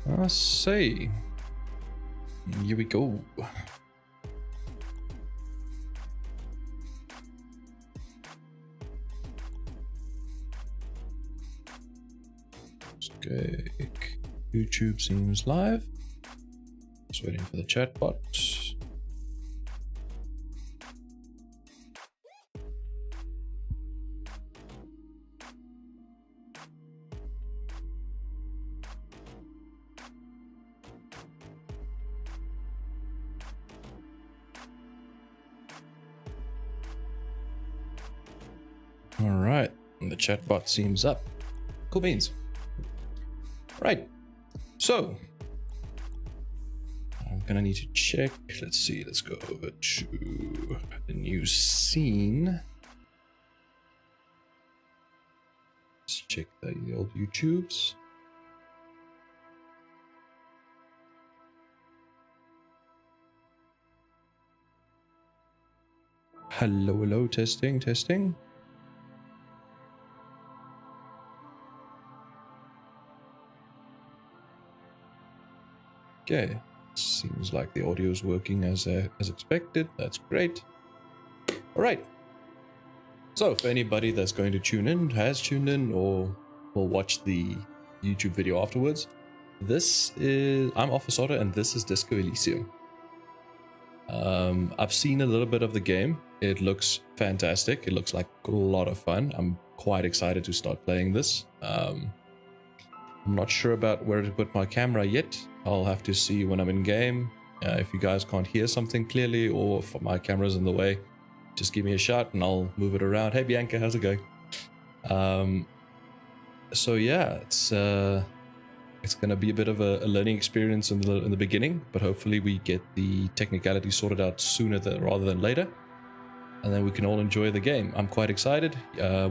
I say. Here we go. Okay. YouTube seems live. Just waiting for the chat bot. All right, and the chat bot seems up. Cool beans. Right, so I'm gonna need to check. Let's see. Let's go over to the new scene. Let's check the old YouTubes. Hello, hello, testing, testing. Okay, seems like the audio is working as expected. That's great. All right. So for anybody that's going to tune in, has tuned in, or will watch the YouTube video afterwards, I'm OfficeOtter, and this is Disco Elysium. I've seen a little bit of the game. It looks fantastic. It looks like a lot of fun. I'm quite excited to start playing this. I'm not sure about where to put my camera yet. I'll have to see when I'm in game. If you guys can't hear something clearly, or if my camera's in the way, just give me a shout and I'll move it around. Hey Bianca, how's it going? So yeah, it's gonna be a bit of a learning experience in the beginning, but hopefully we get the technicality sorted out sooner rather than later, and then we can all enjoy the game. I'm quite excited.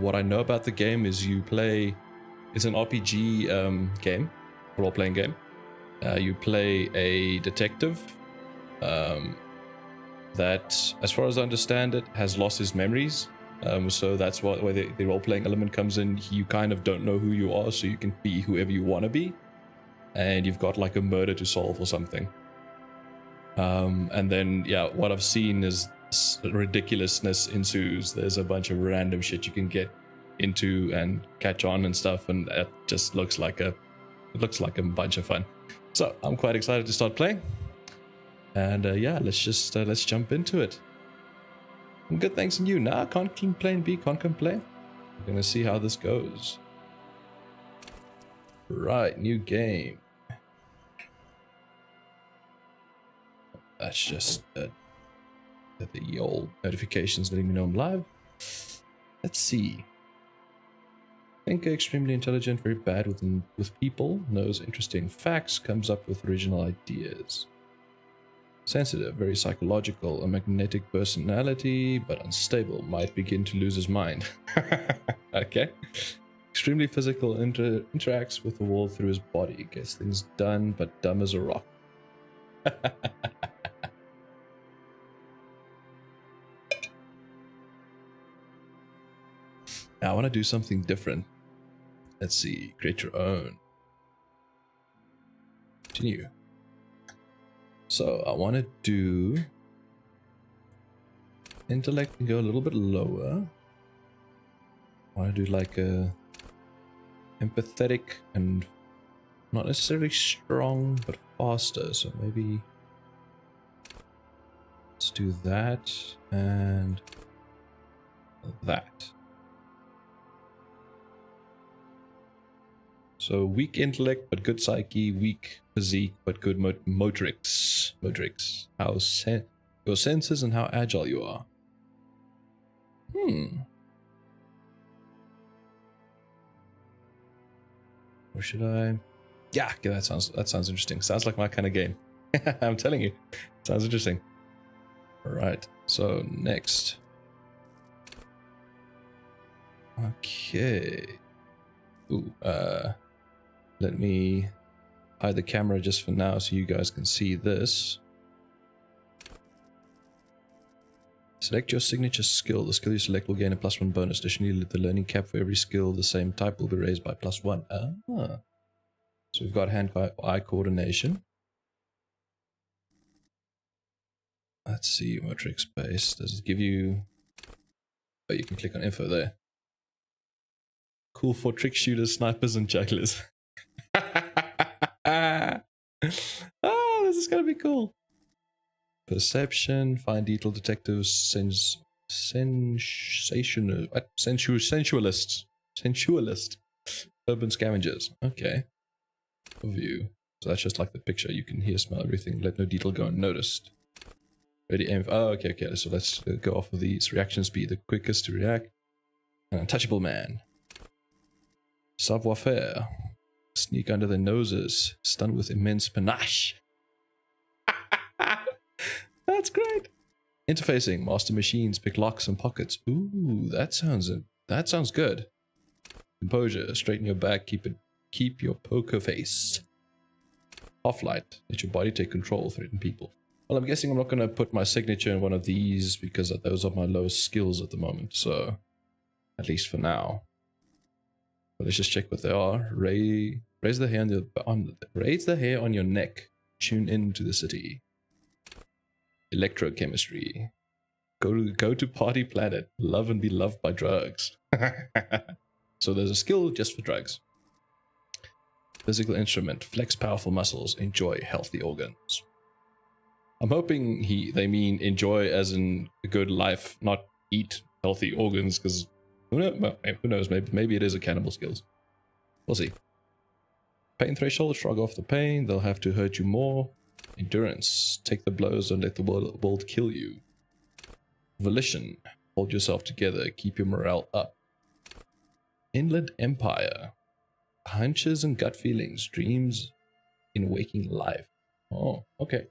What I know about the game is it's an RPG game, role-playing game. You play a detective that, as far as I understand it, has lost his memories. So that's where the role-playing element comes in. You kind of don't know who you are, so you can be whoever you want to be. And you've got like a murder to solve or something. And then, yeah, what I've seen is ridiculousness ensues. There's a bunch of random shit you can get into and catch on and stuff, and it just looks like a bunch of fun. So I'm quite excited to start playing, and yeah, let's jump into it. I'm good, thanks, and you? Nah, can't complain. Can't complain. We're gonna see how this goes. Right, new game. That's just the old notifications letting me know I'm live. Let's see. Thinker, extremely intelligent, very bad with people, knows interesting facts, comes up with original ideas. Sensitive, very psychological, a magnetic personality, but unstable, might begin to lose his mind. Okay. Extremely physical, interacts with the world through his body, gets things done, but dumb as a rock. Now, I want to do something different. Let's see, create your own. Continue. So I want to do intellect and go a little bit lower. I want to do like a empathetic and not necessarily strong, but faster. So maybe let's do that and that. So weak intellect, but good psyche. Weak physique, but good motorics. Your senses and how agile you are. Or should I? Yeah, that sounds interesting. Sounds like my kind of game. I'm telling you, sounds interesting. All right. So next. Okay. Ooh. Let me hide the camera just for now so you guys can see this. Select your signature skill. The skill you select will gain a +1 bonus. Additionally, the learning cap for every skill the same type will be raised by +1. Ah. So we've got hand-eye coordination. Let's see, motoric space. Does it give you... Oh, you can click on info there. Cool for trick shooters, snipers, and jugglers. Ah, this is gonna be cool. Perception, fine detail detectives, sensualist, urban scavengers. Okay. View. So that's just like the picture. You can hear, smell everything. Let no detail go unnoticed. Ready, aim. Oh, okay, okay. So let's go off of these. Reaction speed, the quickest to react. An untouchable man. Savoir-faire. Sneak under their noses. Stun with immense panache. That's great. Interfacing. Master machines. Pick locks and pockets. Ooh, that sounds good. Composure. Straighten your back. Keep your poker face. Off-light. Let your body take control. Threaten people. Well, I'm guessing I'm not going to put my signature in one of these because those are my lowest skills at the moment. So, at least for now. But let's just check what they are. Raise the hair raise the hair on your neck. Tune into the city. Electrochemistry. Go to party planet. Love and be loved by drugs. So there's a skill just for drugs. Physical instrument. Flex powerful muscles. Enjoy healthy organs. I'm hoping they mean enjoy as in a good life, not eat healthy organs, because who knows, maybe it is a cannibal skills. We'll see. Pain threshold, shrug off the pain, they'll have to hurt you more. Endurance, take the blows, don't let the world kill you. Volition, hold yourself together, keep your morale up. Inland Empire, hunches and gut feelings, dreams in waking life. Oh, okay.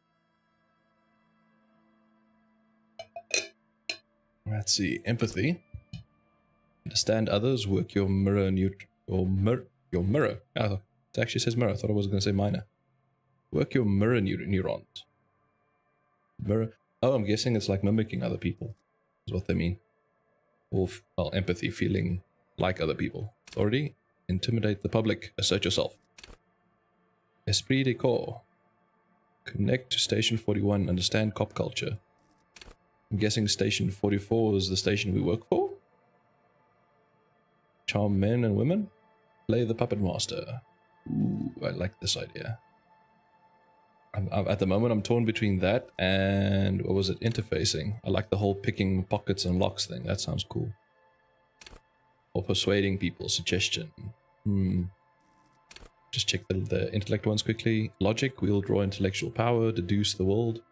Let's see, empathy. Understand others, work your mirror your mirror. Oh, it actually says mirror. I thought I was going to say minor. Work your mirror neurons. Mirror. Oh, I'm guessing it's like mimicking other people. Is what they mean. Or well, empathy, feeling like other people. Authority. Intimidate the public. Assert yourself. Esprit de corps. Connect to Station 41. Understand cop culture. I'm guessing Station 44 is the station we work for. Charm men and women. Play the puppet master. Ooh, I like this idea. At the moment, I'm torn between that and, what was it, interfacing. I like the whole picking pockets and locks thing. That sounds cool. Or persuading people. Suggestion. Just check the intellect ones quickly. Logic, wield raw intellectual power, deduce the world.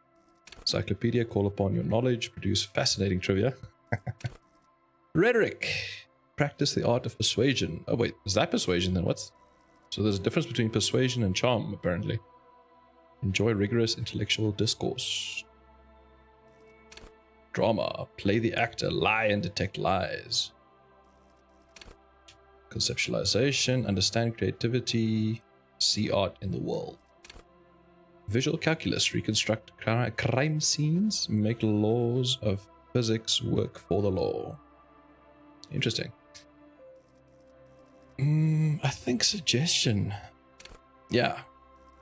Encyclopedia, call upon your knowledge, produce fascinating trivia. Rhetoric, practice the art of persuasion. Oh wait, is that persuasion then? What's... So there's a difference between persuasion and charm, apparently. Enjoy rigorous intellectual discourse. Drama, play the actor, lie and detect lies. Conceptualization, understand creativity, see art in the world. Visual calculus, reconstruct crime scenes, make laws of physics work for the law. Interesting. I think suggestion. Yeah.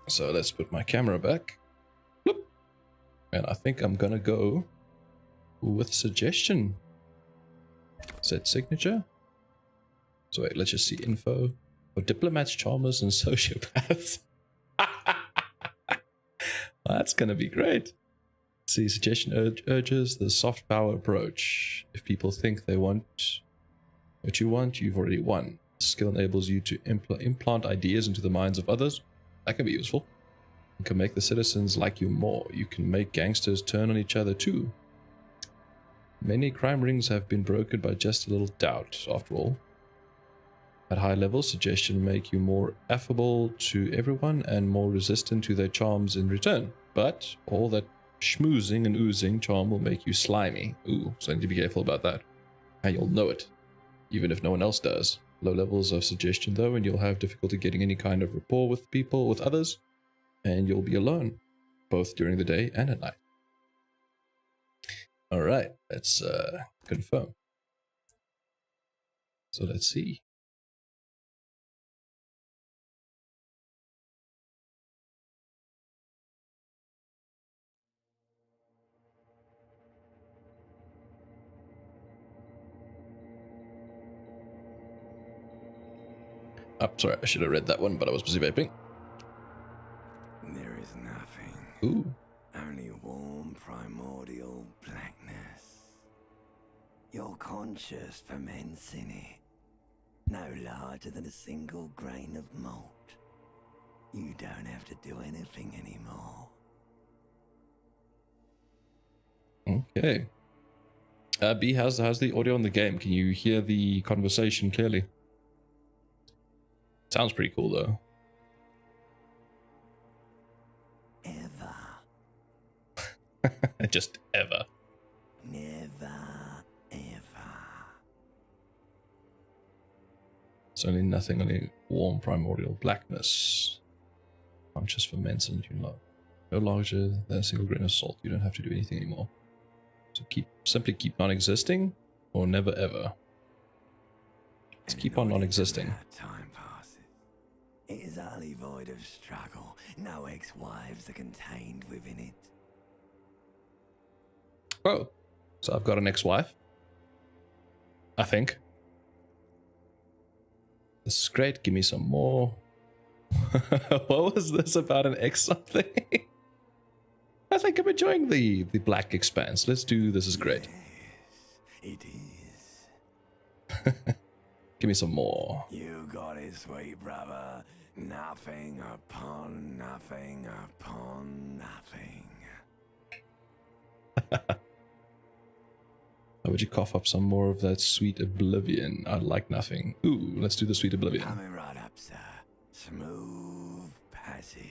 So let's put my camera back. Bloop. And I think I'm gonna go with suggestion. Set signature. So wait, let's just see info. For diplomats, charmers, and sociopaths. That's gonna be great. See, suggestion urges the soft power approach. If people think they want what you want, you've already won. Skill enables you to implant ideas into the minds of others. That can be useful. You can make the citizens like you more. You can make gangsters turn on each other too. Many crime rings have been broken by just a little doubt, after all. At high levels, suggestion make you more affable to everyone and more resistant to their charms in return. But all that schmoozing and oozing charm will make you slimy. Ooh, so I need to be careful about that. And you'll know it, even if no one else does. Low levels of suggestion though, and you'll have difficulty getting any kind of rapport with people, with others, and you'll be alone, both during the day and at night. Alright, let's confirm. So let's see. Oh, sorry, I should have read that one, but I was busy vaping. There is nothing. Ooh. Only warm primordial blackness. Your conscious ferments in it. No larger than a single grain of malt. You don't have to do anything anymore. Okay. B, how's the audio on the game? Can you hear the conversation clearly? Sounds pretty cool though. Ever. Just ever. Never, ever. It's only nothing, only warm primordial blackness. Conscious ferments and you know, no larger than a single grain of salt. You don't have to do anything anymore. So simply keep non-existing or never ever. Let's keep on non-existing. Time passes. It is utterly void of struggle. No ex-wives are contained within it. Oh, so I've got an ex-wife. I think. This is great. Give me some more. What was this about an ex something? I think I'm enjoying the black expanse. Let's do this is great. Yes, it is. Give me some more. You got it, sweet brother. Nothing upon nothing upon nothing. How would you cough up some more of that sweet oblivion? I'd like nothing. Ooh, let's do the sweet oblivion. Coming right up, sir. Smooth passage.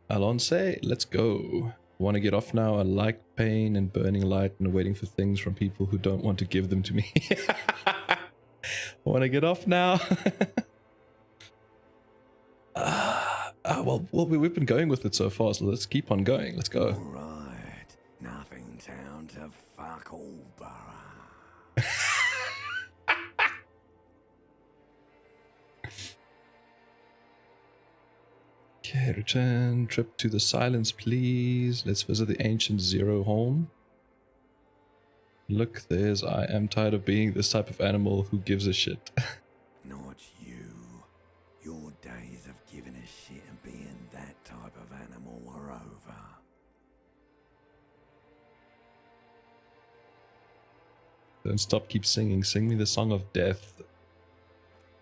Alonce, let's go. Want to get off now? I like pain and burning light and waiting for things from people who don't want to give them to me. Want to get off now? Well, we've been going with it so far, so let's keep on going. Let's go. All right. Nothing down to fuck all, borough. Okay, return. Trip to the silence, please. Let's visit the ancient Zero home. Look, there's I am tired of being this type of animal who gives a shit. Not you. Your days of giving a shit and being that type of animal are over. Don't stop, keep singing. Sing me the song of death.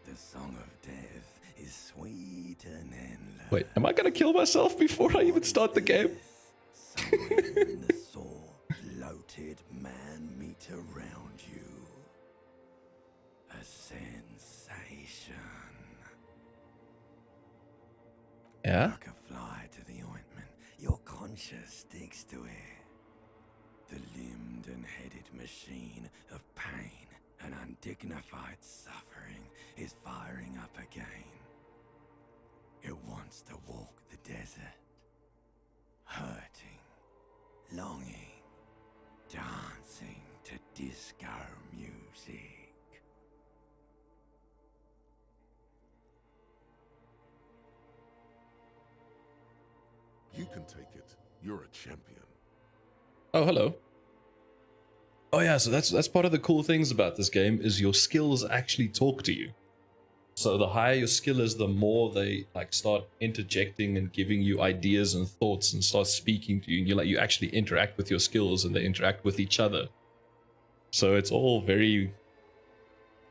The song of death is sweet and endless. Wait, am I gonna kill myself before I even start the game? Somewhere in the soul, bloated man meet around you. A sensation. Yeah? Like a fly to the ointment, your conscience sticks to it. The limbed and headed machine of pain and undignified suffering is firing up again. It wants to walk the desert, hurting, longing, dancing to disco music. You can take it. You're a champion. Oh, hello. Oh yeah, so that's part of the cool things about this game is your skills actually talk to you. So the higher your skill is, the more they like start interjecting and giving you ideas and thoughts and start speaking to you. And you actually interact with your skills and they interact with each other. So it's all very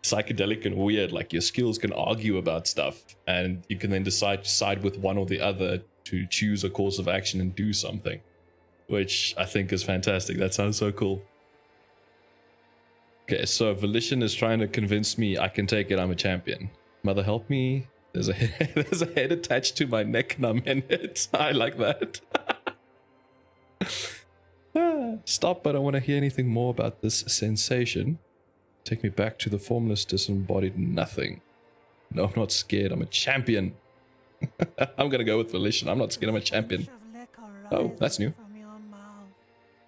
psychedelic and weird. Like your skills can argue about stuff and you can then decide to side with one or the other to choose a course of action and do something, which I think is fantastic. That sounds so cool. Okay, so Volition is trying to convince me I can take it, I'm a champion. Mother help me. There's a head attached to my neck and I'm in it. I like that. Stop, I don't want to hear anything more about this sensation. Take me back to the formless, disembodied nothing. No, I'm not scared, I'm a champion. I'm gonna go with Volition. I'm not scared, I'm a champion. Oh, that's new. From your mouth,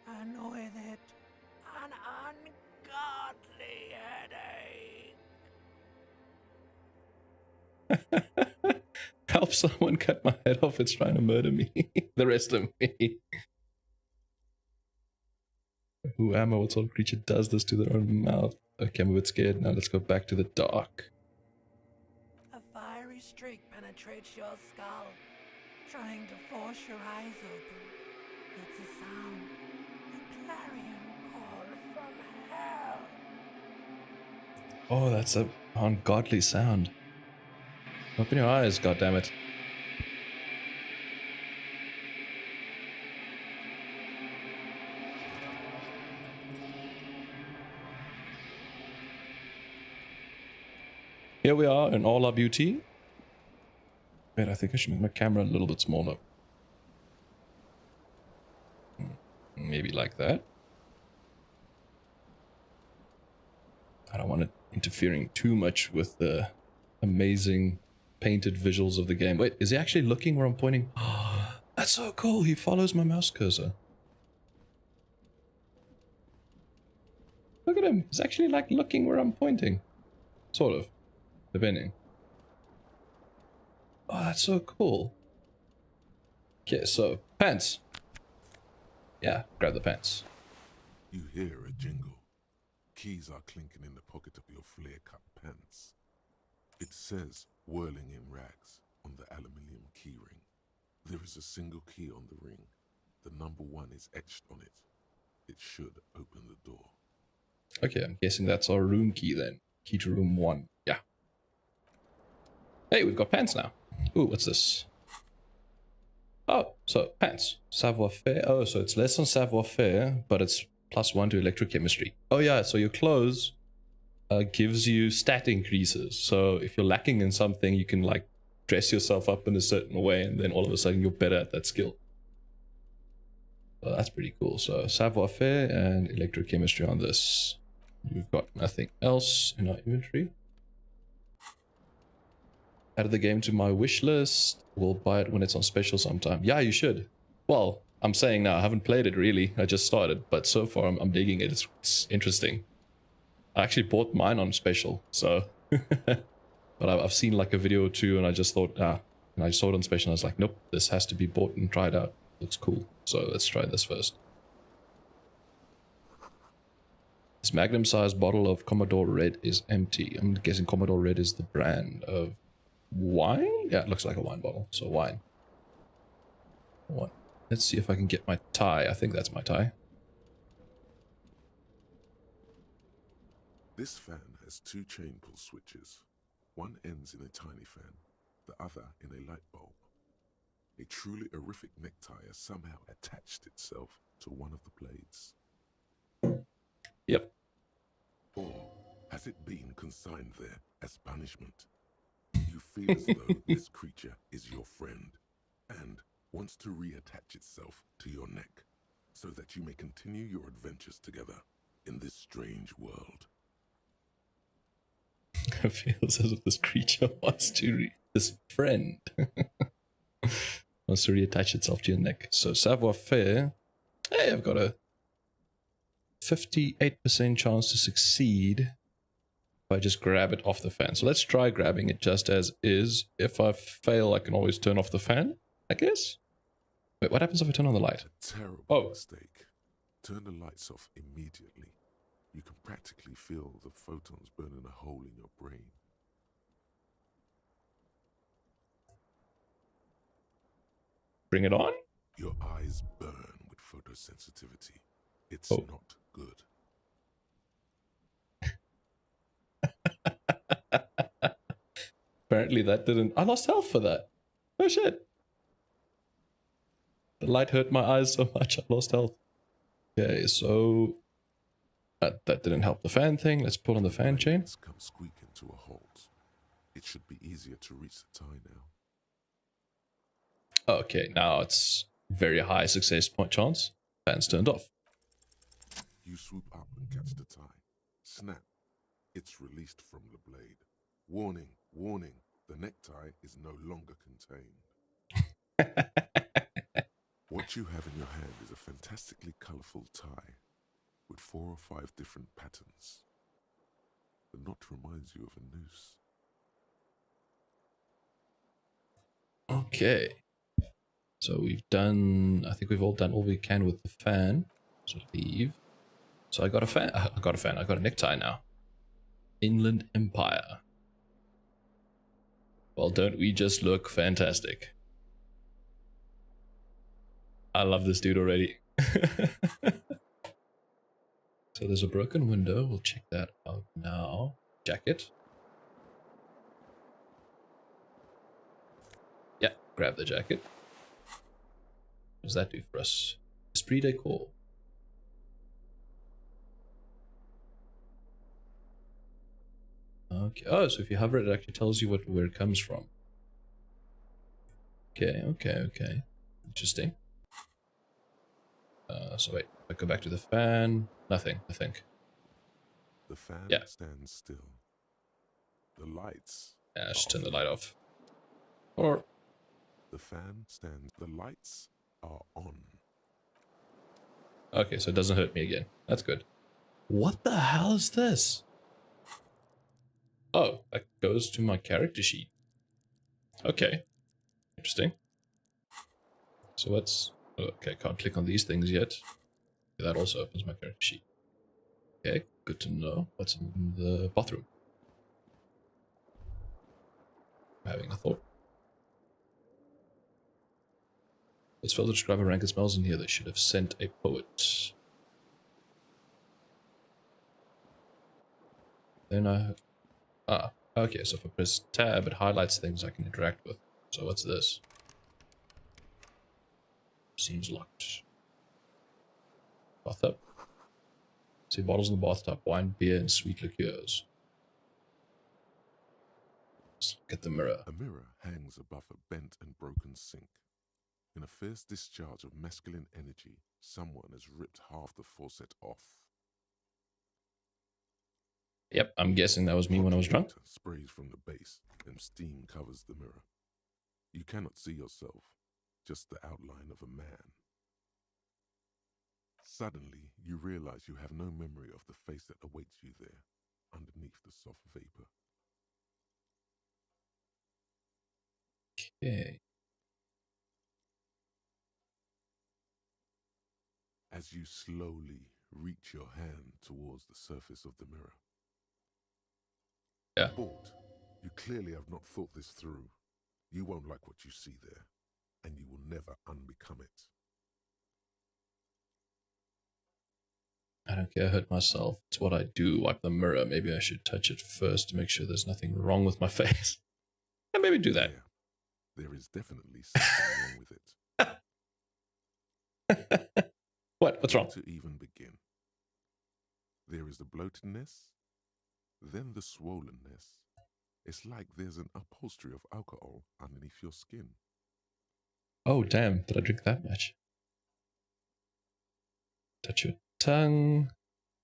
and with it, an ungodly headache. Help someone cut my head off, it's trying to murder me. The rest of me. Who am I? What sort of creature does this to their own mouth? Okay, I'm a bit scared. Now let's go back to the dark. A fiery streak penetrates your skull, trying to force your eyes open. It's a sound, a clarion call from hell. Oh, that's a ungodly sound. Open your eyes, goddammit. Here we are in all our beauty. Wait, I think I should make my camera a little bit smaller. Maybe like that. I don't want it interfering too much with the amazing painted visuals of the game. Wait, is he actually looking where I'm pointing? Oh, that's so cool. He follows my mouse cursor. Look at him. He's actually like looking where I'm pointing. Sort of. Depending. Oh, that's so cool. Okay, so pants. Yeah, grab the pants. You hear a jingle. Keys are clinking in the pocket of your flare-cut pants. It says, whirling in rags, on the aluminium keyring. There is a single key on the ring. The number 1 is etched on it. It should open the door. Okay, I'm guessing that's our room key then. Key to room 1. Yeah. Hey, we've got pants now. Ooh, what's this? Oh, so pants. Savoir-faire. Oh, so it's less on savoir-faire, but it's +1 to electrochemistry. Oh yeah, so your clothes gives you stat increases. So if you're lacking in something, you can like dress yourself up in a certain way, and then all of a sudden you're better at that skill. So that's pretty cool. So savoir-faire and electrochemistry on this. We've got nothing else in our inventory. Added the game to my wish list. We'll buy it when it's on special sometime. Yeah, you should. Well, I'm saying now, I haven't played it really. I just started, but so far I'm digging it. It's interesting. I actually bought mine on special, so. But I've seen like a video or two, and I just thought, and I saw it on special, and I was like, nope, this has to be bought and tried out. Looks cool. So let's try this first. This magnum-sized bottle of Commodore Red is empty. I'm guessing Commodore Red is the brand of wine? Yeah, it looks like a wine bottle. So wine. What? Let's see if I can get my tie. I think that's my tie. This fan has 2 chain pull switches. One ends in a tiny fan, the other in a light bulb. A truly horrific necktie has somehow attached itself to one of the blades. Yep. Or has it been consigned there as punishment? You feel as though this creature is your friend and wants to reattach itself to your neck so that you may continue your adventures together in this strange world. I feel as if this creature wants to this friend wants to reattach itself to your neck. So savoir-faire. Hey, I've got a 58% chance to succeed if I just grab it off the fan. So let's try grabbing it just as is. If I fail, I can always turn off the fan, I guess. Wait, what happens if I turn on the light? A terrible mistake. Turn the lights off immediately. You can practically feel the photons burning a hole in your brain. Bring it on? Your eyes burn with photosensitivity. It's not good. Apparently that didn't... I lost health for that. Oh shit. The light hurt my eyes so much I lost health. Okay, so... that didn't help the fan thing. Let's pull on the fan chain. Let's come squeaking to a halt. It should be easier to reach the tie now. Okay, now it's very high success point chance. Fan's turned off. You swoop up and catch the tie. Snap. It's released from the blade. Warning, warning. The necktie is no longer contained. What you have in your hand is a fantastically colorful tie with 4 or 5 different patterns. The knot reminds you of a noose. Okay. So we've done... I think we've all done all we can with the fan. So leave. So I got a fan. I got a fan. I got a necktie now. Inland Empire. Well, don't we just look fantastic? I love this dude already. So there's a broken window. We'll check that out now. Jacket. Yeah, grab the jacket. What does that do for us? Esprit decor. Okay. Oh, so if you hover it, it actually tells you where it comes from. Okay. Interesting. So wait, if I go back to the fan. Nothing, I think. The fan Yeah. stands still. The lights. Yeah, I are should turn the off. light off. Or The fan stands. The lights are on. okay, so it doesn't hurt me again. That's good. What the hell is this? Oh, that goes to my character sheet. Okay. Interesting. So let's... Okay, can't click on these things yet. That also opens my character sheet. Okay, good to know. What's in the bathroom? I'm having a thought. Let's further describe a rank that smells in here. They should have sent a poet. Then I... Ah, okay, so if I press tab, it highlights things I can interact with. So what's this? Seems locked. Bathtub. See bottles in the bathtub. Wine, beer, and sweet liqueurs. Let's look at the mirror. A mirror hangs above a bent and broken sink. In a fierce discharge of masculine energy, someone has ripped half the faucet off. Yep, I'm guessing that was me when I was Hot drunk. water sprays from the base, and steam covers the mirror. You cannot see yourself, just the outline of a man. Suddenly, you realize you have no memory of the face that awaits you there, underneath the soft vapor. Okay. As you slowly reach your hand towards the surface of the mirror. Yeah. Bort, you clearly have not thought this through. You won't like what you see there, and you will never unbecome it. I don't care, I hurt myself. It's what I do. Wipe the mirror. Maybe I should touch it first to make sure there's nothing wrong with my face. And maybe do that. Yeah, there is definitely something wrong with it. What? What's wrong? Where to even begin? There is the bloatedness, then the swollenness. It's like there's an upholstery of alcohol underneath your skin. Oh, damn. Did I drink that much? Touch your tongue.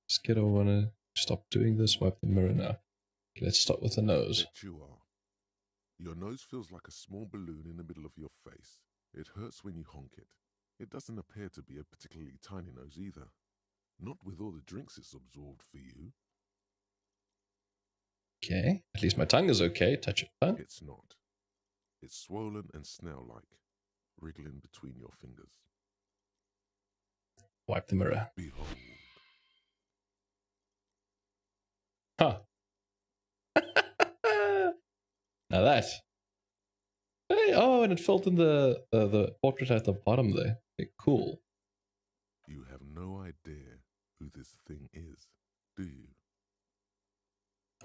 Skiddo wanna stop doing this. Wipe the mirror now. Okay, let's start with the nose. Bet you are. Your nose feels like a small balloon in the middle of your face. It hurts when you honk it. It doesn't appear to be a particularly tiny nose either. Not with all the drinks it's absorbed for you. Okay. At least my tongue is okay. Touch your tongue. It's not. It's swollen and snail-like, wriggling between your fingers. Wipe the mirror. Behold. Huh. Now that. Hey, oh, and it filled in the portrait at the bottom there. Okay, cool. You have no idea who this thing is, do you?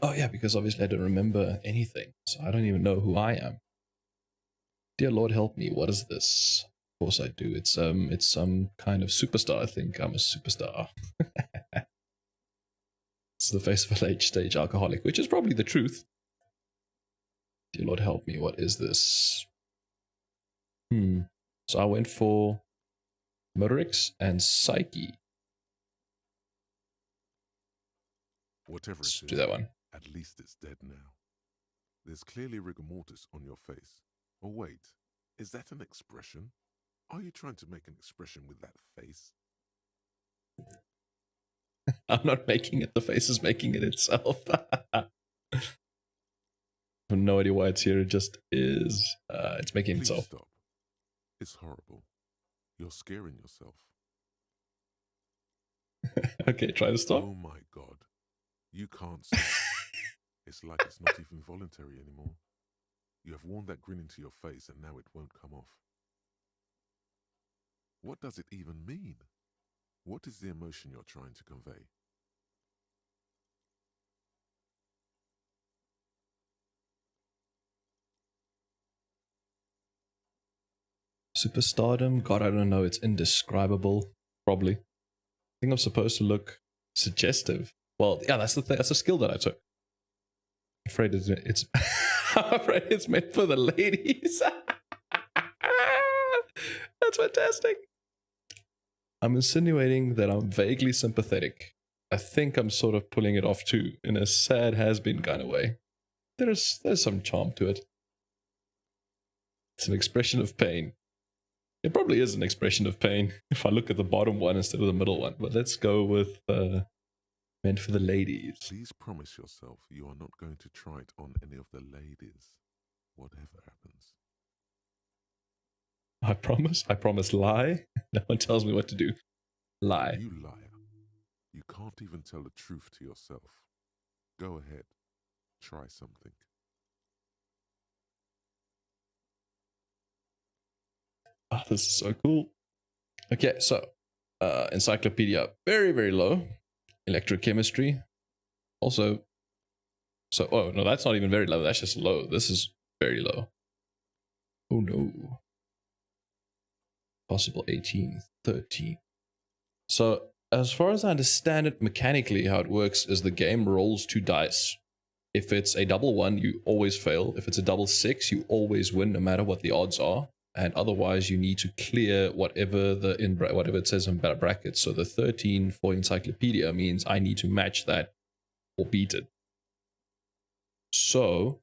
Oh yeah, because obviously I don't remember anything, so I don't even know who I am. Dear Lord, help me. What is this? Of course I do. It's some kind of superstar. I think I'm a superstar. It's the face of a late stage alcoholic, which is probably the truth. Dear Lord, help me. What is this? So I went for Murix and Psyche. Whatever Let's it do is, that one. at least it's dead now. There's clearly rigor mortis on your face. Oh wait, is that an expression? Are you trying to make an expression with that face? I'm not making it. The face is making it itself. I have no idea why it's here. It just is. It's making Please itself. stop. It's horrible. You're scaring yourself. Okay, try to stop. Oh my god. You can't stop. It's like it's not even voluntary anymore. You have worn that grin into your face and now it won't come off. What does it even mean? What is the emotion you're trying to convey? Superstardom? God, I don't know. It's indescribable. Probably. I think I'm supposed to look suggestive. Well, yeah, that's the thing. That's a skill that I took. I'm afraid it's I'm afraid it's meant for the ladies. That's fantastic. I'm insinuating that I'm vaguely sympathetic. I think I'm sort of pulling it off too, in a sad has-been kind of way. There's some charm to it. It's an expression of pain. It probably is an expression of pain if I look at the bottom one instead of the middle one. But let's go with meant for the ladies. Please promise yourself you are not going to try it on any of the ladies, whatever happens. I promise. I promise. Lie. No one tells me what to do. Lie. You liar. You can't even tell the truth to yourself. Go ahead. Try something. Oh, this is so cool. Okay, so encyclopedia, very, very low. Electrochemistry, also. So, oh no, that's not even very low. That's just low. This is very low. Oh no. Possible 18, 13. So, as far as I understand it, mechanically, how it works is the game rolls 2 dice. If it's a double 1, you always fail. If it's a double 6, you always win, no matter what the odds are. And otherwise, you need to clear whatever whatever it says in brackets. So the 13 for encyclopedia means I need to match that or beat it. So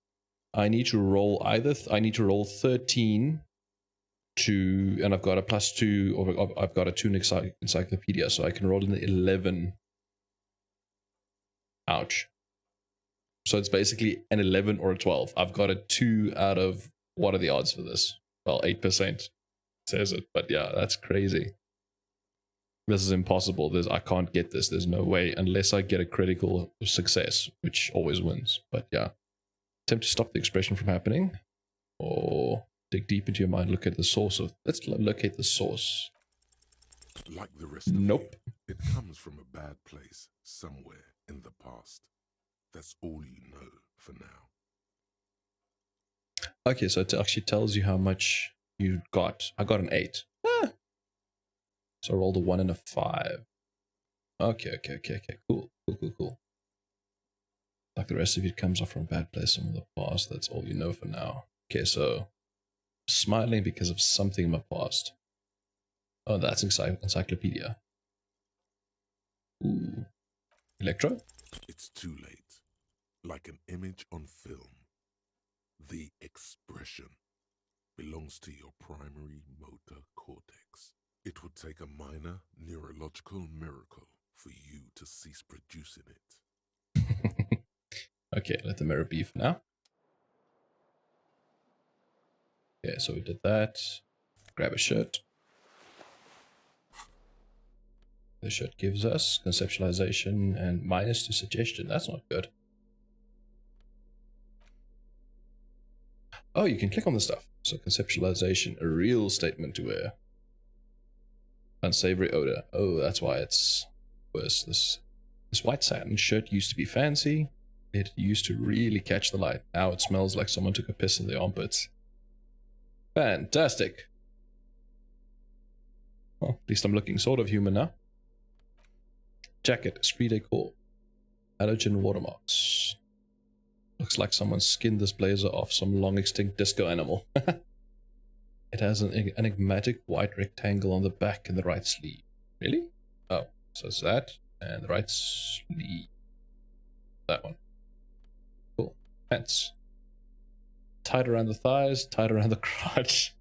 I need to roll I need to roll 13 to, and I've got a +2, or I've got a 2 encyclopedia, so I can roll an 11. Ouch. So it's basically an 11 or a 12. I've got a 2 out of, what are the odds for this? Well, 8% says it, but yeah, that's crazy. This is impossible. I can't get this. There's no way, unless I get a critical success, which always wins. But yeah, attempt to stop the expression from happening, or dig deep into your mind, look at the source of. Let's locate the source. Like the rest of Nope. you, it comes from a bad place somewhere in the past. That's all you know for now. Okay, so it actually tells you how much you got. I got an 8. So I rolled a 1 and a 5. Okay. Cool. Like the rest of it comes off from a bad place from the past. That's all you know for now. Okay, so smiling because of something in my past. Oh, that's encyclopedia. Ooh. Electro? It's too late. Like an image on film. The expression belongs to your primary motor cortex. It would take a minor neurological miracle for you to cease producing it. Okay, let the mirror be for now. Okay, so we did that. Grab a shirt. The shirt gives us conceptualization and -2 suggestion. That's not good. Oh, you can click on the stuff. So conceptualization, a real statement to wear. Unsavory odor. Oh, that's why it's worse. This white satin shirt used to be fancy. It used to really catch the light. Now it smells like someone took a piss in their armpits. Fantastic. Well, at least I'm looking sort of human now. Jacket, esprit decor. Halogen watermarks. Looks like someone skinned this blazer off some long extinct disco animal. It has an enigmatic white rectangle on the back and the right sleeve. Really? Oh, so it's that and the right sleeve. That one. Cool. Pants. Tied around the thighs, tied around the crotch.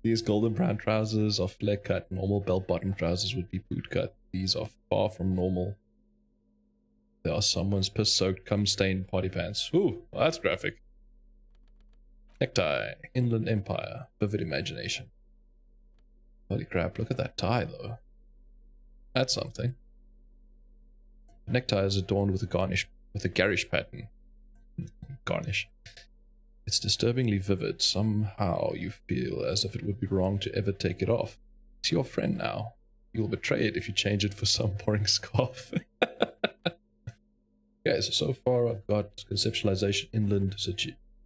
These golden brown trousers are flare cut. Normal belt bottom trousers would be boot cut. These are far from normal. There are someone's piss soaked, cum stained party pants. Ooh, well, that's graphic. Necktie. Inland Empire. Vivid imagination. Holy crap, look at that tie though. That's something. The necktie is adorned with a garish pattern. Garnish. It's disturbingly vivid. Somehow you feel as if it would be wrong to ever take it off. It's your friend now. You'll betray it if you change it for some boring scarf. Okay, so far I've got conceptualization, inland,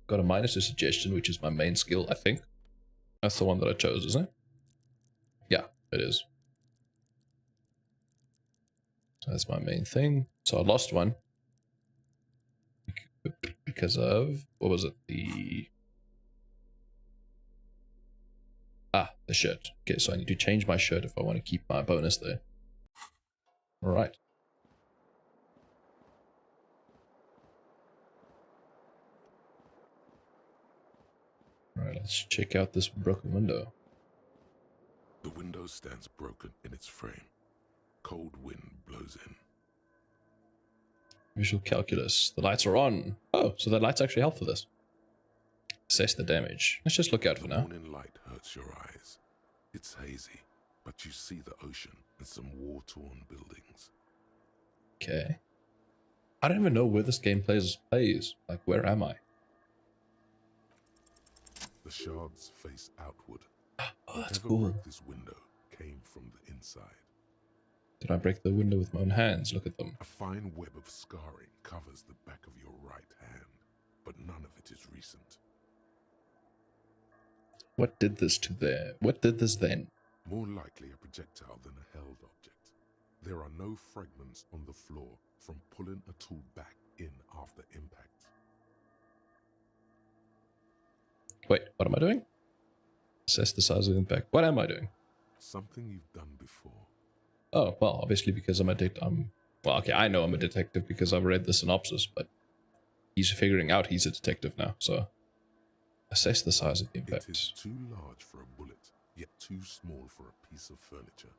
got a minus to suggestion, which is my main skill, I think. That's the one that I chose, isn't it? Yeah, it is. So that's my main thing. So I lost one. Because of, what was it? The shirt. Okay, so I need to change my shirt if I want to keep my bonus there. Alright. Alright, let's check out this broken window. The window stands broken in its frame. Cold wind blows in. Visual calculus. The lights are on. Oh, so the lights actually help for this. Assess the damage. Let's just look out for now. The morning light hurts your eyes. It's hazy, but you see the ocean and some war-torn buildings. Okay. I don't even know where this game plays. Like, where am I? The shards face outward. Oh, that's Whoever cool. broke this window came from the inside. Did I break the window with my own hands? Look at them. A fine web of scarring covers the back of your right hand, but none of it is recent. What did this then? More likely a projectile than a held object. There are no fragments on the floor from pulling a tool back in after impact. Wait, what am I doing? Assess the size of the impact. What am I doing? Something you've done before. Oh, well, obviously because I'm a well, okay, I know I'm a detective because I've read the synopsis, but he's figuring out he's a detective now, so assess the size of the impact. It is too large for a bullet, yet too small for a piece of furniture.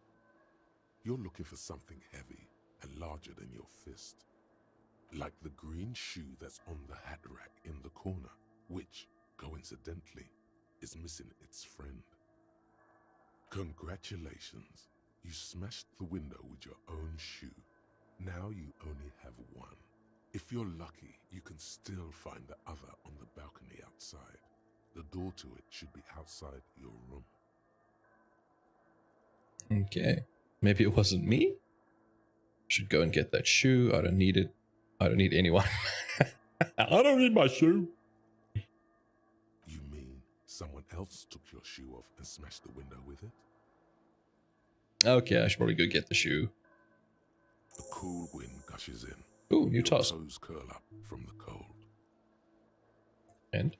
You're looking for something heavy and larger than your fist. Like the green shoe that's on the hat rack in the corner, which, coincidentally, is missing its friend. Congratulations. You smashed the window with your own shoe. Now you only have one. If you're lucky, you can still find the other on the balcony outside. The door to it should be outside your room. Okay. Maybe it wasn't me? Should go and get that shoe. I don't need it. I don't need anyone. I don't need my shoe. You mean someone else took your shoe off and smashed the window with it? Okay, I should probably go get the shoe. A cool wind gushes in. Ooh, new Your task. toes curl up from the cold. And?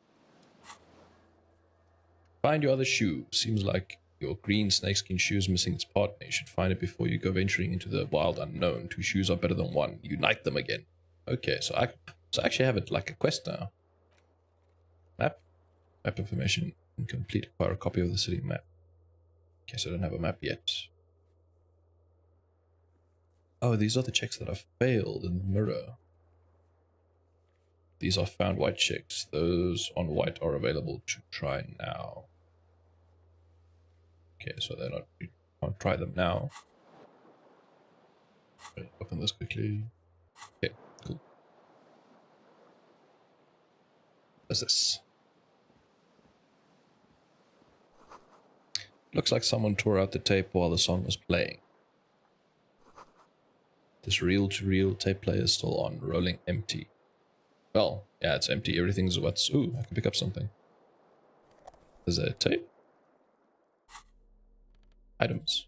Find your other shoe. Seems like your green snakeskin shoe is missing its partner. You should find it before you go venturing into the wild unknown. 2 shoes are better than 1. Unite them again. Okay, so I actually have it like a quest now. Map information incomplete. Acquire a copy of the city map. Okay, so I don't have a map yet. Oh, these are the checks that I've failed in the mirror. These are found white checks. Those on white are available to try now. Okay, so they're not. You can't try them now. Okay, open this quickly. Okay, cool. What's this? Looks like someone tore out the tape while the song was playing. This reel-to-reel tape player is still on, rolling empty. Well, yeah, it's empty. Everything's what's... Ooh, I can pick up something. Is there a tape? Items.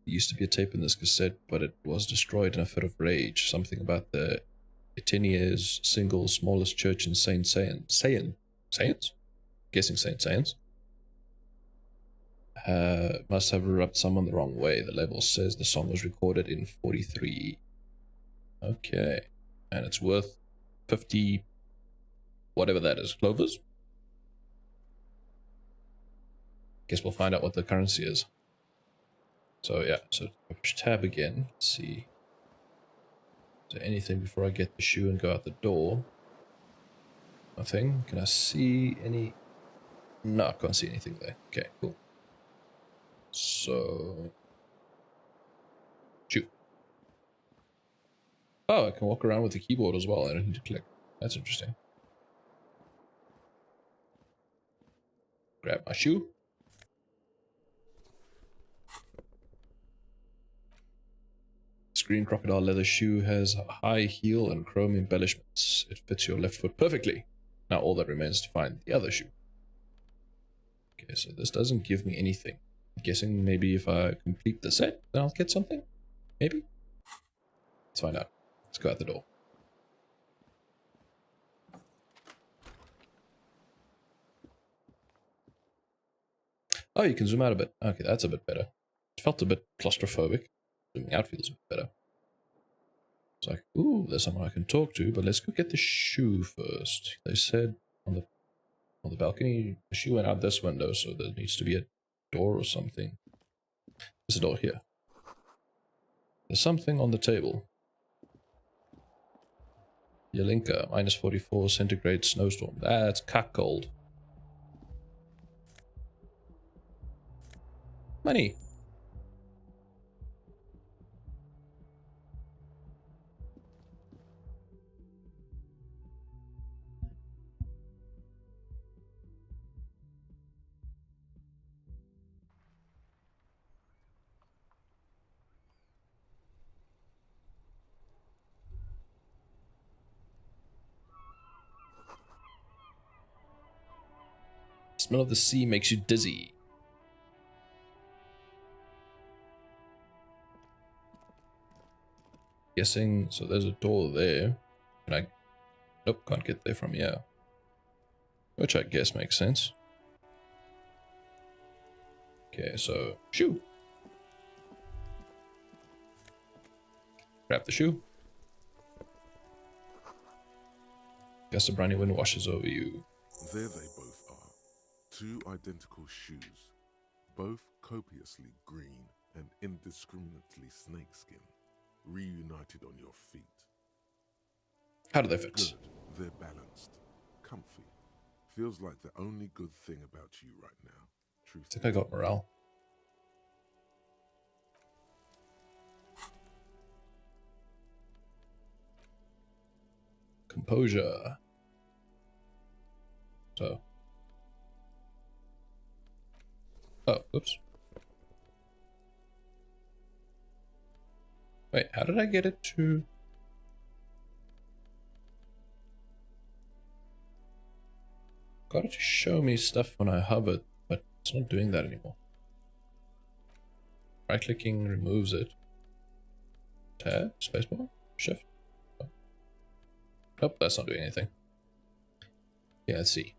There used to be a tape in this cassette, but it was destroyed in a fit of rage. Something about the Etenier's single smallest church in Saint Sayans? Guessing Saint Sayans. Must have rubbed someone the wrong way. The label says the song was recorded in 43. Okay. And it's worth 50... whatever that is. Clovers? Guess we'll find out what the currency is. So yeah, so push tab again. Let's see. Is there anything before I get the shoe and go out the door? Nothing. Can I see any... No, I can't see anything there. Okay, cool. So... shoot. Oh, I can walk around with the keyboard as well. I don't need to click. That's interesting. Grab my shoe. This green crocodile leather shoe has a high heel and chrome embellishments. It fits your left foot perfectly. Now all that remains is to find the other shoe. Okay, so this doesn't give me anything. I'm guessing maybe if I complete the set, then I'll get something? Maybe? Let's find out. Let's go out the door. Oh, you can zoom out a bit. Okay, that's a bit better. It felt a bit claustrophobic. Zooming out feels a bit better. It's like, ooh, there's someone I can talk to, but let's go get the shoe first. They said on the balcony, the shoe went out this window, so there needs to be a door or something. There's a door here. There's something on the table. Yalinka, minus 44 centigrade snowstorm. That's cold. Money. Smell of the sea makes you dizzy. Guessing, so there's a door there. Can I... Nope, can't get there from here. Which I guess makes sense. Okay, so, shoe. Grab the shoe. Gust of briny wind washes over you. There they both are. Two identical shoes. Both copiously green and indiscriminately snakeskin. Reunited on your feet. How do they fit? Good. They're balanced. Comfy. Feels like the only good thing about you right now. Truth. I think I got morale. Composure. So. Oh, oops. Wait, how did I get it to... Got it to show me stuff when I hovered, but it's not doing that anymore. Right-clicking removes it. Tab, spacebar, shift. Oh. Nope, that's not doing anything. Yeah, let's see.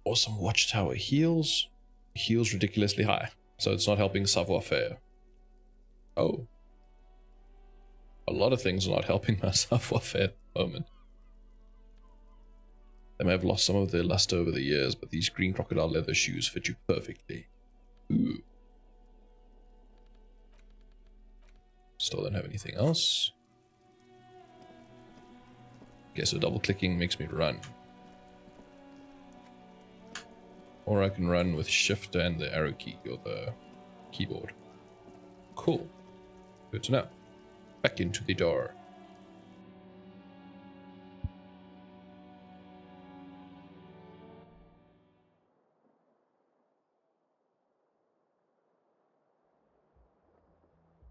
Awesome watchtower heals. Heals ridiculously high, so it's not helping savoir-faire. Oh. A lot of things are not helping my savoir-faire at the moment. They may have lost some of their luster over the years, but these green crocodile leather shoes fit you perfectly. Ooh. Still don't have anything else. Okay, so double clicking makes me run. Or I can run with shift and the arrow key or the keyboard. Cool. Good to know. Back into the door.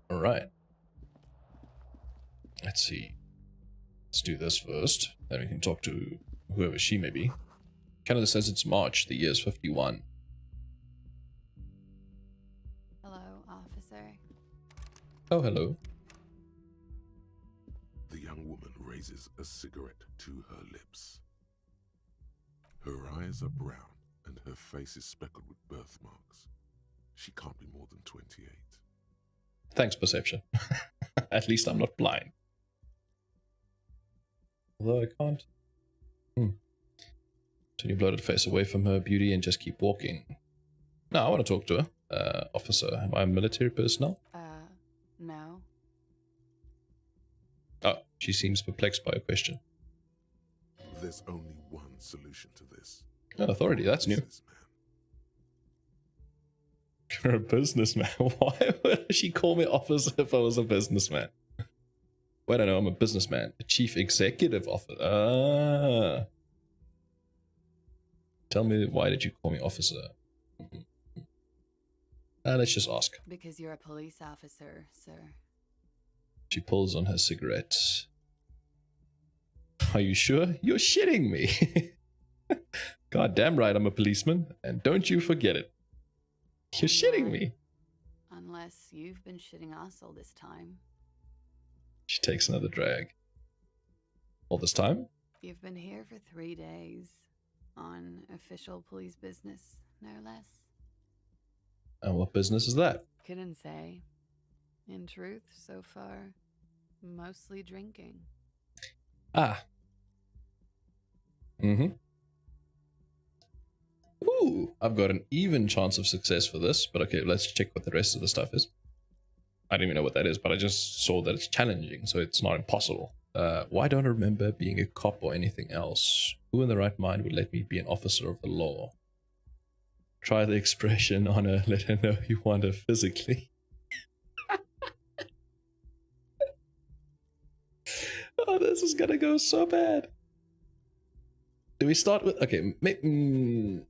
Alright. Let's see. Let's do this first. Then we can talk to whoever she may be. Canada says it's March, the year's 51. Hello, officer. Oh, hello. The young woman raises a cigarette to her lips. Her eyes are brown and her face is speckled with birthmarks. She can't be more than 28. Thanks, perception. At least I'm not blind. Although I can't. Turn your bloated face away from her beauty and just keep walking. No, I want to talk to her. Officer, am I military personnel? No. Oh, she seems perplexed by a question. There There's only one solution to this. An authority, that's new. Businessman. You're a businessman. Why would she call me officer if I was a businessman? Wait, I know, I'm a businessman. A chief executive officer. Ah. Tell me, why did you call me officer? Let's just ask. Because you're a police officer, sir. She pulls on her cigarette. Are you sure? You're shitting me. God damn right I'm a policeman, and don't you forget it. You're shitting me. Unless you've been shitting us all this time. She takes another drag. All this time? You've been here for 3 days. On official police business, no less. And what business is that? Couldn't say. In truth, so far, mostly drinking. Ah. Mm-hmm. Ooh, I've got an even chance of success for this, but okay, let's check what the rest of the stuff is. I don't even know what that is, but I just saw that it's challenging, so it's not impossible. Why don't I remember being a cop or anything else? Who in the right mind would let me be an officer of the law? Try the expression on her, let her know you want her physically. Oh, this is gonna go so bad. Do we start with, okay, maybe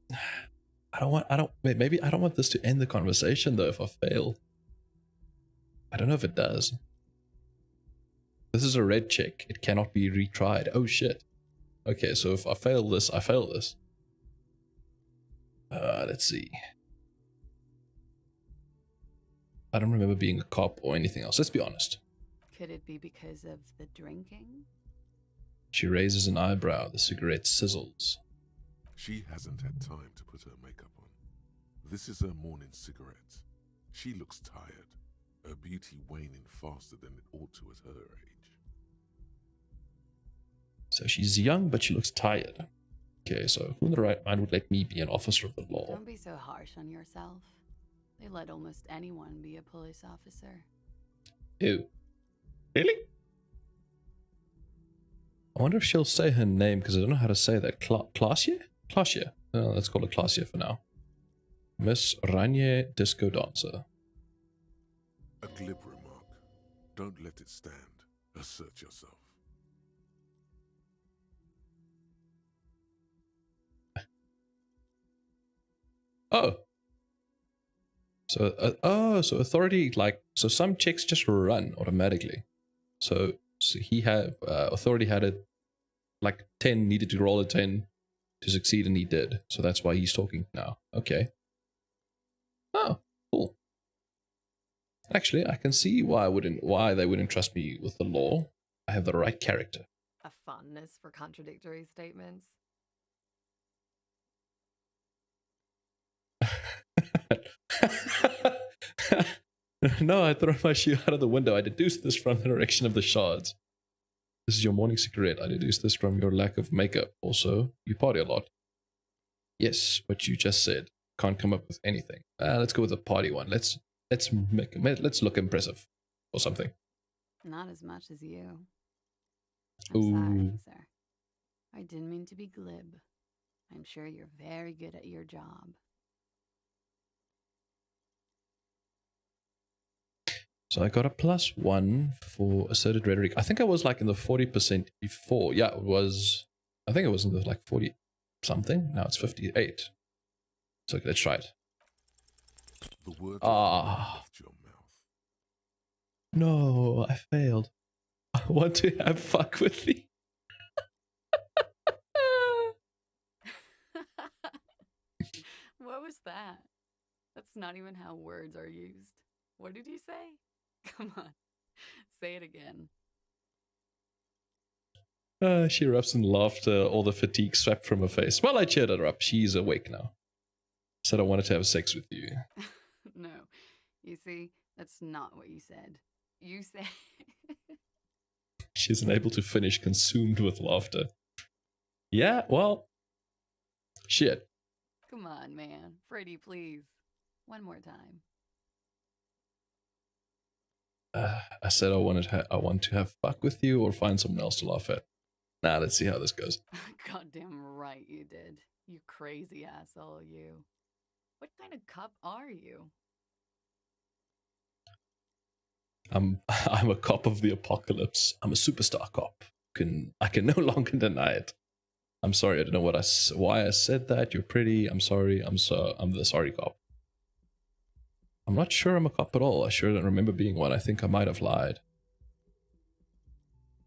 I don't want this to end the conversation though if I fail. I don't know if it does. This is a red check. It cannot be retried. Oh shit. Okay, so if I fail this, I fail this. Let's see. I don't remember being a cop or anything else. Let's be honest. Could it be because of the drinking? She raises an eyebrow. The cigarette sizzles. She hasn't had time to put her makeup on. This is her morning cigarette. She looks tired, her beauty waning faster than it ought to at her age. So she's young, but she looks tired. Okay, so who in the right mind would let me be an officer of the law? Don't be so harsh on yourself. They let almost anyone be a police officer. Ew. Really? I wonder if she'll say her name, because I don't know how to say that. Clausia? Clausia. Let's call her Clausia for now. Miss Ranier Disco Dancer. A glib remark. Don't let it stand. Assert yourself. Oh. So, so authority, like, so some checks just run automatically. So he had, authority had it, like 10, needed to roll a 10 to succeed, and he did. So that's why he's talking now. Okay. Oh, cool. Actually, I can see why they wouldn't trust me with the law. I have the right character. A fondness for contradictory statements. No, I throw my shoe out of the window. I deduced this from the direction of the shards. This is your morning cigarette. I deduced this from your lack of makeup. Also, you party a lot. Yes, what you just said. Can't come up with anything. Let's go with the party one. Let's look impressive or something. Not as much as you. Ooh. I'm sorry, sir. I didn't mean to be glib. I'm sure you're very good at your job. So I got a +1 for asserted rhetoric. I think I was like in the 40% before. Yeah, it was. I think it was in the like 40 something. Now it's 58. So let's try it. The word left your mouth. No, I failed. I want to have fuck with thee. What was that? That's not even how words are used. What did you say? Come on, say it again. She erupts in laughter, all the fatigue swept from her face. Well, I cheered her up. She's awake now. Said I wanted to have sex with you. No, you see, that's not what you said. You said... She's unable to finish, consumed with laughter. Yeah, well, shit. Come on, man. Freddie, please. One more time. I said I want to have fuck with you or find someone else to laugh at. Nah, let's see how this goes. Goddamn right you did. You crazy asshole, you. What kind of cup are you? I'm I'm a cop of the apocalypse. I'm a superstar cop. I can no longer deny it. I'm sorry. I don't know why I said that. You're pretty. I'm sorry. I'm the sorry cop. I'm not sure I'm a cop at all. I sure don't remember being one. I think I might have lied.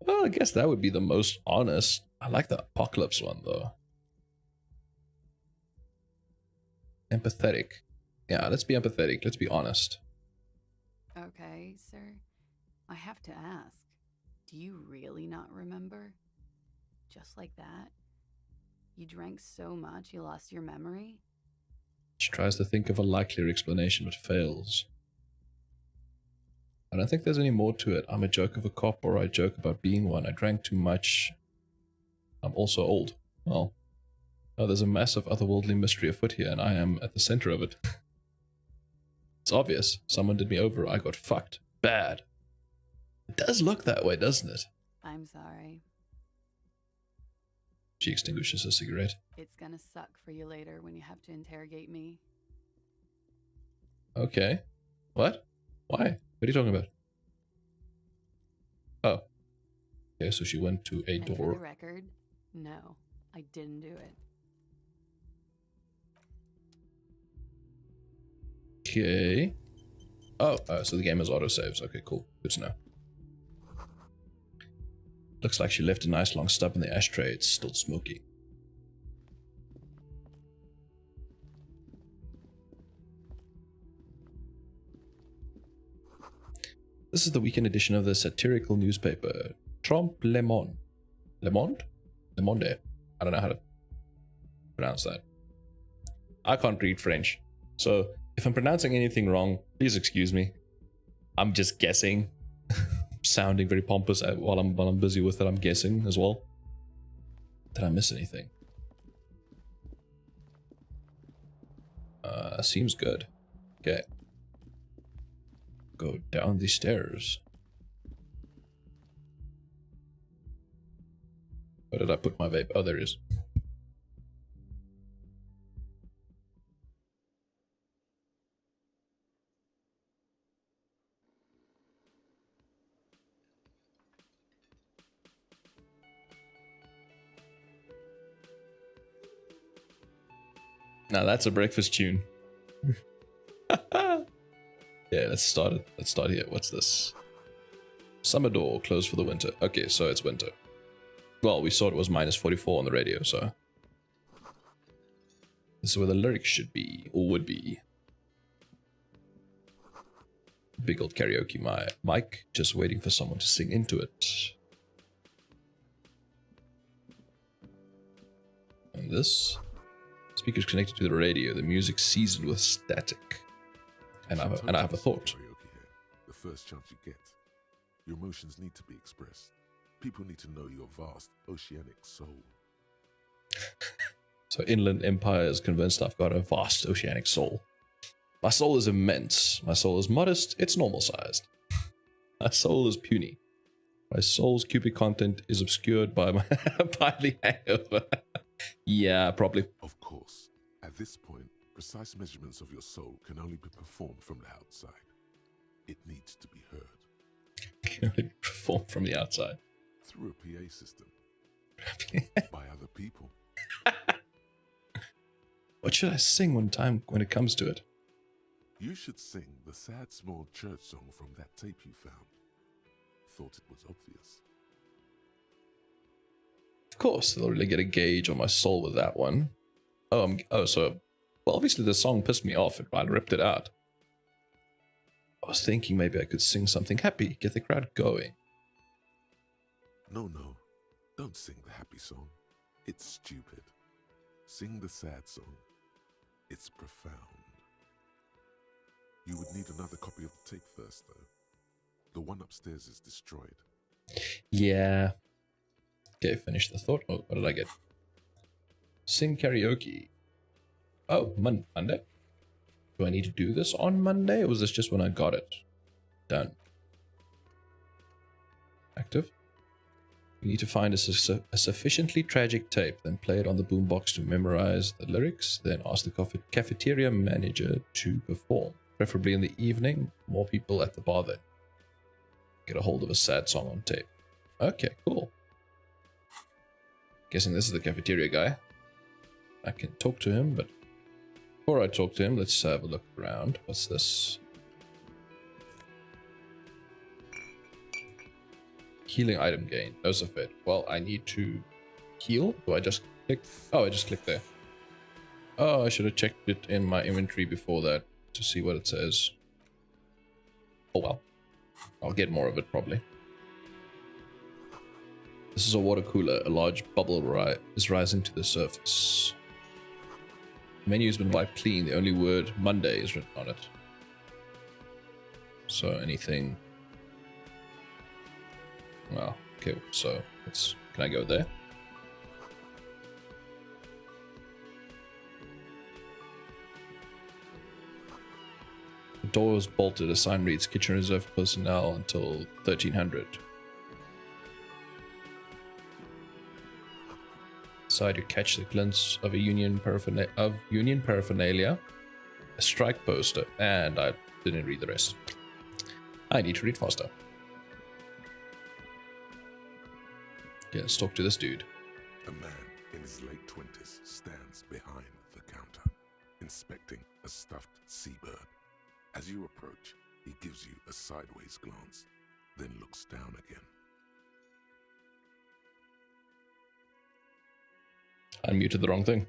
Well, I guess that would be the most honest. I like the apocalypse one though. Empathetic. Yeah, let's be empathetic. Let's be honest. Okay, sir. I have to ask. Do you really not remember? Just like that? You drank so much you lost your memory? She tries to think of a likelier explanation but fails. I don't think there's any more to it. I'm a joke of a cop, or I joke about being one. I drank too much. I'm also old. Well, oh, there's a massive otherworldly mystery afoot here, and I am at the center of it. It's obvious. Someone did me over. I got fucked. Bad. It does look that way, doesn't it? I'm sorry. She extinguishes her cigarette. It's gonna suck for you later when you have to interrogate me. Okay. What? Why? What are you talking about? Oh. Okay, so she went to a And for door. the record, no, I didn't do it. Okay. Oh, so the game has autosaves. Okay, cool. Good to know. Looks like she left a nice long stub in the ashtray. It's still smoky. This is the weekend edition of the satirical newspaper Trompe Le Monde. Le Monde? Le Monde. I don't know how to pronounce that. I can't read French, so if I'm pronouncing anything wrong, please excuse me. I'm just guessing. Sounding very pompous while I'm busy with it. I'm guessing as well. Did I miss anything? Seems good. Okay. Go down the stairs. Where did I put my vape? Oh, there it is. Now that's a breakfast tune. Yeah, let's start it. Let's start here. What's this? Summer door closed for the winter. Okay, so it's winter. Well, we saw it was minus 44 on the radio, so this is where the lyrics should be, or would be. Big old karaoke mic, just waiting for someone to sing into it. And this speaker's connected to the radio. The music seasoned with static. And I have a thought. Karaoke here. The first chance you get. Your emotions need to be expressed. People need to know your vast oceanic soul. So Inland Empire is convinced I've got a vast oceanic soul. My soul is immense. My soul is modest. It's normal sized. My soul is puny. My soul's cubic content is obscured by my by the hangover. Yeah, probably. Of course, at this point, precise measurements of your soul can only be performed from the outside. It needs to be heard. Can only perform from the outside. Through a PA system. By other people. What should I sing when it comes to it? You should sing the sad small church song from that tape you found. Thought it was obvious. Of course, they'll really get a gauge on my soul with that one. Well, obviously the song pissed me off. I ripped it out. I was thinking maybe I could sing something happy, get the crowd going. No, don't sing the happy song. It's stupid. Sing the sad song. It's profound. You would need another copy of the tape first, though. The one upstairs is destroyed. Yeah. Okay, finish the thought. Oh, what did I get? Sing karaoke. Oh, Monday? Do I need to do this on Monday, or was this just when I got it? Done. Active. You need to find a sufficiently tragic tape, then play it on the boombox to memorize the lyrics, then ask the cafeteria manager to perform, preferably in the evening. More people at the bar then. Get a hold of a sad song on tape. Okay, cool. Guessing this is the cafeteria guy. I can talk to him, but before I talk to him, let's have a look around. What's this? Healing item gain. No Safed. Well, I need to heal. Do I just click? Oh, I just clicked there. Oh, I should have checked it in my inventory before that to see what it says. Oh well. I'll get more of it probably. This is a water cooler. A large bubble is rising to the surface. The menu has been wiped clean. The only word Monday is written on it. So anything... Well, okay, so can I go there? The door is bolted. A sign reads kitchen reserved for personnel until 1300. Inside you catch the glimpse of a union paraphernalia, a strike poster, and I didn't read the rest. I need to read faster. Okay, let's talk to this dude. A man in his late 20s stands behind the counter, inspecting a stuffed seabird. As you approach, he gives you a sideways glance, then looks down again. I muted the wrong thing.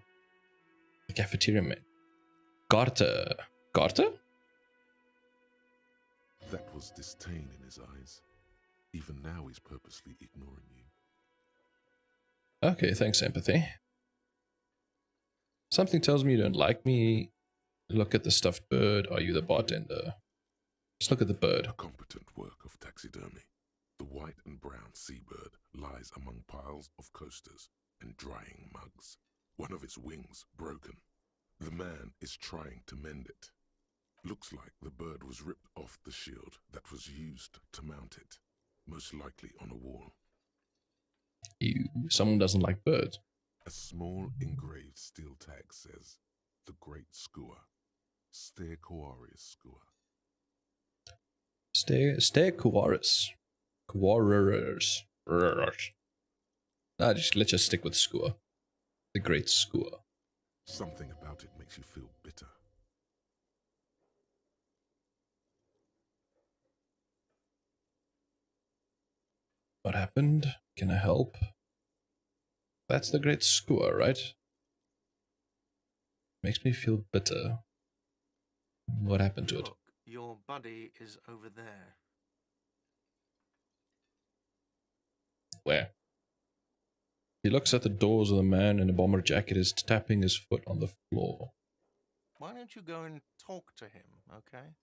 The cafeteria man. Carter. Carter? That was disdain in his eyes. Even now he's purposely ignoring you. Okay, thanks, empathy. Something tells me you don't like me. Look at the stuffed bird. Are you the bartender? Just look at the bird. A competent work of taxidermy. The white and brown seabird lies among piles of coasters and drying mugs. One of its wings broken. The man is trying to mend it. Looks like the bird was ripped off the shield that was used to mount it, most likely on a wall. Someone doesn't like birds. A small engraved steel tag says, "The Great Skua, Stair Koarius Skua." Stair Koaris. Koarers. Let's just stick with Skua. The Great Skua. Something about it makes you feel bitter. What happened? Can I help? That's the Great Skua, right? Makes me feel bitter. What happened to it? Look, your buddy is over there. Where? He looks at the doors of the man in a bomber jacket is tapping his foot on the floor. Why don't you go and talk to him, okay?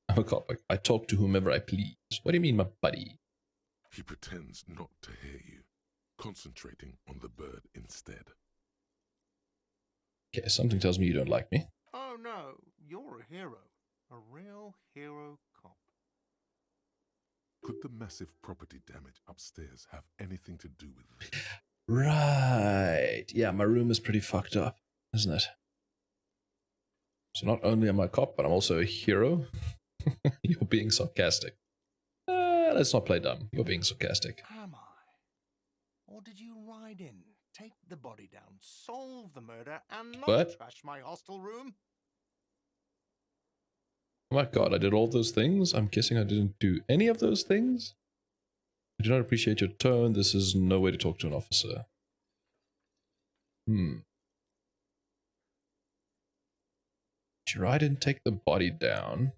I'm a cop. I talk to whomever I please. What do you mean, my buddy? He pretends not to hear you, concentrating on the bird instead. Okay, something tells me you don't like me. Oh no, you're a hero. A real hero cop. Could the massive property damage upstairs have anything to do with this? Right. Yeah, my room is pretty fucked up, isn't it? So not only am I a cop, but I'm also a hero. You're being sarcastic. Let's not play dumb. You're being sarcastic. Am I? Or did you ride in, take the body down, solve the murder, and not What? trash my hostel room? Oh my god, I did all those things? I'm guessing I didn't do any of those things? I do not appreciate your tone. This is no way to talk to an officer. Did you ride and take the body down?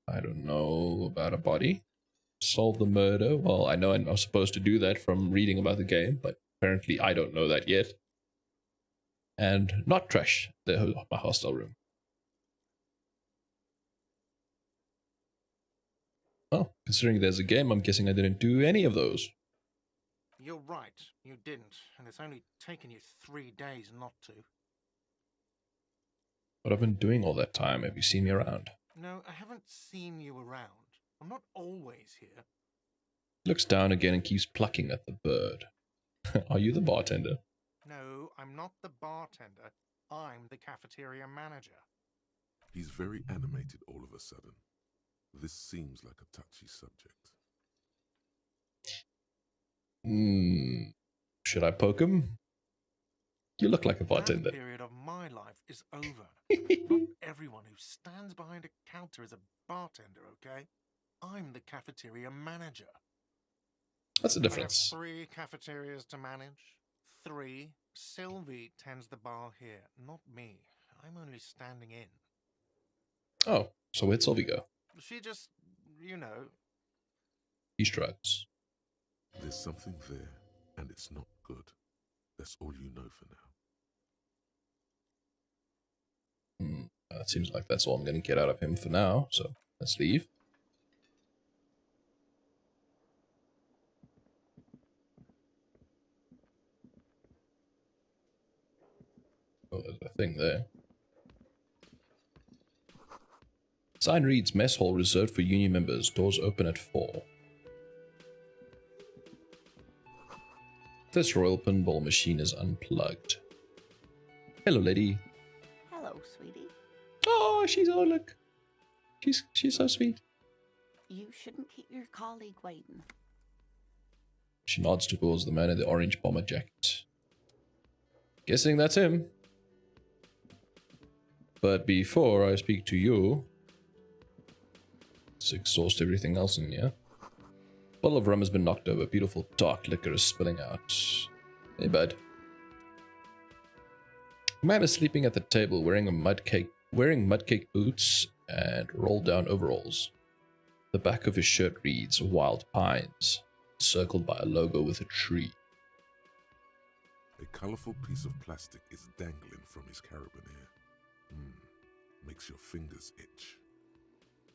I don't know about a body. Solve the murder. Well, I know I'm supposed to do that from reading about the game, but apparently I don't know that yet. And not trash my hostel room. Well, considering there's a game, I'm guessing I didn't do any of those. You're right, you didn't, and it's only taken you 3 days not to. But I've been doing all that time. Have you seen me around? No, I haven't seen you around. I'm not always here. Looks down again and keeps plucking at the bird. Are you the bartender? No, I'm not the bartender. I'm the cafeteria manager. He's very animated all of a sudden. This seems like a touchy subject. Should I poke him? You look like a bartender. That period of my life is over. Not everyone who stands behind a counter is a bartender, okay? I'm the cafeteria manager. What's the I have difference? 3 cafeterias to manage. 3. Sylvie tends the bar here, not me. I'm only standing in. Oh, so where'd Sylvie go? She just, you know. He shrugs. There's something there, and it's not good. That's all you know for now. It seems like that's all I'm going to get out of him for now, so let's leave. Oh, there's a thing there. Sign reads, mess hall reserved for union members. Doors open at 4. This royal pinball machine is unplugged. Hello, lady. Hello, sweetie. Oh, oh, look. She's so sweet. You shouldn't keep your colleague waiting. She nods towards the man in the orange bomber jacket. Guessing that's him. But before I speak to you, let's exhaust everything else in here. Bottle of rum has been knocked over. Beautiful dark liquor is spilling out. Hey, bud. A man is sleeping at the table wearing mudcake boots and rolled down overalls. The back of his shirt reads Wild Pines, circled by a logo with a tree. A colorful piece of plastic is dangling from his carabiner. Makes your fingers itch.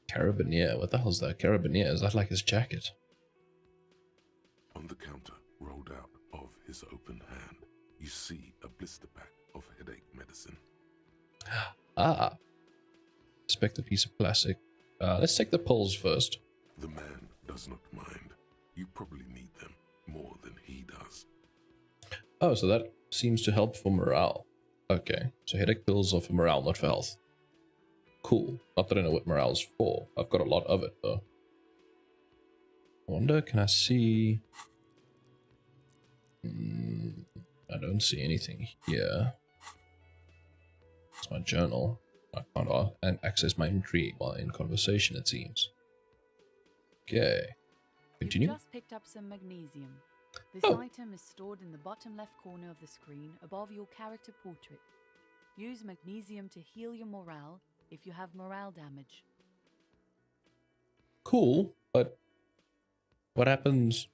Carabiner? What the hell's that? Carabiner? Is that like his jacket? On the counter, rolled out of his open hand, you see a blister pack of headache medicine. Ah. Inspect the piece of plastic. Let's take the pills first. The man does not mind. You probably need them more than he does. Oh, so that seems to help for morale. Okay, so headache pills are for morale, not for health. Cool. Not that I know what morale's for. I've got a lot of it, though. I wonder, can I see... I don't see anything here. It's my journal. I can't access my inventory while in conversation, it seems. Okay. Continue. You just picked up some magnesium. This Oh. item is stored in the bottom left corner of the screen above your character portrait. Use magnesium to heal your morale if you have morale damage. Cool, but what happens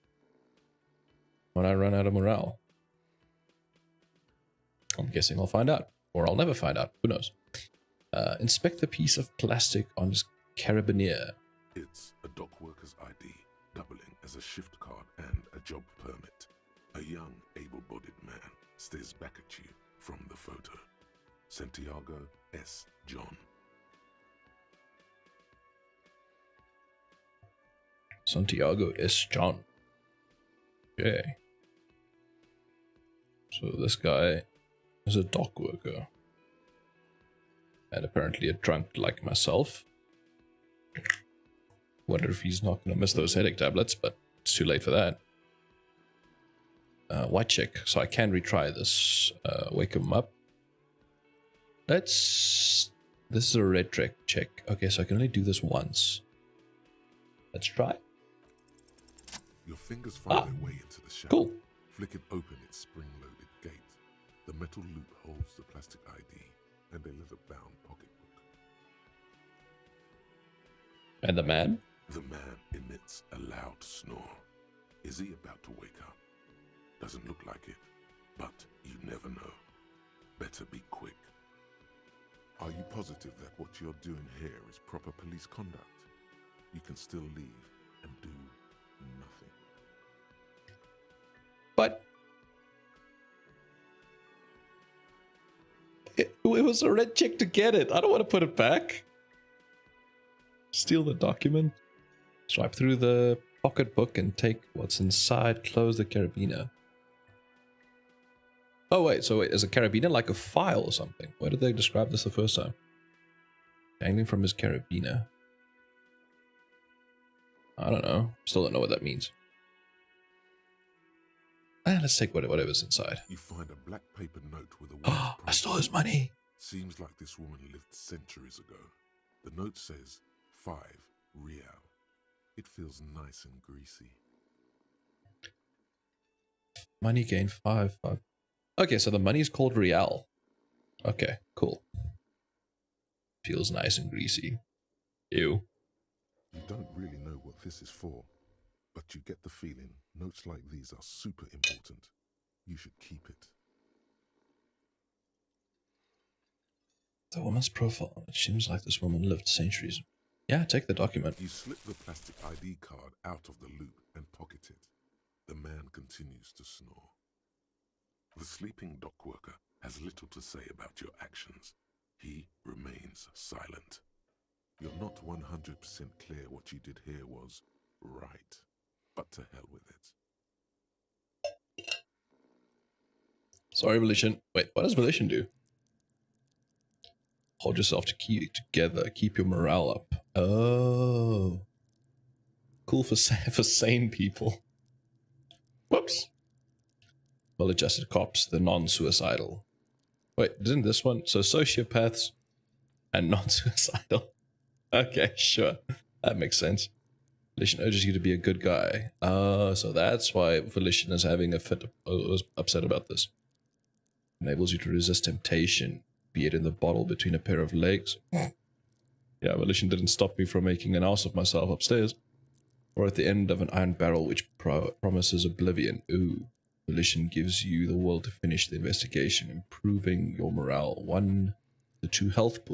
when I run out of morale? I'm guessing I'll find out. Or I'll never find out. Who knows? Inspect the piece of plastic on his carabiner. It's a dock worker's ID, doubling as a shift card and a job permit. A young, able-bodied man stares back at you from the photo. Santiago S. John. Santiago S. John. Okay. So this guy is a dock worker. And apparently a drunk like myself. Wonder if he's not going to miss those headache tablets, but it's too late for that. White check, so I can retry this. Wake him up. This is a red check. Okay, so I can only do this once. Let's try. Your fingers find their way into the shadow. Cool. Flick it open its spring-loaded gate. The metal loop holds the plastic ID and a leather-bound pocketbook. And the man? The man emits a loud snore. Is he about to wake up? Doesn't look like it, but you never know. Better be quick. Are you positive that what you're doing here is proper police conduct? You can still leave and do nothing. But it was a red check to get it. I don't want to put it back. Steal the document. Swipe through the pocketbook and take what's inside. Close the carabiner. Oh, wait. So, wait. Is a carabiner like a file or something? Where did they describe this the first time? Dangling from his carabiner. I don't know. Still don't know what that means. Let's take whatever's inside. You find a black paper note with a woman's Oh, I stole his money. Seems like this woman lived centuries ago. The note says 5 real. It feels nice and greasy. Money gain 5. Okay, so the money is called real. Okay, cool. Feels nice and greasy. Ew. You don't really know what this is for, but you get the feeling notes like these are super important. You should keep it. The woman's profile. It seems like this woman lived centuries. Yeah, take the document. You slip the plastic ID card out of the loop and pocket it. The man continues to snore. The sleeping dock worker has little to say about your actions. He remains silent. You're not 100% clear what you did here was right, but to hell with it. Sorry, Volition. Wait, what does Volition do? Hold yourself together. Keep your morale up. Oh. Cool for sane people. Whoops. Well-adjusted cops, the non-suicidal. Wait, isn't this one? So sociopaths and non-suicidal. Okay, sure. That makes sense. Volition urges you to be a good guy. So that's why Volition is having a fit. Was upset about this. Enables you to resist temptation, be it in the bottle between a pair of legs. Yeah, Volition didn't stop me from making an ass of myself upstairs. Or at the end of an iron barrel which promises oblivion. Ooh. Volition gives you the will to finish the investigation, improving your morale. One of the two health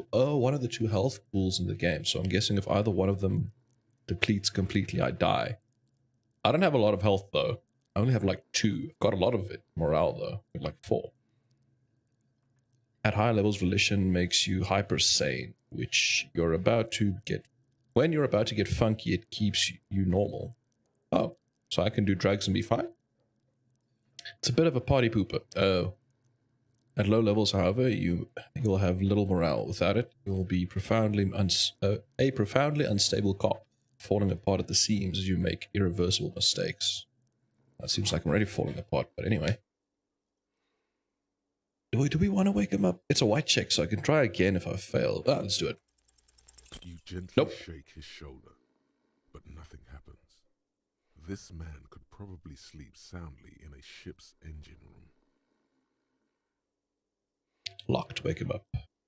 pools in the game. So I'm guessing if either one of them depletes completely, I die. I don't have a lot of health though. I only have like 2. Got a lot of it. Morale though, like 4. At higher levels, Volition makes you hyper sane, which you're about to get. When you're about to get funky, it keeps you normal. Oh, so I can do drugs and be fine? It's a bit of a party pooper. Oh. At low levels, however, you'll have little morale. Without it, you'll be a profoundly unstable cop, falling apart at the seams as you make irreversible mistakes. That seems like I'm already falling apart, but anyway. Do we want to wake him up? It's a white check, so I can try again if I fail. Let's do it. You gently Nope. shake his shoulder, but nothing happens. This man could probably sleep soundly in a ship's engine room. Locked, wake him up.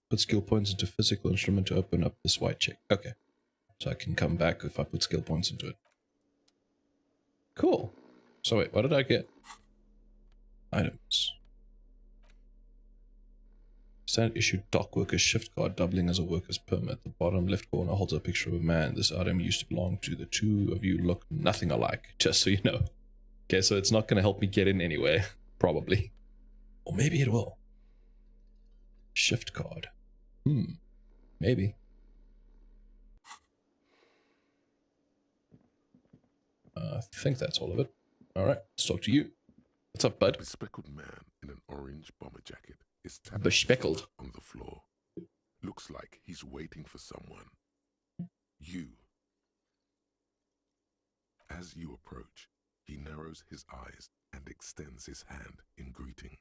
Put skill points into physical instrument to open up this white check. Okay. So I can come back if I put skill points into it. Cool. So wait, what did I get? Items. Standard issue dock worker's shift card doubling as a worker's permit. The bottom left corner holds a picture of a man. This item used to belong to the two of you. Look nothing alike, just so you know. Okay, so it's not going to help me get in anywhere. Probably. Or maybe it will. Shift card. Maybe. I think that's all of it. Alright, let's talk to you. What's up, bud? A bespectacled man in an orange bomber jacket is tapping Bespectacled. on the floor. Looks like he's waiting for someone. You. As you approach, he narrows his eyes and extends his hand in greeting.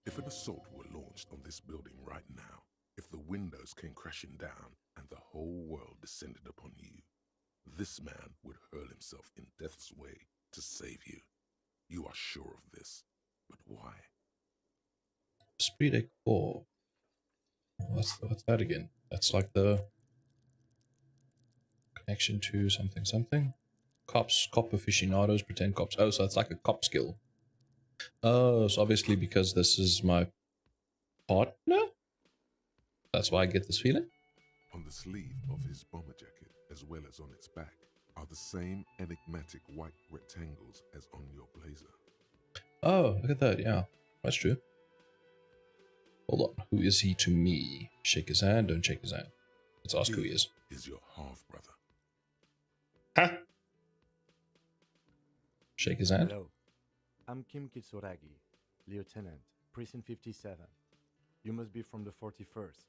If an assault were launched on this building right now, if the windows came crashing down and the whole world descended upon you, this man would hurl himself in death's way to save you. You are sure of this, but why? Esprit de corps. What's that again? That's like the connection to something. Cops, cop aficionados, pretend cops. Oh, so it's like a cop skill. Oh, so obviously because this is my partner? That's why I get this feeling? On the sleeve of his bomber jacket, as well as on its back, are the same enigmatic white rectangles as on your blazer. Oh, look at that, yeah. That's true. Hold on. Who is he to me? Shake his hand, don't shake his hand. Let's ask who he is. Is your half-brother. Huh? Shake his hand. Hello. I'm Kim Kitsuragi, Lieutenant, Precinct 57. You must be from the 41st.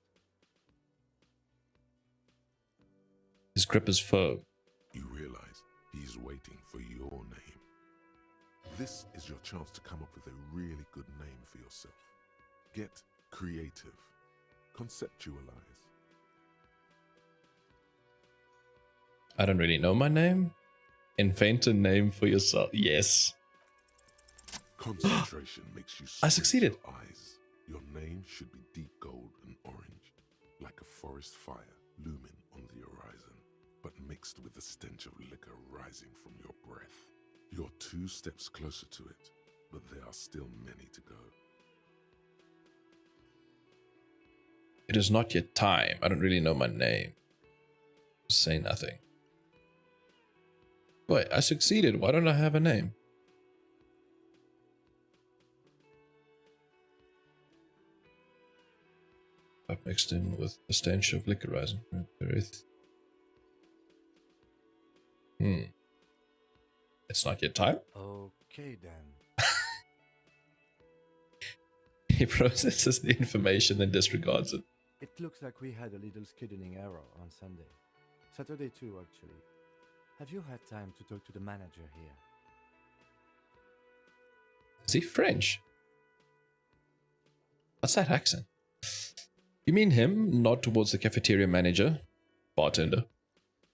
His grip is firm. You realize he's waiting for your name. This is your chance to come up with a really good name for yourself. Get creative. Conceptualize. I don't really know my name. Invent a name for yourself. Yes. Concentration makes you I squint succeeded. your eyes. Your name should be deep gold and orange, like a forest fire looming on the horizon, but mixed with the stench of liquor rising from your breath. You're 2 steps closer to it, but there are still many to go. It is not yet time. I don't really know my name. Say nothing. Wait, I succeeded. Why don't I have a name? I've mixed in with the stench of liquor rising from your breath. It's not yet time. Okay then. He processes the information and disregards it. It looks like we had a little scheduling error on Sunday. Saturday too, actually. Have you had time to talk to the manager here? Is he French? What's that accent? You mean him, nod towards the cafeteria manager? Bartender.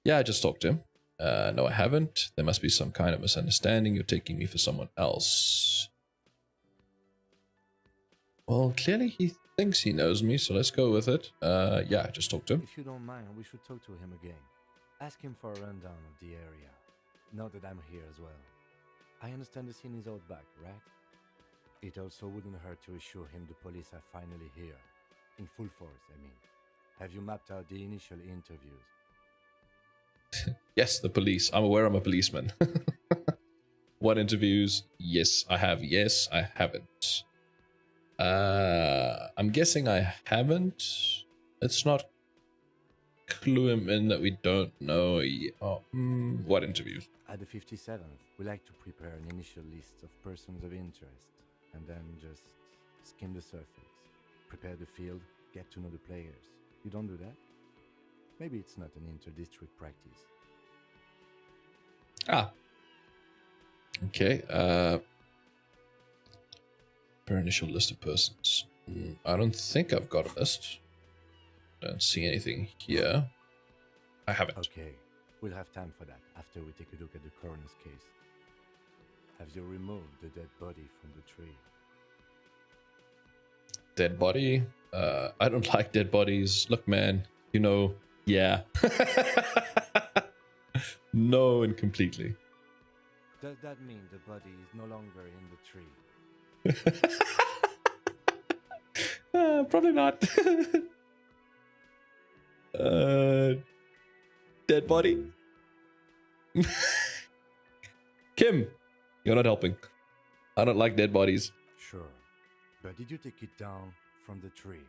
Yeah, I just talked to him. No, I haven't. There must be some kind of misunderstanding. You're taking me for someone else. Well, clearly he thinks he knows me, so let's go with it. Yeah, I just talked to him. If you don't mind, we should talk to him again. Ask him for a rundown of the area. Now that I'm here as well. I understand the scene is out back, right? It also wouldn't hurt to assure him the police are finally here. In full force, I mean. Have you mapped out the initial interviews? Yes, the police. I'm aware I'm a policeman. What interviews? Yes, I have. Yes, I haven't. I'm guessing I haven't. Let's not clue him in that we don't know. What interviews? At the 57th, we like to prepare an initial list of persons of interest, and then just skim the surface, prepare the field, get to know the players. You don't do that? Maybe it's not an inter-district practice. Okay. Per initial list of persons. I don't think I've got a list. Don't see anything here. I haven't. Okay, we'll have time for that after we take a look at the coroner's case. Have you removed the dead body from the tree? Dead body? I don't like dead bodies. Look, man, you know, yeah. No, and completely. Does that mean the body is no longer in the tree? Probably not. Dead body? Kim, you're not helping. I don't like dead bodies. Sure, but did you take it down from the tree?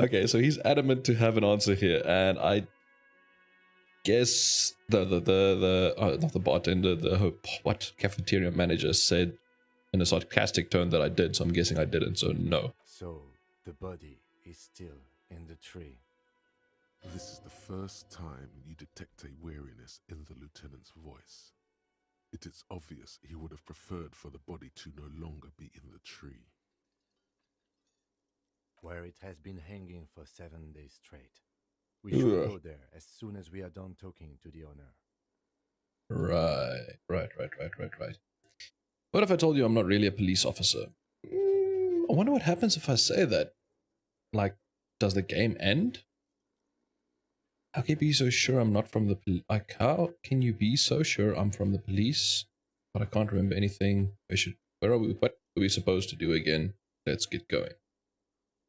Okay, so he's adamant to have an answer here, and I guess not the bartender, the cafeteria manager said in a sarcastic tone that I did, so I'm guessing I didn't, so no. So the body is still in the tree. This is the first time you detect a weariness in the lieutenant's voice. It is obvious he would have preferred for the body to no longer be in the tree. Where it has been hanging for 7 days straight. We should go there as soon as we are done talking to the owner. Right. What if I told you I'm not really a police officer? I wonder what happens if I say that. Like, does the game end? How can you be so sure I'm not from the police? Like, how can you be so sure I'm from the police? But I can't remember anything. What are we supposed to do again? Let's get going.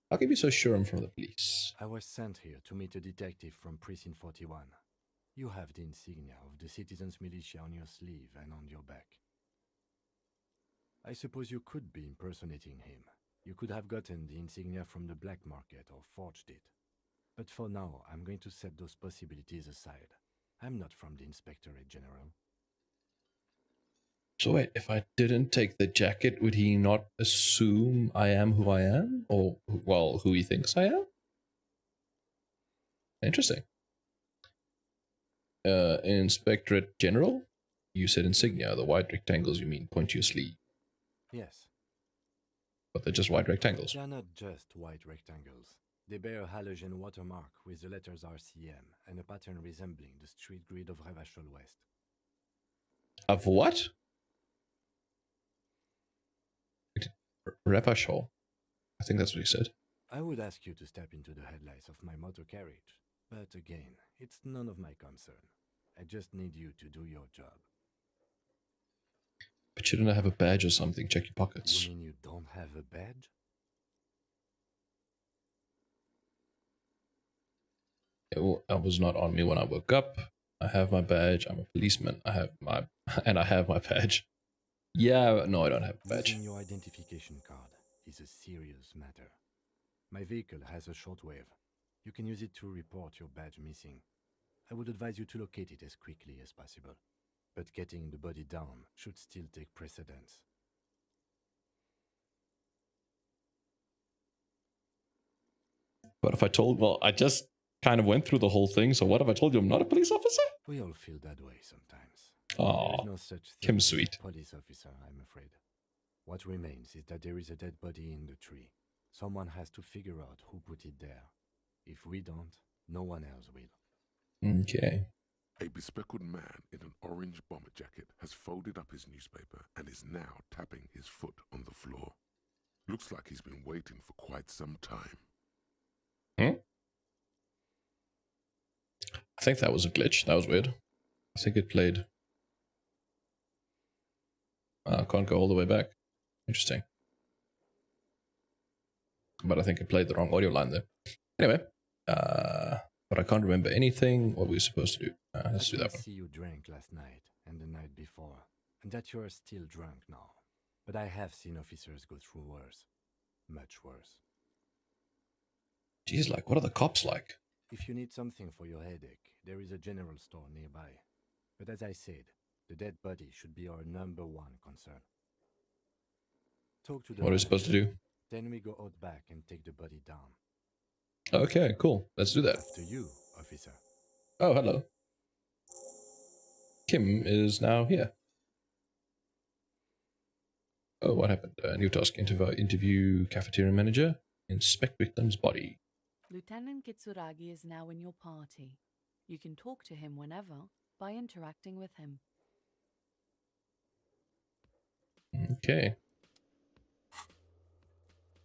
How can you be so sure I'm from the police? I was sent here to meet a detective from Precinct 41. You have the insignia of the citizens' militia on your sleeve and on your back. I suppose you could be impersonating him. You could have gotten the insignia from the black market or forged it. But for now, I'm going to set those possibilities aside. I'm not from the Inspectorate General. So wait, if I didn't take the jacket, would he not assume I am who I am? Or, well, who he thinks I am? Interesting. Inspectorate General? You said insignia. The white rectangles you mean point to your sleeve. Yes. But they're just white rectangles. They are not just white rectangles. They bear a halogen watermark with the letters RCM and a pattern resembling the street grid of Revachol West. Of what? Revachol. I think that's what he said. I would ask you to step into the headlights of my motor carriage, but again, it's none of my concern. I just need you to do your job. But shouldn't I have a badge or something? Check your pockets. You mean you don't have a badge? I was not on me when I woke up. I have my badge. I'm a policeman. I have my badge. Yeah, no, I don't have a badge. Using your identification card is a serious matter. My vehicle has a shortwave. You can use it to report your badge missing. I would advise you to locate it as quickly as possible. But getting the body down should still take precedence. What if I told... Well, I just kind of went through the whole thing, so what if I told you I'm not a police officer? We all feel that way sometimes. Oh, there is no such thing Kim's as a sweet. police officer, I'm afraid. What remains is that there is a dead body in the tree. Someone has to figure out who put it there. If we don't, no one else will. Okay. A bespectacled man in an orange bomber jacket has folded up his newspaper and is now tapping his foot on the floor. Looks like he's been waiting for quite some time. I think that was a glitch. That was weird. I think it played... I can't go all the way back. Interesting. But I think it played the wrong audio line there. Anyway, but I can't remember anything. What we were supposed to do. Let's do that one. I see you drank last night and the night before, and that you are still drunk now. But I have seen officers go through worse. Much worse. Jeez, like, what are the cops like? If you need something for your headache, there is a general store nearby. But as I said, the dead body should be our #1 concern. Talk to the What are we supposed to do? Then we go out back and take the body down. Okay, cool. Let's do that. After you, officer. Oh, hello. Kim is now here. Oh, what happened? New task. Interview cafeteria manager. Inspect victim's body. Lieutenant Kitsuragi is now in your party. You can talk to him whenever by interacting with him. Okay.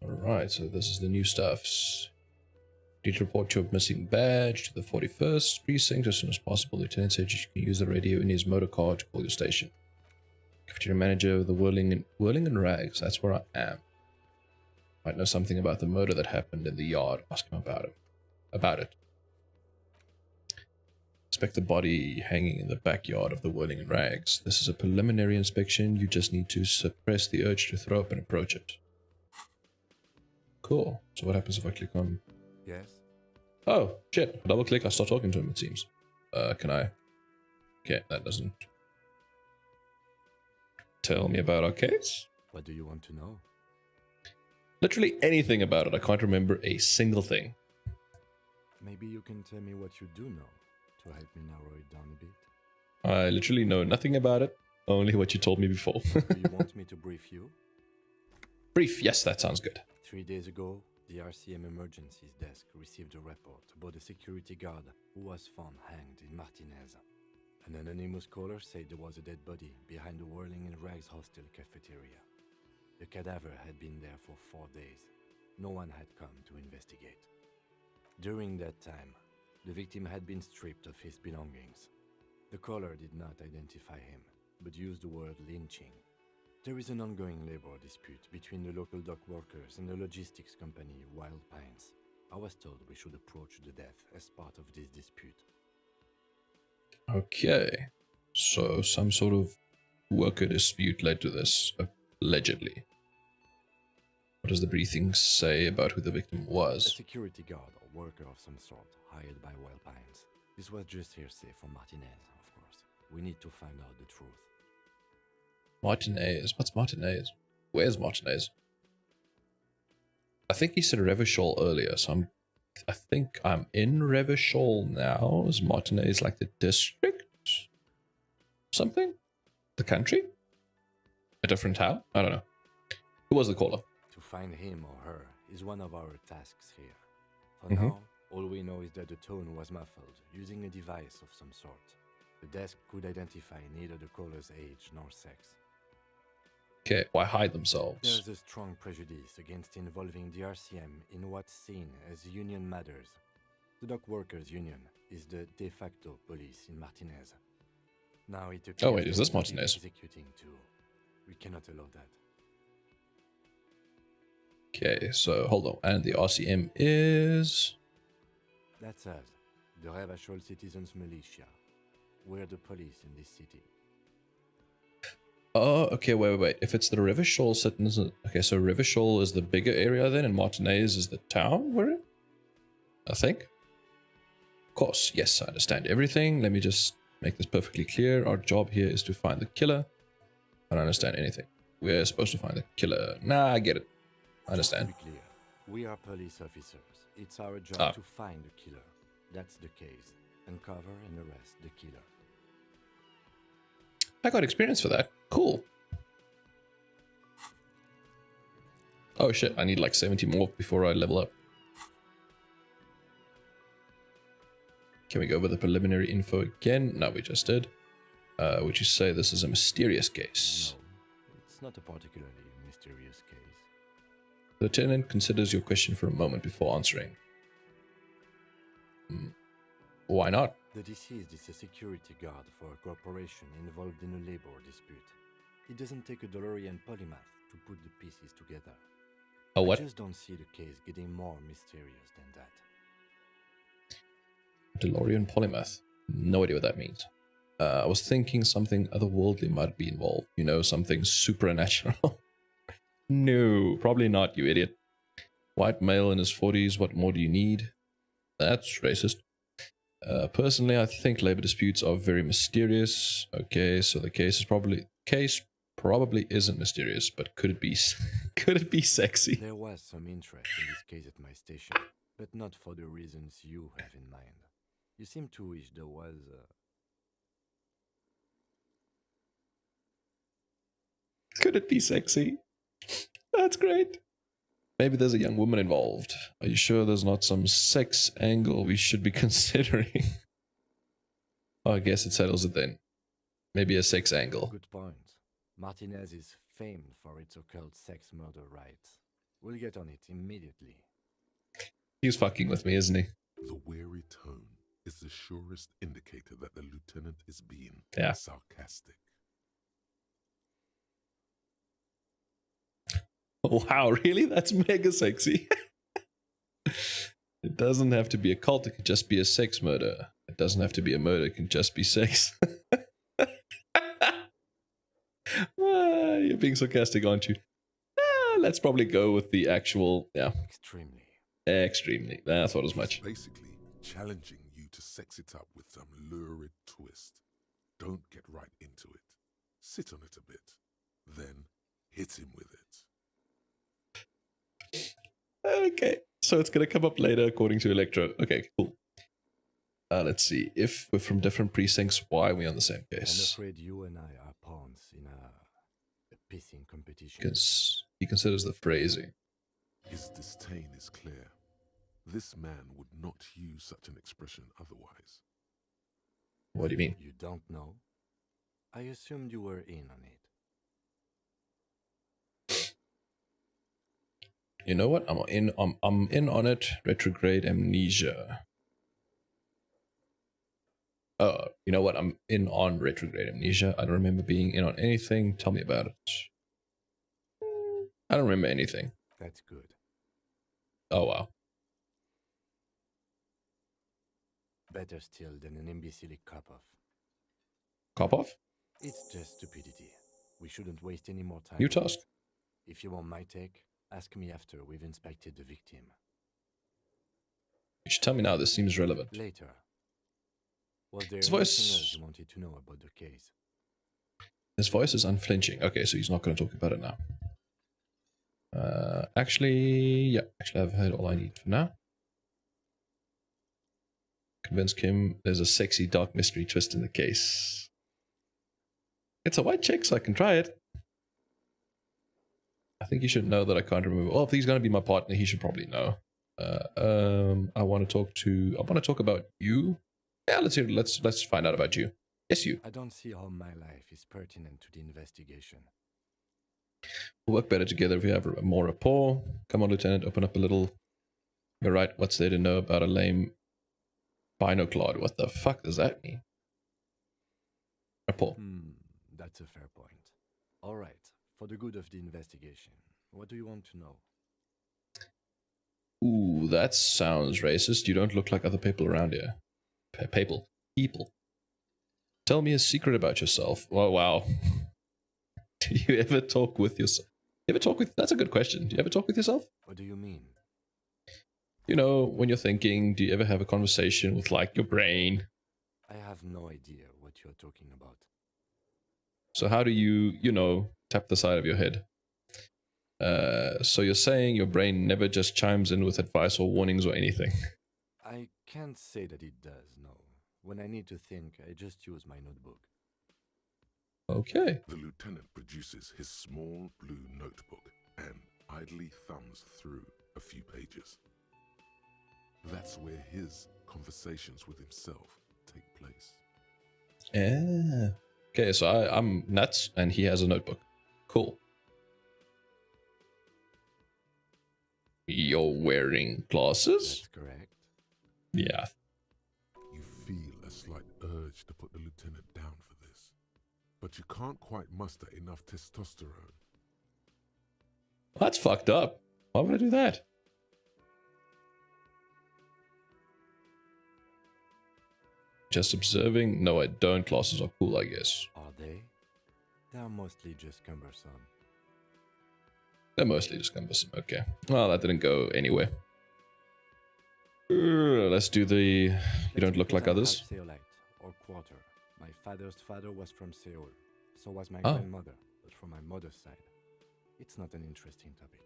Alright, so this is the new stuffs. Need to report your missing badge to the 41st precinct as soon as possible. Lieutenant said you can use the radio in his motor car to call your station. Cafeteria manager of the Whirling and Rags. That's where I am. Might know something about the murder that happened in the yard. Ask him about it. Inspect the body hanging in the backyard of the Whirling and Rags. This is a preliminary inspection. You just need to suppress the urge to throw up and approach it. Cool. So what happens if I click on... Yes? Oh, shit. If I double click, I start talking to him, it seems. Can I... Okay, that doesn't... Tell me about our case? What do you want to know? Literally anything about it. I can't remember a single thing. Maybe you can tell me what you do know to help me narrow it down a bit. I literally know nothing about it. Only what you told me before. Do you want me to brief you? Brief. Yes, that sounds good. 3 days ago, the RCM emergencies desk received a report about a security guard who was found hanged in Martinez. An anonymous caller said there was a dead body behind the Whirling and Rags hostel cafeteria. The cadaver had been there for 4 days. No one had come to investigate. During that time, the victim had been stripped of his belongings. The caller did not identify him, but used the word lynching. There is an ongoing labor dispute between the local dock workers and the logistics company Wild Pines. I was told we should approach the death as part of this dispute. Okay. So some sort of worker dispute led to this, allegedly. What does the briefing say about who the victim A was? security guard or worker of some sort hired by Wild Pines. This was just hearsay from Martinez, of course. We need to find out the truth. Martinez. What's Martinez? Where's Martinez? I think he said Revachol earlier, so I think I'm in Revachol now. Is Martinez like the district? Something? The country? A different town? I don't know. Who was the caller? To find him or her is one of our tasks here. For Mhm. now, all we know is that the tone was muffled using a device of some sort. The desk could identify neither the caller's age nor sex. Okay, why hide themselves? There's a strong prejudice against involving the RCM in what's seen as union matters. The Dock Workers Union is the de facto police in Martinez. Now it appears Oh wait, is that this we need Martinez? executing too. We cannot allow that. Okay, so hold on. And the RCM is... That's us, the Revachol Citizens Militia. We're the police in this city. Oh, okay, wait. If it's the Revachol citizen... Okay, so Revachol is the bigger area then, and Martinez is the town we're in? I think. Of course, yes, I understand everything. Let me just make this perfectly clear. Our job here is to find the killer. I don't understand anything. We're supposed to find the killer. Nah, I get it. I understand. To be clear, we are police officers. It's our job to find the killer. That's the case. Uncover and arrest the killer. I got experience for that. Cool. Oh shit, I need like 70 more before I level up. Can we go over the preliminary info again? No, we just did. Would you say this is a mysterious case? No, it's not a particularly mysterious case. The lieutenant considers your question for a moment before answering. Why not? The deceased is a security guard for a corporation involved in a labor dispute. It doesn't take a DeLorean polymath to put the pieces together. Oh, what? I just don't see the case getting more mysterious than that. DeLorean polymath. No idea what that means. I was thinking something otherworldly might be involved. You know, something supernatural. No, probably not, you idiot. White male in his 40s, what more do you need? That's racist. Personally, I think labor disputes are very mysterious. Okay, so the case probably isn't mysterious, but could it be could it be sexy? There was some interest in this case at my station, but not for the reasons you have in mind. You seem to wish there was Could it be sexy? That's great. Maybe there's a young woman involved. Are you sure there's not some sex angle we should be considering? Oh, I guess it settles it then. Maybe a sex angle. Good point. Martinez is famed for its occult sex murder rites. We'll get on it immediately. He's fucking with me, isn't he? The weary tone is the surest indicator that the lieutenant is being sarcastic. Wow, really? That's mega sexy. It doesn't have to be a cult, it could just be a sex murder. It doesn't have to be a murder, it can just be sex. You're being sarcastic, aren't you? Let's probably go with the actual, Extremely. Extremely. I thought as much. Basically, challenging you to sex it up with some lurid twist. Don't get right into it. Sit on it a bit. Then hit him with it. Okay, so it's gonna come up later according to Electro. Okay, cool. Let's see. If we're from different precincts, why are we on the same case? I'm afraid you and I are pawns in a pissing competition. Because he considers the phrasing. His disdain is clear. This man would not use such an expression otherwise. What do you mean? You don't know? I assumed you were in on it. You know what? I'm in on it. Retrograde amnesia. You know what? I'm in on retrograde amnesia. I don't remember being in on anything. Tell me about it. I don't remember anything. That's good. Oh wow. Better still than an imbecile cop-off. Cop-off? It's just stupidity. We shouldn't waste any more time. New task. If you want my take, ask me after we've inspected the victim. You should tell me now. This seems relevant. Later. Was there His anything voice- else you wanted to know about the case? His voice is unflinching. Okay, so he's not going to talk about it now. Actually, I've heard all I need for now. Convince Kim there's a sexy dark mystery twist in the case. It's a white chick, so I can try it. I think you should know that I can't remember. Well, if he's going to be my partner, he should probably know. I want to talk about you. Yeah, let's find out about you. Yes, you. I don't see how my life is pertinent to the investigation. We'll work better together if we have more rapport. Come on, Lieutenant, open up a little. You're right. What's there to know about a lame binoclad? What the fuck does that mean? Rapport. That's a fair point. All right. For the good of the investigation, what do you want to know? Ooh, that sounds racist. You don't look like other people around here. People. Tell me a secret about yourself. Oh, wow. Do you ever talk with yourself? That's a good question. Do you ever talk with yourself? What do you mean? You know, when you're thinking, do you ever have a conversation with, like, your brain? I have no idea what you're talking about. So how do you tap the side of your head? So you're saying your brain never just chimes in with advice or warnings or anything? I can't say that it does, no. When I need to think, I just use my notebook. Okay. The lieutenant produces his small blue notebook and idly thumbs through a few pages. That's where his conversations with himself take place. Yeah. Okay, so I'm nuts and he has a notebook. Cool. You're wearing glasses? That's correct. Yeah. You feel a slight urge to put the lieutenant down for this, but you can't quite muster enough testosterone. That's fucked up. Why would I do that? Just observing? No, I don't. Glasses are cool, I guess. Are they? They're mostly just cumbersome. They're mostly just cumbersome. Okay. Well, that didn't go anywhere. Let's do the... You don't look like others. Seolite, or quarter. My father's father was from Seoul. So was my Oh. grandmother, but from my mother's side. It's not an interesting topic.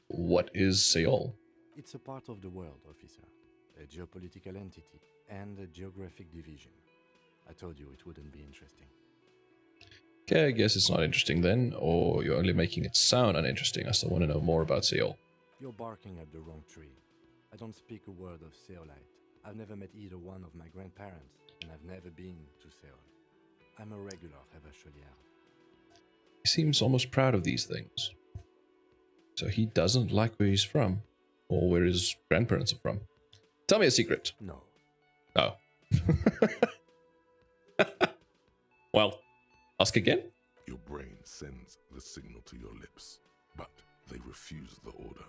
What is Seoul? It's a part of the world, officer. A geopolitical entity and a geographic division. I told you it wouldn't be interesting. Okay, I guess it's not interesting then, or you're only making it sound uninteresting. I still want to know more about Seoul. You're barking at the wrong tree. I don't speak a word of Seolite. I've never met either one of my grandparents, and I've never been to Seoul. I'm a regular Chevalier. He seems almost proud of these things. So he doesn't like where he's from, or where his grandparents are from. Tell me a secret. No. Oh. Well, ask again? Your brain sends the signal to your lips, but they refuse the order.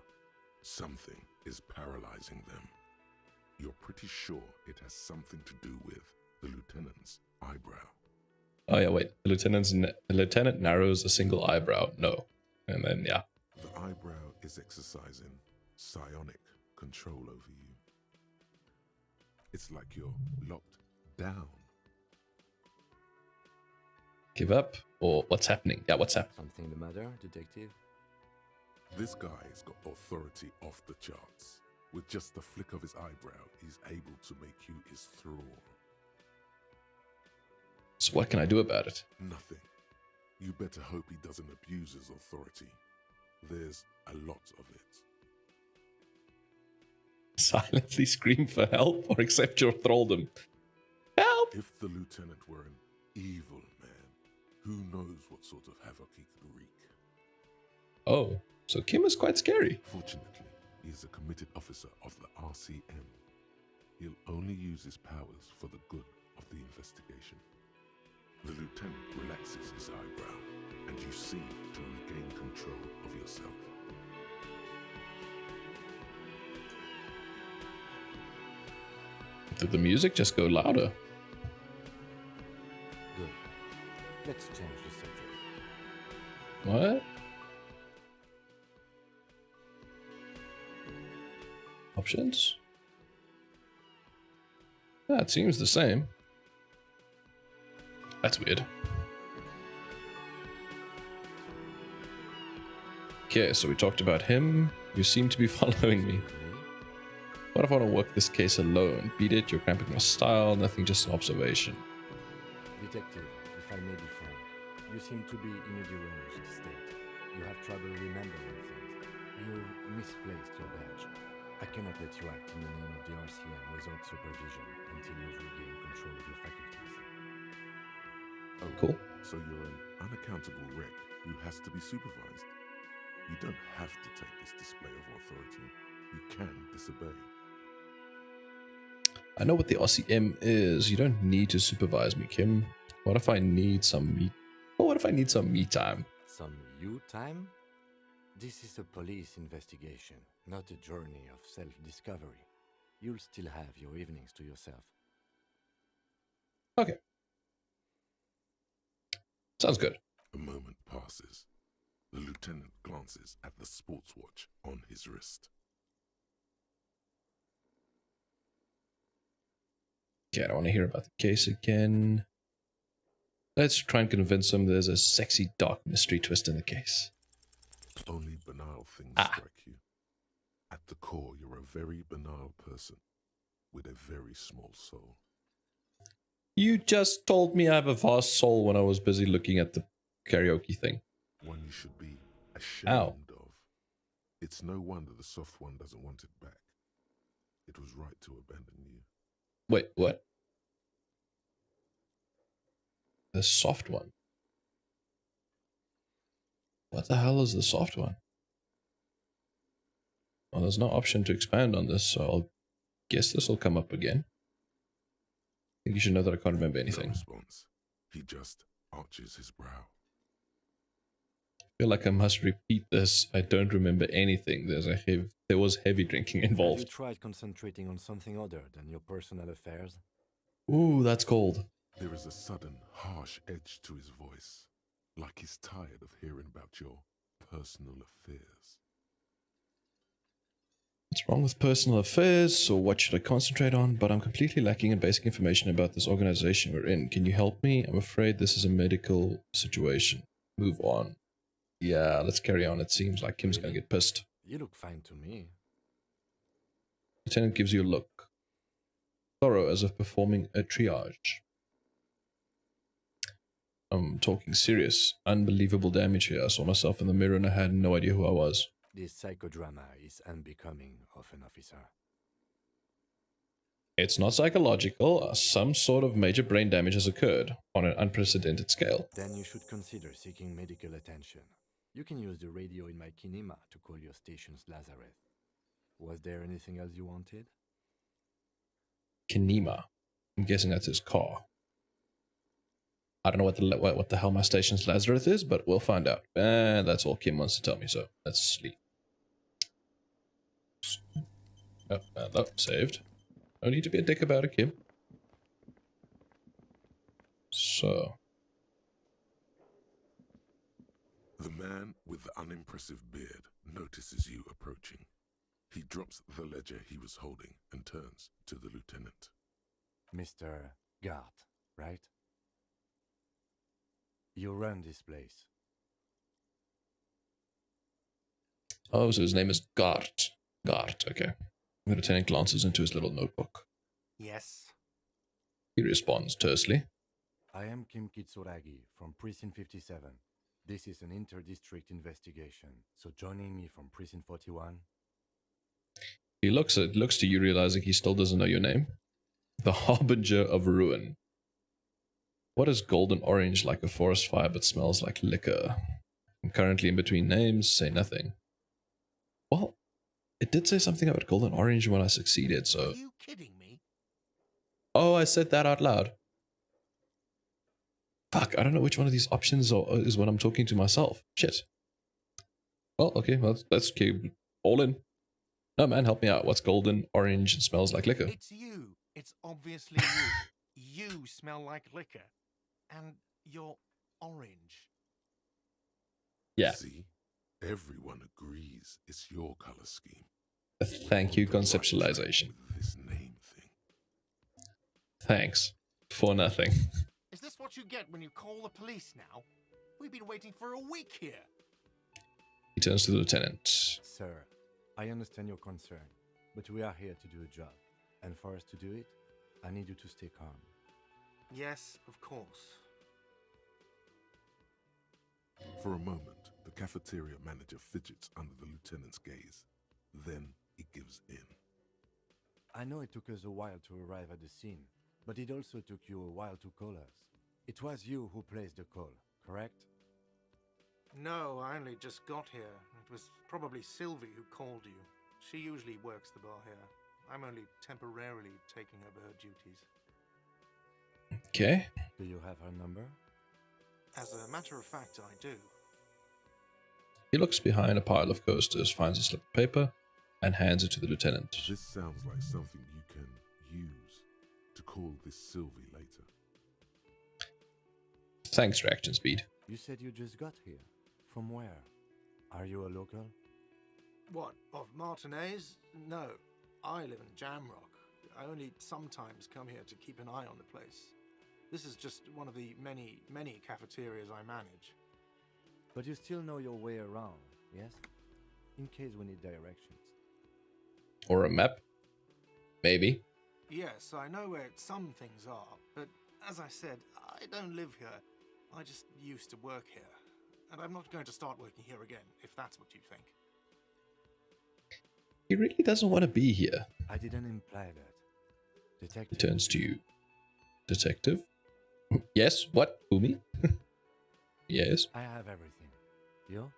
Something is paralyzing them. You're pretty sure it has something to do with the lieutenant's eyebrow. Oh yeah, wait. The lieutenant narrows a single eyebrow. No. And then, yeah. The eyebrow is exercising psionic control over you. It's like you're locked down. Give up? Or what's happening? Yeah, what's happening? Something the matter, detective? This guy's got authority off the charts. With just the flick of his eyebrow, he's able to make you his thrall. So what can I do about it? Nothing. You better hope he doesn't abuse his authority. There's a lot of it. Silently scream for help or accept your thraldom. Help! If the lieutenant were an evil man, who knows what sort of havoc he could wreak. Oh, so Kim is quite scary. Fortunately, he is a committed officer of the RCM. He'll only use his powers for the good of the investigation. The lieutenant relaxes his eyebrow, and you seem to regain control of yourself. Did the music just go louder? Good. Let's change the subject. What? Options? Yeah, it seems the same. That's weird. Okay, so we talked about him. You seem to be following me. What if I want to work this case alone? Beat it, you're cramping my style, nothing, just an observation. Detective, if I may be frank, you seem to be in a deranged state. You have trouble remembering things. You've misplaced your badge. I cannot let you act in the name of the RCM without supervision until you've regained control of your faculties. Oh, Cool. So you're an unaccountable wreck who has to be supervised. You don't have to take this display of authority. You can disobey. I know what the RCM is. You don't need to supervise me, Kim. What if I need some me? Oh, what if I need some me time? Some you time? This is a police investigation, not a journey of self-discovery. You'll still have your evenings to yourself. Okay. Sounds good. A moment passes. The lieutenant glances at the sports watch on his wrist. Okay, I don't want to hear about the case again. Let's try and convince him there's a sexy dark mystery twist in the case. Only banal things strike you. At the core, you're a very banal person with a very small soul. You just told me I have a vast soul when I was busy looking at the karaoke thing. One you should be ashamed of. It's no wonder the soft one doesn't want it back. It was right to abandon you. Wait, what? The soft one? What the hell is the soft one? Well, there's no option to expand on this, so I'll guess this will come up again. I think you should know that I can't remember anything. No response. He just arches his brow. I feel like I must repeat this. I don't remember anything. There was heavy drinking Have you involved. tried concentrating on something other than your personal affairs? Ooh, that's cold. There is a sudden, harsh edge to his voice, like he's tired of hearing about your personal affairs. What's wrong with personal affairs, or what should I concentrate on? But I'm completely lacking in basic information about this organization we're in. Can you help me? I'm afraid this is a medical situation. Move on. Yeah, let's carry on. It seems like Kim's gonna get pissed. You look fine to me. Lieutenant gives you a look. Thorough, as if performing a triage. I'm talking serious. Unbelievable damage here. I saw myself in the mirror and I had no idea who I was. This psychodrama is unbecoming of an officer. It's not psychological. Some sort of major brain damage has occurred on an unprecedented scale. Then you should consider seeking medical attention. You can use the radio in my kinema to call your station's Lazareth. Was there anything else you wanted? Kinema. I'm guessing that's his car. I don't know what the hell my station's Lazarus is, but we'll find out. And that's all Kim wants to tell me, so let's sleep. Oh, that saved. No need to be a dick about it, Kim. So. The man with the unimpressive beard notices you approaching. He drops the ledger he was holding and turns to the lieutenant. Mr. Gart, right? You run this place. Oh, so his name is Gart. Gart, okay. The lieutenant glances into his little notebook. Yes. He responds tersely. I am Kim Kitsuragi from Precinct 57. This is an inter-district investigation, so joining me from Precinct 41. He looks to you, realizing he still doesn't know your name. The Harbinger of Ruin. What is golden orange like a forest fire but smells like liquor? I'm currently in between names, say nothing. Well, it did say something about golden orange when I succeeded, so... Are you kidding me? Oh, I said that out loud. Fuck, I don't know which one of these options is when I'm talking to myself. Shit. Well, okay, let's keep all in. No, man, help me out. What's golden orange and smells like liquor? It's you. It's obviously you. You smell like liquor. And you're orange. Yeah. See? Everyone agrees it's your color scheme. Thank you, conceptualization. With this name thing. Thanks. For nothing. Is this what you get when you call the police now? We've been waiting for a week here. He turns to the lieutenant. Sir, I understand your concern, but we are here to do a job. And for us to do it, I need you to stay calm. Yes, of course. For a moment, the cafeteria manager fidgets under the lieutenant's gaze. Then he gives in. I know it took us a while to arrive at the scene, but it also took you a while to call us. It was you who placed the call, correct? No, I only just got here. It was probably Sylvie who called you. She usually works the bar here. I'm only temporarily taking over her duties. Okay. Do you have her number? As a matter of fact, I do. He looks behind a pile of coasters, finds a slip of paper, and hands it to the lieutenant. This sounds like something you can use to call this Sylvie later. Thanks, reaction speed. You said you just got here. From where? Are you a local? What, of Martinez? No, I live in Jamrock. I only sometimes come here to keep an eye on the place. This is just one of the many, many cafeterias I manage. But you still know your way around, yes? In case we need directions. Or a map? Maybe. Yes, I know where some things are, but as I said, I don't live here. I just used to work here. And I'm not going to start working here again, if that's what you think. He really doesn't want to be here. I didn't imply that. He Detective. turns to you. Detective? Yes? What? Who, me? Yes. I have everything. You?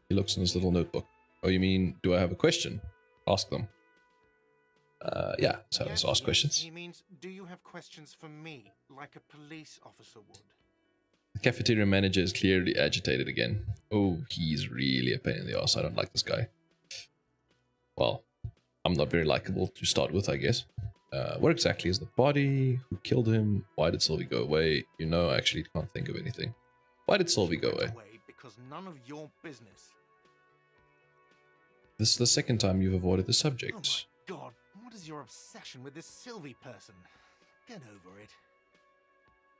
He looks in his little notebook. Oh, you mean, do I have a question? Ask them. Yeah, so let's ask questions. He means, do you have questions for me, like a police officer would? The cafeteria manager is clearly agitated again. Oh, he's really a pain in the ass. I don't like this guy. Well, I'm not very likable to start with, I guess. Where exactly is the body? Who killed him? Why did Sylvie go away? You know, I actually can't think of anything. Why did Sylvie go away? Because none of your business. This is the second time you've avoided the Oh subject. my god, what is your obsession with this Sylvie person? Get over it.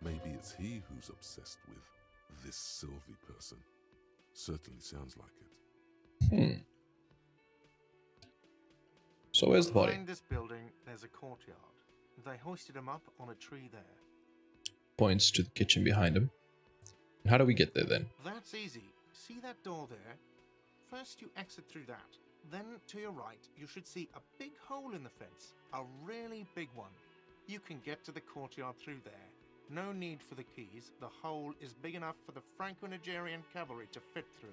Maybe it's he who's obsessed with this Sylvie person. Certainly sounds like it. So where's the body? Behind this building, there's a courtyard. They hoisted him up on a tree there. Points to the kitchen behind him. How do we get there then? That's easy. See that door there? First you exit through that. Then to your right, you should see a big hole in the fence. A really big one. You can get to the courtyard through there. No need for the keys. The hole is big enough for the Franco-Nigerian cavalry to fit through.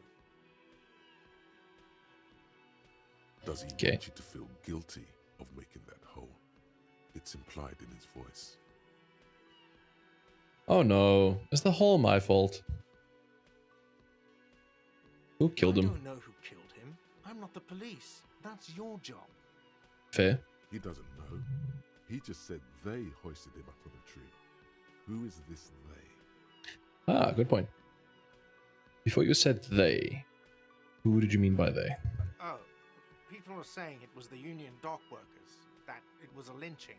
Does he Okay. want you to feel guilty of making that hole? It's implied in his voice. Oh no, is the hole my fault? Who killed I him? don't know who killed him. I'm not the police. That's your job. Fair. He doesn't know. He just said they hoisted him up on a tree. Who is this they? Ah, good point. Before you said they, who did you mean by they? Oh, people are saying it was the union dock workers. That it was a lynching.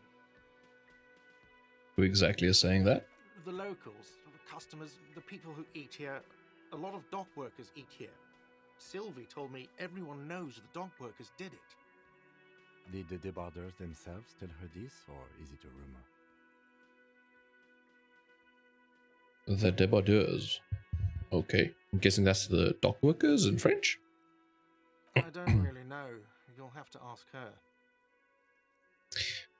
Who exactly is saying that? The locals, the customers, the people who eat here, a lot of dock workers eat here. Sylvie told me everyone knows the dock workers did it. Did the debarders themselves tell her this, or is it a rumor? The débardeurs. Okay, I'm guessing that's the dock workers in French? I don't really know. You'll have to ask her.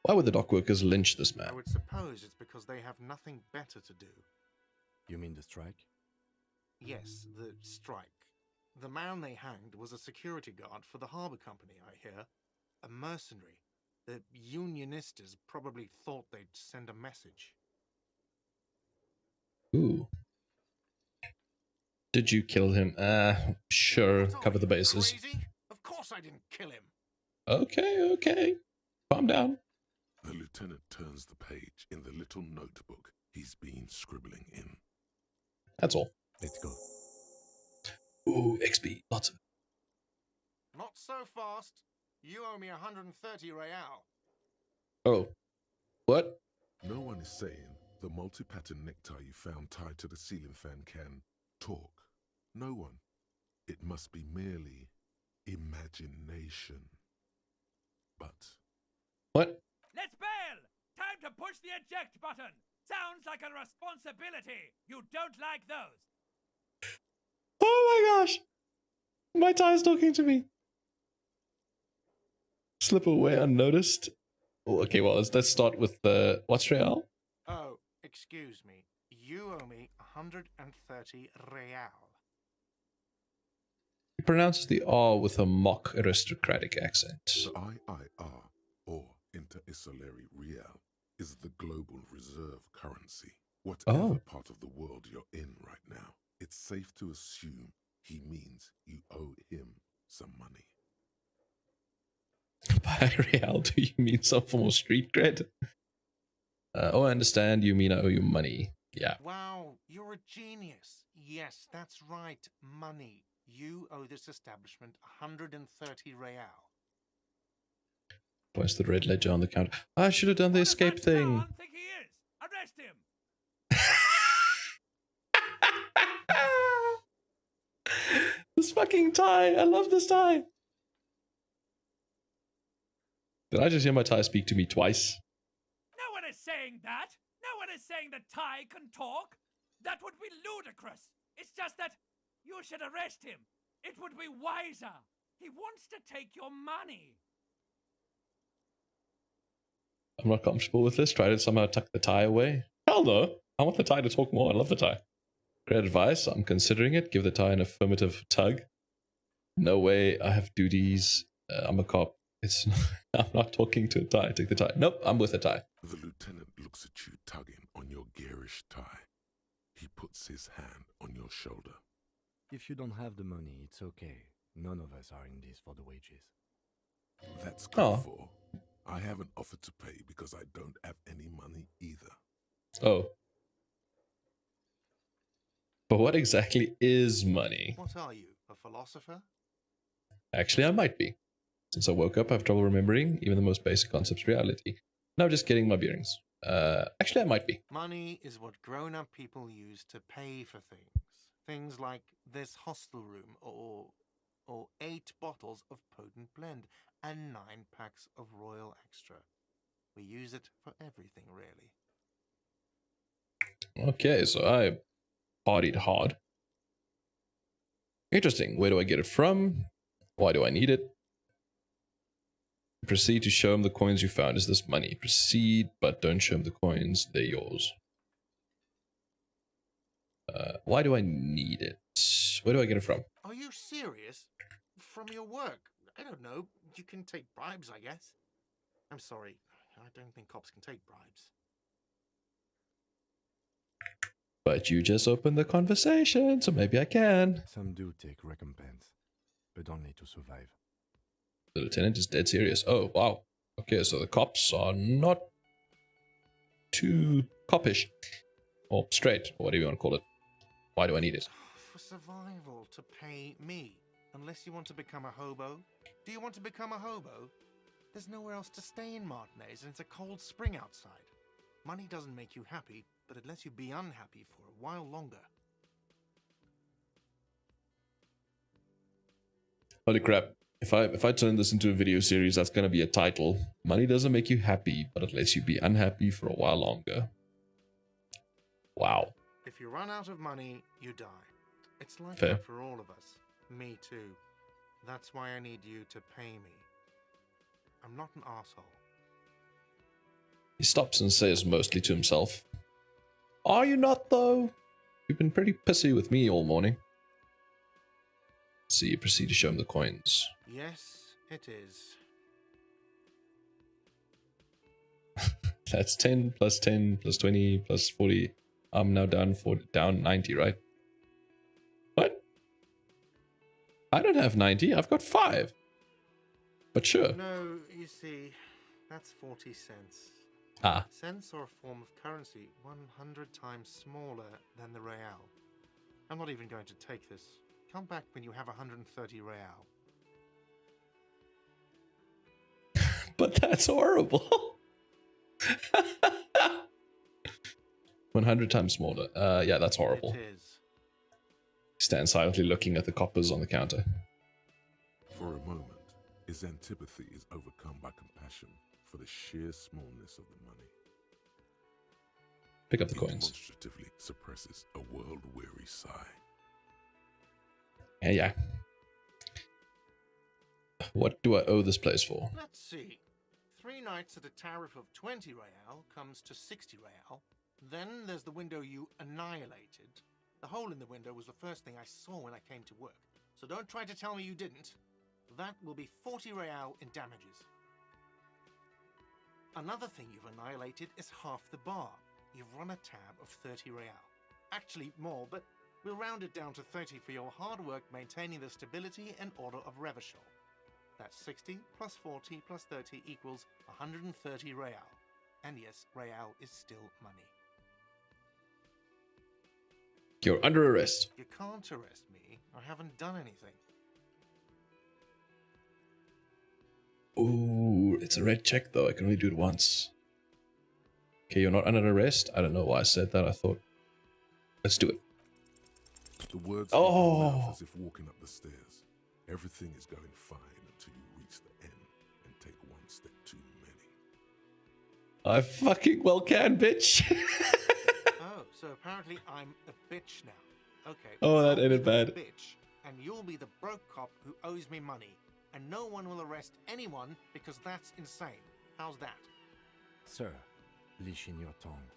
Why would the dock workers lynch this I man? would suppose it's because they have nothing better to do. You mean the strike? Yes, the strike. The man they hanged was a security guard for the harbour company, I hear. A mercenary. The unionistas probably thought they'd send a message. Ooh. Did you kill him? Sure, What, cover are the you bases. Crazy? Of course I didn't kill him. Okay. Calm down. The lieutenant turns the page in the little notebook he's been scribbling in. That's all. Let's go. Ooh, XP. Lots of it. Not so fast. You owe me 130 real. Oh. What? No one is saying the multi-pattern necktie you found tied to the ceiling fan can talk. No one. It must be merely imagination. But What? Let's bail! Time to push the eject button! Sounds like a responsibility! You don't like those! Oh my gosh! My tie's talking to me. Slip away unnoticed. Oh, okay, well, let's start with the... What's real? Oh, excuse me. You owe me 130 real. He pronounces the R with a mock aristocratic accent. the IIR, or Inter-Isolary Real, is the global reserve currency. Whatever part of the world you're in right now, it's safe to assume he means you owe him some money. By real, do you mean some form of street cred? Oh, I understand. You mean I owe you money. Yeah. Wow, you're a genius. Yes, that's right. Money. You owe this establishment 130 real. Points the red ledger on the counter. I should have done the escape thing. I think he is. Arrest him. This fucking tie. I love this tie. Did I just hear my tie speak to me twice? No one is saying that. No one is saying that Ty can talk. That would be ludicrous. It's just that you should arrest him. It would be wiser. He wants to take your money. I'm not comfortable with this. Try to somehow tuck the tie away. Hell no. I want the tie to talk more. I love the tie. Great advice. I'm considering it. Give the tie an affirmative tug. No way. I have duties. I'm a cop. It's not, I'm not talking to a tie. Take the tie. Nope. I'm with a tie. The lieutenant looks at you tugging on your garish tie. He puts his hand on your shoulder. If you don't have the money, it's okay. None of us are in this for the wages. That's good for. I haven't offered to pay because I don't have any money either. Oh. But what exactly is money? What are you, a philosopher? Actually, I might be. Since I woke up, I have trouble remembering even the most basic concepts of reality. Now just getting my bearings. Actually, I might be. Money is what grown-up people use to pay for things. Things like this hostel room, or 8 bottles of potent blend, and 9 packs of Royal Extra. We use it for everything, really. Okay, so I partied hard. Interesting. Where do I get it from? Why do I need it? Proceed to show him the coins you found. Is this money? Proceed, but don't show him the coins. They're yours. Why do I need it? Where do I get it from? Are you serious? From your work? I don't know. You can take bribes, I guess. I'm sorry. I don't think cops can take bribes. But you just opened the conversation, so maybe I can. Some do take recompense, but only to survive. The lieutenant is dead serious. Oh, wow. Okay, so the cops are not too coppish. Or straight, or whatever you want to call it. Why do I need it? For survival, to pay me. Unless you want to become a hobo. Do you want to become a hobo? There's nowhere else to stay in Martinez, and it's a cold spring outside. Money doesn't make you happy, but it lets you be unhappy for a while longer. Holy crap. If I turn this into a video series, that's going to be a title. Money doesn't make you happy, but it lets you be unhappy for a while longer. Wow. If you run out of money, you die. It's like Fair. that for all of us. Me too. That's why I need you to pay me. I'm not an asshole. He stops and says mostly to himself, "Are you not, though? You've been pretty pissy with me all morning." So you proceed to show him the coins. Yes, it is. That's 10 plus 10 plus 20 plus 40. I'm now down 90, right? What? I don't have 90. I've got 5. But sure. No, you see, that's 40 cents. Ah. Cents are a form of currency 100 times smaller than the real. I'm not even going to take this. Come back when you have 130 real. But that's horrible. 100 times smaller. Yeah, that's horrible. It is. He Stands silently looking at the coppers on the counter. For a moment, his antipathy is overcome by compassion for the sheer smallness of the money. Pick up the He coins. demonstratively suppresses a world-weary sigh. Yeah. What do I owe this place for? Let's see. 3 nights at a tariff of 20 real comes to 60 real. Then there's the window you annihilated. The hole in the window was the first thing I saw when I came to work. So don't try to tell me you didn't. That will be 40 real in damages. Another thing you've annihilated is half the bar. You've run a tab of 30 real. Actually more, but we'll round it down to 30 for your hard work maintaining the stability and order of Revachol. That's 60 plus 40 plus 30 equals 130 real. And yes, real is still money. You're under arrest. You can't arrest me. I haven't done anything. Ooh, it's a red check though. I can only do it once. Okay, you're not under arrest. I don't know why I said that. I thought, let's do it. The words leave your mouth Oh, as if walking up the stairs. Everything is going fine until you reach the end and take one step too many. I fucking well can, bitch. Oh, so apparently I'm a bitch now. Okay. Oh, that I'll ended be the bad. Bitch, and you'll be the broke cop who owes me money, and no one will arrest anyone because that's insane. How's that? Sir, leash in your tongue.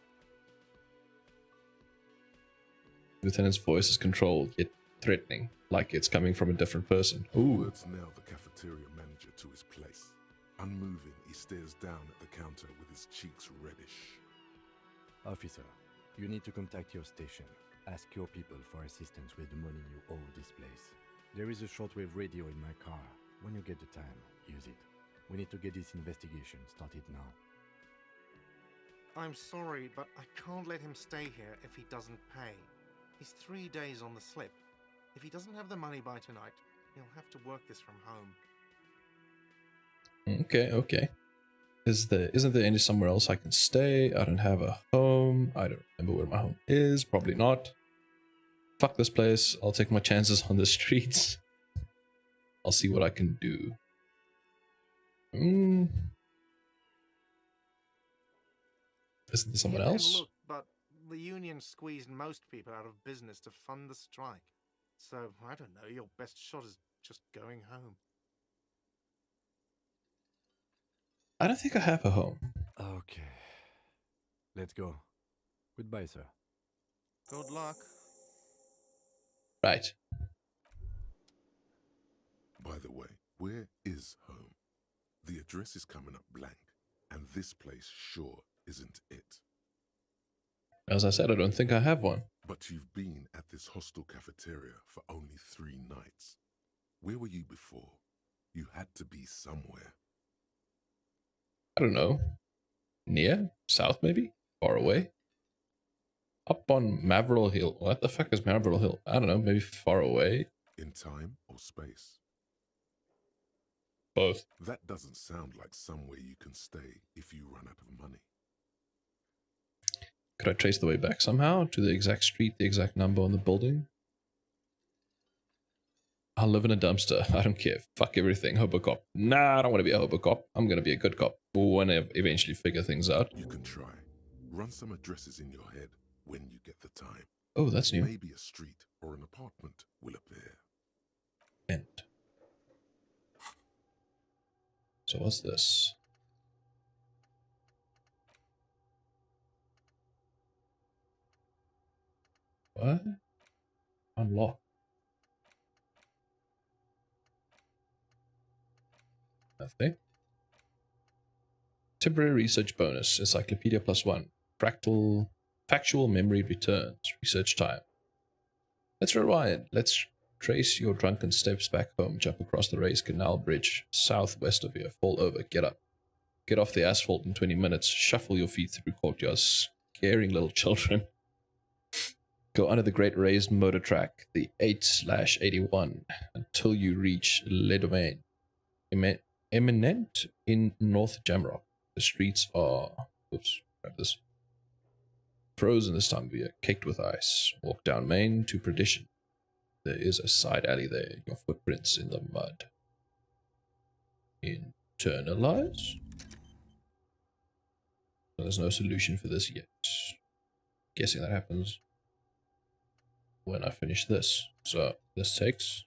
Lieutenant's voice is controlled yet threatening, like it's coming from a different person. The Ooh. words nail the cafeteria manager to his place. Unmoving, he stares down at the counter with his cheeks reddish. Officer, you need to contact your station. Ask your people for assistance with the money you owe this place. There is a shortwave radio in my car. When you get the time, use it. We need to get this investigation started now. I'm sorry, but I can't let him stay here if he doesn't pay. He's 3 days on the slip. If he doesn't have the money by tonight, he'll have to work this from home. Okay. Isn't there any somewhere else I can stay? I don't have a home. I don't remember where my home is. Probably not. Fuck this place. I'll take my chances on the streets. I'll see what I can do. Isn't there someone You can else? look, but the union squeezed most people out of business to fund the strike. So, I don't know, your best shot is just going home. I don't think I have a home. Okay. Let's go. Goodbye, sir. Good luck. Right. By the way, where is home? The address is coming up blank, and this place sure isn't it. As I said, I don't think I have one. But you've been at this hostel cafeteria for only 3 nights. Where were you before? You had to be somewhere. I don't know. Near? South, maybe? Far away? Up on Maverill Hill. What the fuck is Maverill Hill? I don't know. Maybe far away? In time or space? Both. That doesn't sound like somewhere you can stay if you run out of money. Could I trace the way back somehow to the exact street, the exact number on the building? I'll live in a dumpster. I don't care. Fuck everything. Hobo cop. Nah, I don't want to be a hobo cop. I'm going to be a good cop. When I eventually figure things out. You can try. Run some addresses in your head when you get the time. Oh, that's new. Maybe a street or an apartment will appear. End. So what's this? What? Unlock. Nothing. Temporary research bonus. Encyclopedia +1. Factual memory returns. Research time. Let's rewind. Let's trace your drunken steps back home. Jump across the Race Canal Bridge. Southwest of here. Fall over. Get up. Get off the asphalt in 20 minutes. Shuffle your feet through courtyards. Scaring little children. Go under the Great Raised Motor Track. The 8/81. Until you reach Le Domaine. Eminent in North Jamrock. The streets are... Oops. Grab this. Frozen this time of year. Caked with ice. Walk down Main to perdition. There is a side alley there. Your footprints in the mud. Internalize? There's no solution for this yet. Guessing that happens when I finish this. So this takes...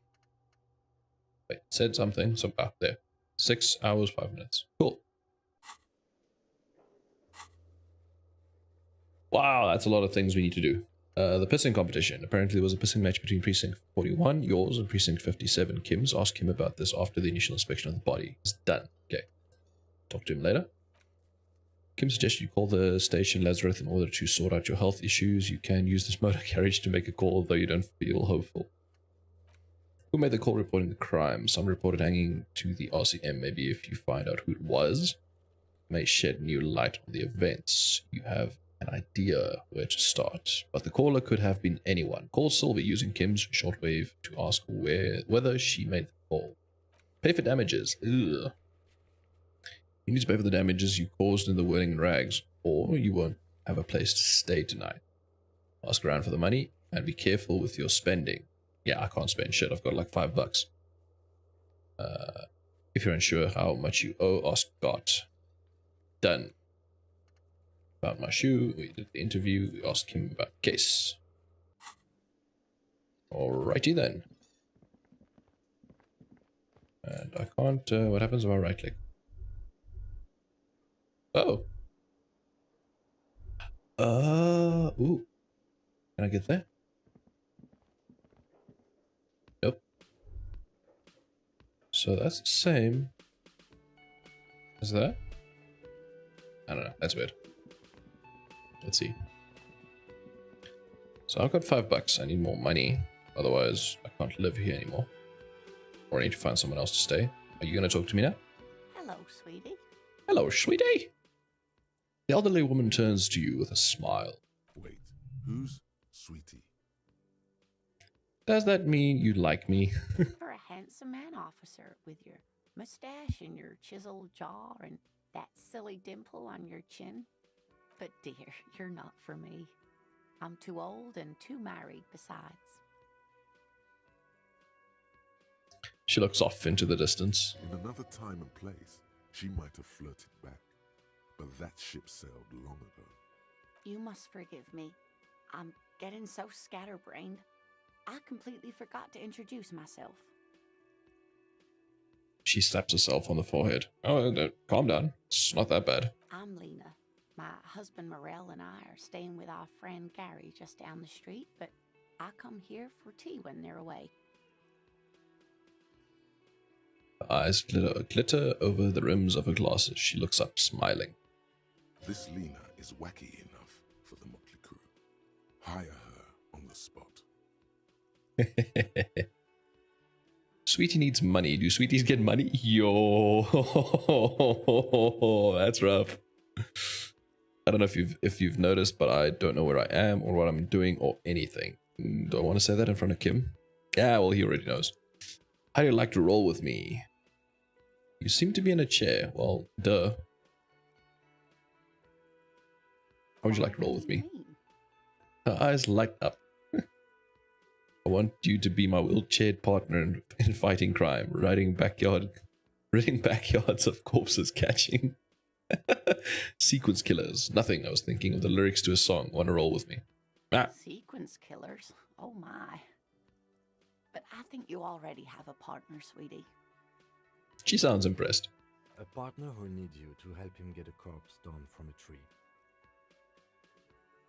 Wait, it said something. So back there. 6 hours, 5 minutes. Cool. Wow, that's a lot of things we need to do. The pissing competition. Apparently there was a pissing match between Precinct 41, yours, and Precinct 57, Kim's. Ask him about this after the initial inspection of the body. It's done. Okay. Talk to him later. Kim suggested you call the station Lazarus in order to sort out your health issues. You can use this motor carriage to make a call, though you don't feel hopeful. Who made the call reporting the crime? Some reported hanging to the RCM. Maybe if you find out who it was, it may shed new light on the events. You have an idea where to start, but the caller could have been anyone. Call Sylvie using Kim's shortwave to ask whether she made the call. Pay for damages. Ugh. You need to pay for the damages you caused in the whirling rags, or you won't have a place to stay tonight. Ask around for the money, and be careful with your spending. Yeah, I can't spend shit. I've got like $5. If you're unsure how much you owe, ask Scott. Done. Found my shoe. We did the interview. We asked him about the case. Alrighty then. And I can't... what happens if I right click? Oh. Ooh. Can I get there? Nope. So that's the same as that? I don't know. That's weird. Let's see. So I've got $5. I need more money. Otherwise, I can't live here anymore. Or I need to find someone else to stay. Are you going to talk to me now? Hello, sweetie. Hello, sweetie. The elderly woman turns to you with a smile. Wait, who's Sweetie? Does that mean you like me? For a handsome man, officer, with your mustache and your chiseled jaw and that silly dimple on your chin. But dear, you're not for me. I'm too old and too married besides. She looks off into the distance. In another time and place, she might have flirted back. But that ship sailed long ago. You must forgive me. I'm getting so scatterbrained. I completely forgot to introduce myself. She slaps herself on the forehead. Oh, no, calm down. It's not that bad. I'm Lena. My husband Morel and I are staying with our friend Gary just down the street, but I come here for tea when they're away. Her eyes glitter over the rims of her glasses. She looks up, smiling. This Lena is wacky enough for the motley crew. Hire her on the spot. Sweetie needs money. Do sweeties get money? Yo, that's rough. I don't know if you've noticed, but I don't know where I am or what I'm doing or anything. Do I want to say that in front of Kim? Yeah, well, he already knows. How do you like to roll with me? You seem to be in a chair. Well, duh. How would you like to roll with me? Her eyes light up. I want you to be my wheelchaired partner in fighting crime, ridding backyards of corpses, catching sequence killers. Nothing. I was thinking of the lyrics to a song. Want to roll with me? Ah. Sequence killers? Oh my. But I think you already have a partner, sweetie. She sounds impressed. A partner who'll need you to help him get a corpse down from a tree.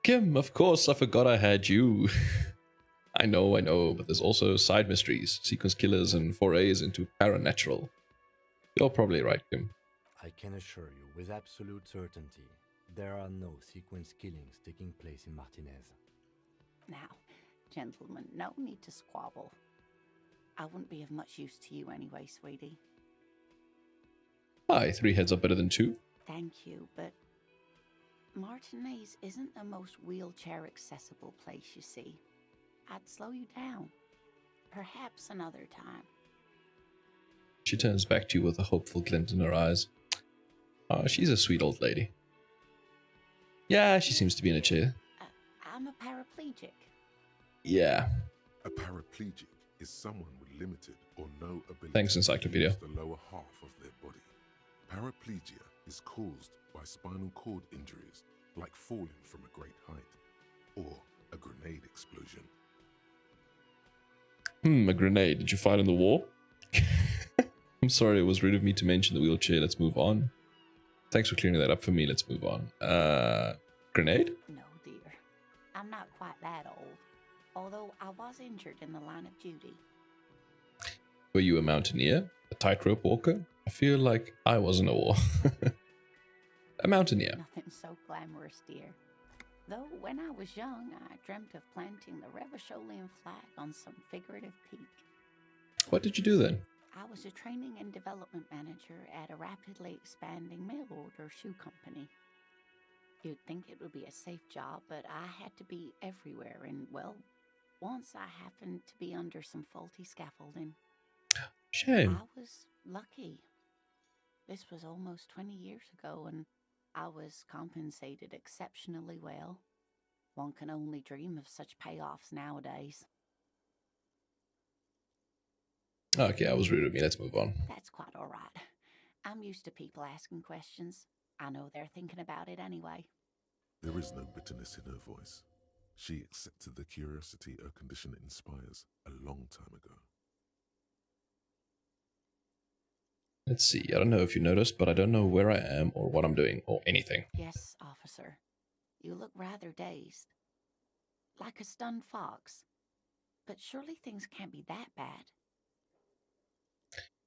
Kim, of course, I forgot I had you. I know, but there's also side mysteries, sequence killers, and forays into paranatural. You're probably right, Kim. I can assure you with absolute certainty, there are no sequence killings taking place in Martinez. Now, gentlemen, no need to squabble. I wouldn't be of much use to you anyway, sweetie. Hi, 3 heads are better than 2. Thank you, but Martinez isn't the most wheelchair-accessible place, you see. I'd slow you down. Perhaps another time. She turns back to you with a hopeful glint in her eyes. Oh, she's a sweet old lady. Yeah, she seems to be in a chair. I'm a paraplegic. Yeah. A paraplegic is someone with limited or no ability Thanks, to Encyclopedia. use the lower half of their body. Paraplegia is caused by spinal cord injuries, like falling from a great height, or a grenade explosion. A grenade. Did you fight in the war? I'm sorry, it was rude of me to mention the wheelchair. Let's move on. Thanks for clearing that up for me. Let's move on. Grenade? No, dear. I'm not quite that old. Although I was injured in the line of duty. Were you a mountaineer? A tightrope walker? I feel like I was in a war. A mountaineer. Nothing so glamorous, dear. Though when I was young, I dreamt of planting the Revacholian flag on some figurative peak. What did you do then? I was a training and development manager at a rapidly expanding mail order shoe company. You'd think it would be a safe job, but I had to be everywhere, and, well, once I happened to be under some faulty scaffolding. Shame. I was lucky. This was almost 20 years ago, and I was compensated exceptionally well. One can only dream of such payoffs nowadays. Okay, I was rude of me. Let's move on. That's quite all right. I'm used to people asking questions. I know they're thinking about it anyway. There is no bitterness in her voice. She accepted the curiosity her condition inspires a long time ago. Let's see. I don't know if you noticed, but I don't know where I am or what I'm doing or anything. Yes, officer. You look rather dazed. Like a stunned fox. But surely things can't be that bad.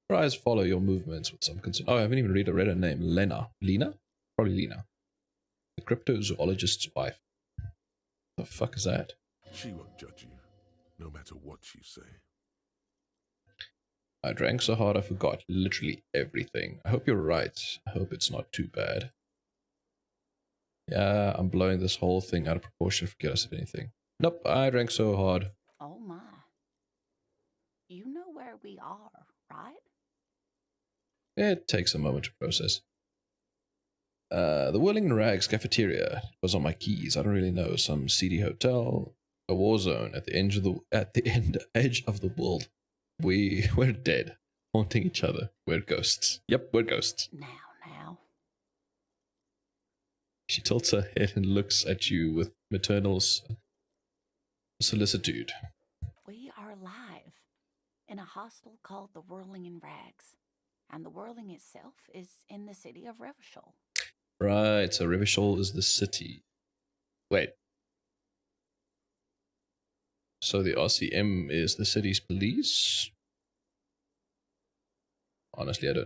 Your eyes follow your movements with some concern. Oh, I haven't even read her name. Lena. Lena? Probably Lena. The cryptozoologist's wife. The fuck is that? She won't judge you, no matter what you say. I drank so hard I forgot literally everything. I hope you're right. I hope it's not too bad. Yeah, I'm blowing this whole thing out of proportion. Forget I said anything. Nope, I drank so hard. Oh my. You know where we are, right? It takes a moment to process. The Whirling in Rags cafeteria was on my keys. I don't really know. Some seedy hotel, a war zone at the edge of the world. We're dead, haunting each other. We're ghosts. Yep, we're ghosts. Now. She tilts her head and looks at you with maternal solicitude. We are alive in a hostel called the Whirling in Rags, and the Whirling itself is in the city of Revachol. Right, so Revachol is the city. Wait. So the RCM is the city's police? Honestly, I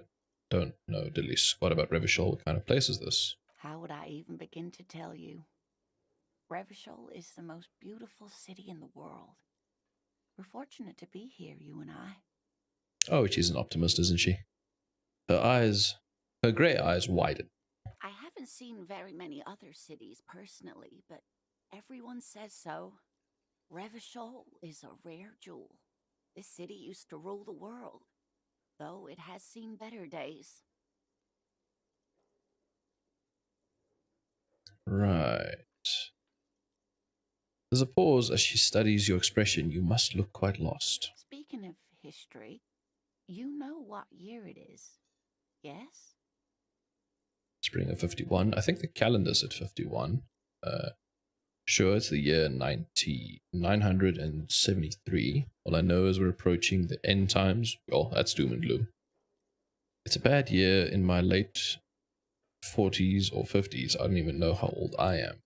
don't know diddly squat about Revachol. What kind of place is this? How would I even begin to tell you? Revachol is the most beautiful city in the world. We're fortunate to be here, you and I. Oh, she's an optimist, isn't she? Her grey eyes widen. I haven't seen very many other cities personally, but everyone says so. Revachol is a rare jewel. This city used to rule the world, though it has seen better days. Right. There's a pause as she studies your expression. You must look quite lost. Speaking of history, you know what year it is, yes? Spring of 51. I think the calendar's at 51. Sure, it's the year 973. All I know is we're approaching the end times. Well, that's doom and gloom. It's a bad year in my late 40s or 50s. I don't even know how old I am.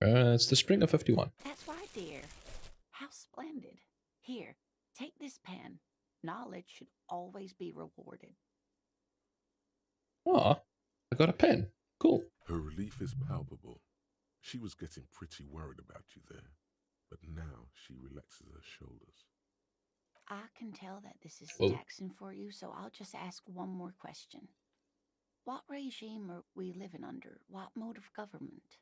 It's the spring of 51. That's right, dear. How splendid. Here, take this pen. Knowledge should always be rewarded. Ah, I got a pen. Cool. Her relief is palpable. She was getting pretty worried about you there, but now she relaxes her shoulders. I can tell that this is Whoa. taxing for you, so I'll just ask one more question. What regime are we living under? What mode of government?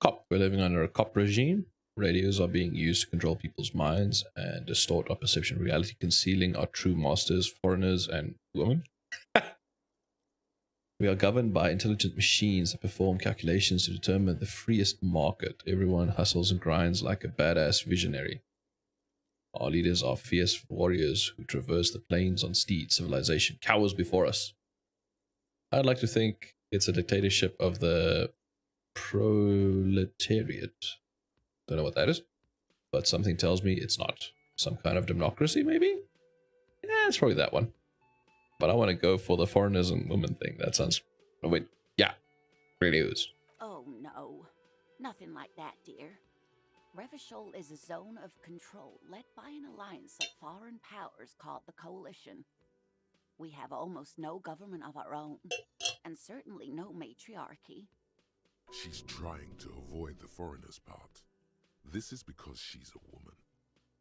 Cop. We're living under a cop regime. Radios are being used to control people's minds and distort our perception of reality, concealing our true masters, foreigners, and women. We are governed by intelligent machines that perform calculations to determine the freest market. Everyone hustles and grinds like a badass visionary. Our leaders are fierce warriors who traverse the plains on steeds. Civilization cowers before us. I'd like to think it's a dictatorship of the proletariat. Don't know what that is, but something tells me it's not. Some kind of democracy, maybe? Yeah, it's probably that one. But I want to go for the foreigners and women thing. That sounds... Oh, wait. Yeah. Really is. Oh, no. Nothing like that, dear. Revachol is a zone of control led by an alliance of foreign powers called the Coalition. We have almost no government of our own, and certainly no matriarchy. She's trying to avoid the foreigner's part. This is because she's a woman.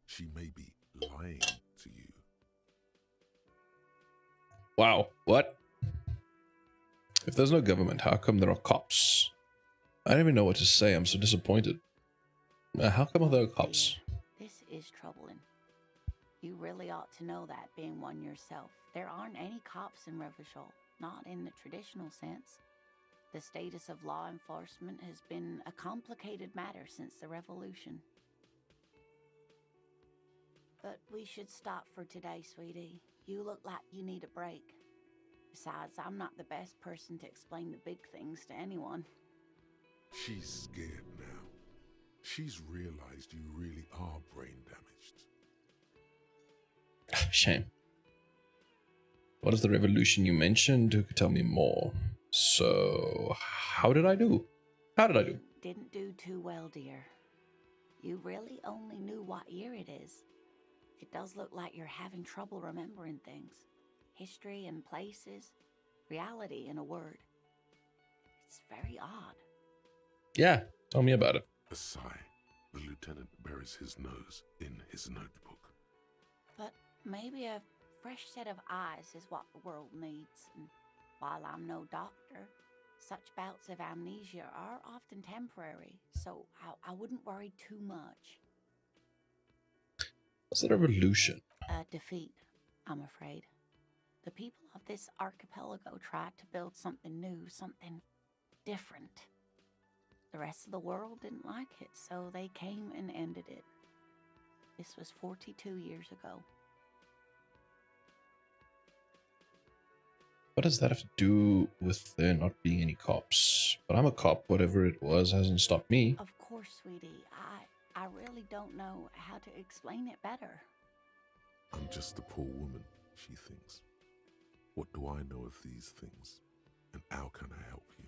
She may be lying to you. Wow. What? If there's no government, how come there are cops? I don't even know what to say. I'm so disappointed. How come there are cops? This is troubling. You really ought to know that, being one yourself. There aren't any cops in Revachol, not in the traditional sense. The status of law enforcement has been a complicated matter since the revolution. But we should stop for today, sweetie. You look like you need a break. Besides, I'm not the best person to explain the big things to anyone. She's scared now. She's realized you really are brain damaged. Shame. What is the revolution you mentioned? Who could tell me more? So, how did I do? How did I do? Didn't do too well, dear. You really only knew what year it is. It does look like you're having trouble remembering things. History and places. Reality, in a word. It's very odd. Yeah, tell me about it. A sigh. The lieutenant buries his nose in his notebook. But maybe a fresh set of eyes is what the world needs. And while I'm no doctor, such bouts of amnesia are often temporary, so I wouldn't worry too much. What's the revolution? A defeat, I'm afraid. The people of this archipelago tried to build something new, something different. The rest of the world didn't like it, so they came and ended it. This was 42 years ago. What does that have to do with there not being any cops? But I'm a cop. Whatever it was hasn't stopped me. Of course, sweetie. I really don't know how to explain it better. I'm just a poor woman, she thinks. What do I know of these things? And how can I help you?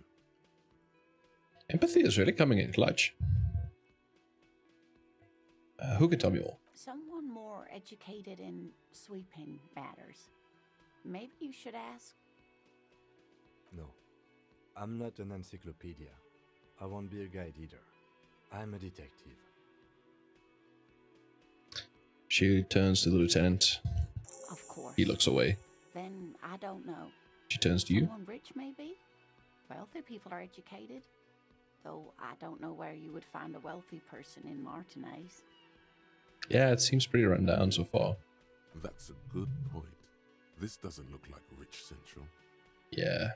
Empathy is really coming in clutch. Who can tell me more? Someone more educated in sweeping matters. Maybe you should ask. No, I'm not an encyclopedia. I won't be a guide either. I'm a detective. She turns to the lieutenant. Of course. He looks away. Then I don't know. She turns to you. Someone rich, maybe? Wealthy people are educated. Though I don't know where you would find a wealthy person in Martinez. Yeah, it seems pretty run down so far. That's a good point. This doesn't look like Rich Central. Yeah.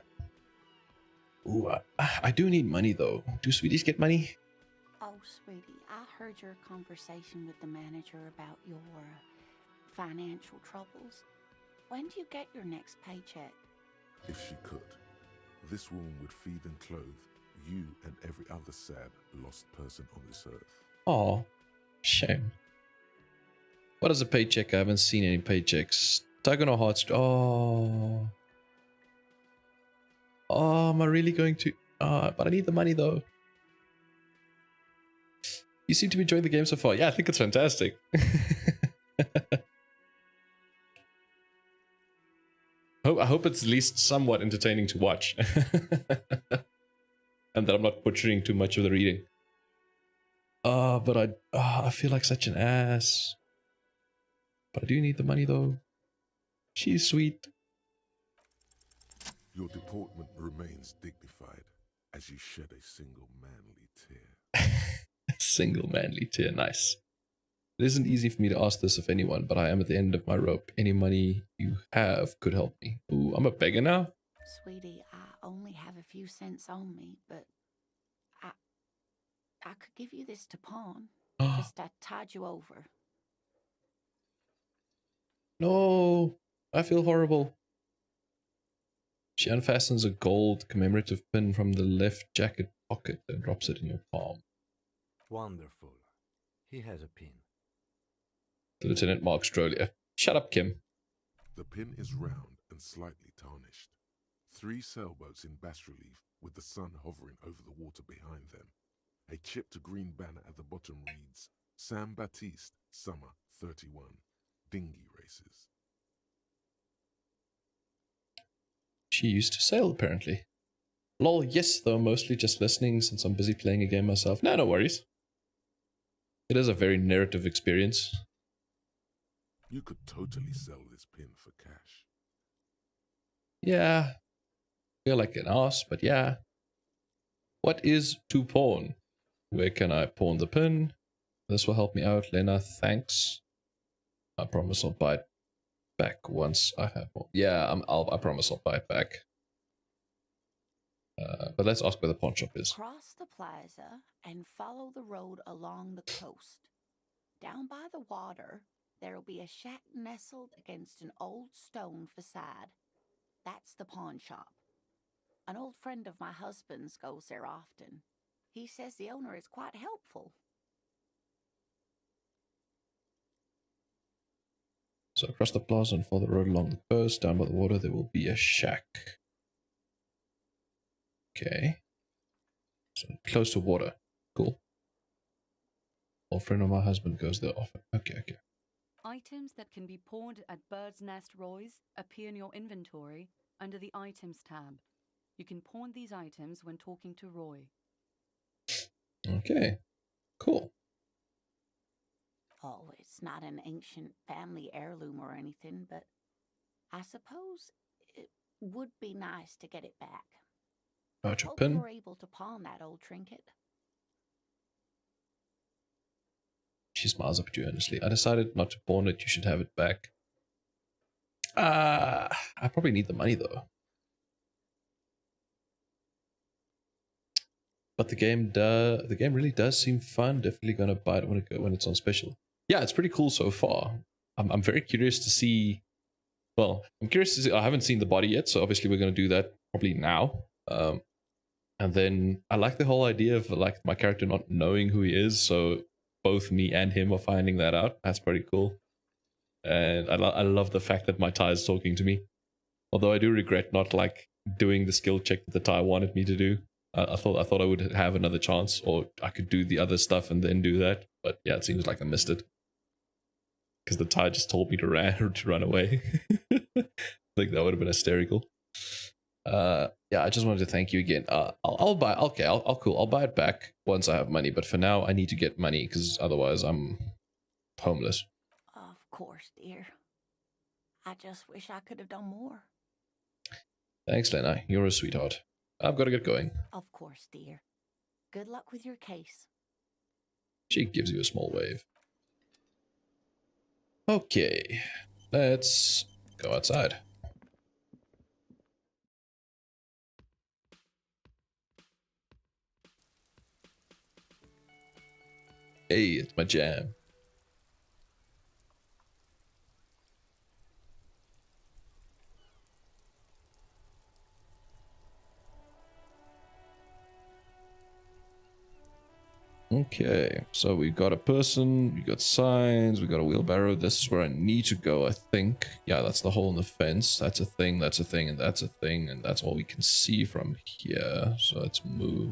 Ooh, I do need money though. Do sweeties get money? Oh, sweetie, I heard your conversation with the manager about your financial troubles. When do you get your next paycheck? If she could, this woman would feed and clothe you and every other sad, lost person on this earth. Aw, shame. What is a paycheck? I haven't seen any paychecks. Tug on our hearts. Oh. Oh, am I really going to? But I need the money though. You seem to be enjoying the game so far. Yeah, I think it's fantastic. I hope it's at least somewhat entertaining to watch. And that I'm not butchering too much of the reading. But I feel like such an ass. But I do need the money though. She's sweet. Your deportment remains dignified as you shed a single manly tear. A single manly tear, nice. It isn't easy for me to ask this of anyone, but I am at the end of my rope. Any money you have could help me. Ooh, I'm a beggar now? Sweetie, only have a few cents on me, but I could give you this to pawn. Just I tied you over. No, I feel horrible. She unfastens a gold commemorative pin from the left jacket pocket and drops it in your palm. Wonderful. He has a pin. The lieutenant marks Drolia. Shut up, Kim. The pin is round and slightly tarnished. 3 sailboats in bas relief with the sun hovering over the water behind them. A chipped green banner at the bottom reads, San Baptiste, Summer 31. Dinghy races. She used to sail, apparently. Lol, yes, though mostly just listening since I'm busy playing a game myself. No worries. It is a very narrative experience. You could totally sell this pin for cash. Yeah. Feel like an ass, but yeah. What is to pawn? Where can I pawn the pin? This will help me out. Lena, thanks. I promise I'll buy it back once I have more. Yeah, I promise I'll buy it back. But let's ask where the pawn shop is. Cross the plaza and follow the road along the coast. Down by the water, there'll be a shack nestled against an old stone facade. That's the pawn shop. An old friend of my husband's goes there often. He says the owner is quite helpful. So across the plaza and follow the road along the coast, down by the water, there will be a shack. Okay. So close to water. Cool. Old friend of my husband goes there often. Okay. Items that can be pawned at Bird's Nest Roy's appear in your inventory under the Items tab. You can pawn these items when talking to Roy. Okay. Cool. Oh, it's not an ancient family heirloom or anything, but I suppose it would be nice to get it back. About your Hope pin. you were able to pawn that old trinket. She smiles up at you earnestly. I decided not to pawn it. You should have it back. I probably need the money though. But the game really does seem fun. Definitely gonna buy it when it's on special. Yeah, it's pretty cool so far. I'm very curious to see. Well, I'm curious to see. I haven't seen the body yet, so obviously we're gonna do that probably now. And then I like the whole idea of like my character not knowing who he is, so both me and him are finding that out. That's pretty cool. And I love the fact that my tie is talking to me. Although I do regret not like doing the skill check that the tie wanted me to do. I thought I would have another chance, or I could do the other stuff and then do that. But yeah, it seems like I missed it because the tie just told me to run away. Like that would have been hysterical. Yeah, I just wanted to thank you again. I'll buy. Okay, I'll buy it back once I have money. But for now, I need to get money because otherwise I'm homeless. Of course, dear. I just wish I could have done more. Thanks, Lena. You're a sweetheart. I've got to get going. Of course, dear. Good luck with your case. She gives you a small wave. Okay, let's go outside. Hey, it's my jam. Okay, so we got a person, we got signs, we got a wheelbarrow. This is where I need to go, I think. Yeah, that's the hole in the fence. That's a thing, that's a thing, and that's a thing, and that's all we can see from here. So let's move.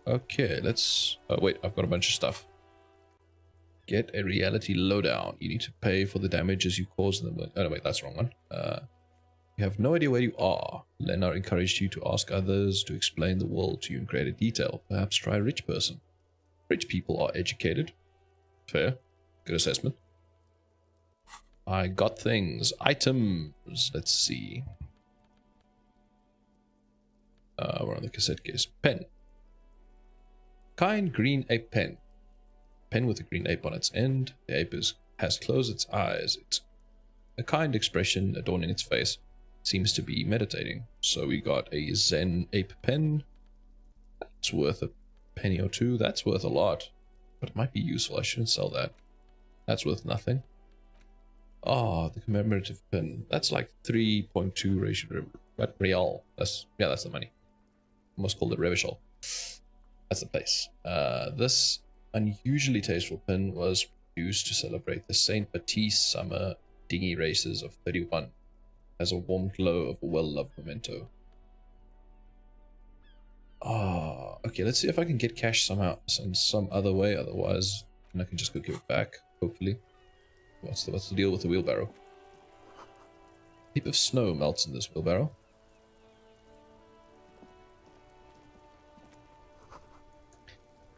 Okay, let's... Oh, wait, I've got a bunch of stuff. Get a reality lowdown. You need to pay for the damages you caused them. Oh, no, wait, that's the wrong one. You have no idea where you are. Lena encouraged you to ask others to explain the world to you in greater detail. Perhaps try a rich person. Rich people are educated. Fair. Good assessment. I got things. Items. Let's see. We're on the cassette case. Pen. Kind green ape pen. Pen with a green ape on its end. The ape has closed its eyes. It's a kind expression adorning its face. Seems to be meditating. So we got a Zen Ape pen. It's worth a penny or two. That's worth a lot. But it might be useful. I shouldn't sell that. That's worth nothing. Oh, the commemorative pin. That's like 3.2 ratio. But real. That's the money. Almost called it Revishal. That's the place. This unusually tasteful pin was produced to celebrate the Saint Baptiste summer dinghy races of 31. Has a warm glow of a well-loved memento. Oh, okay. Let's see if I can get cash somehow, some other way. Otherwise, I can just go give it back. Hopefully. What's the deal with the wheelbarrow? A heap of snow melts in this wheelbarrow.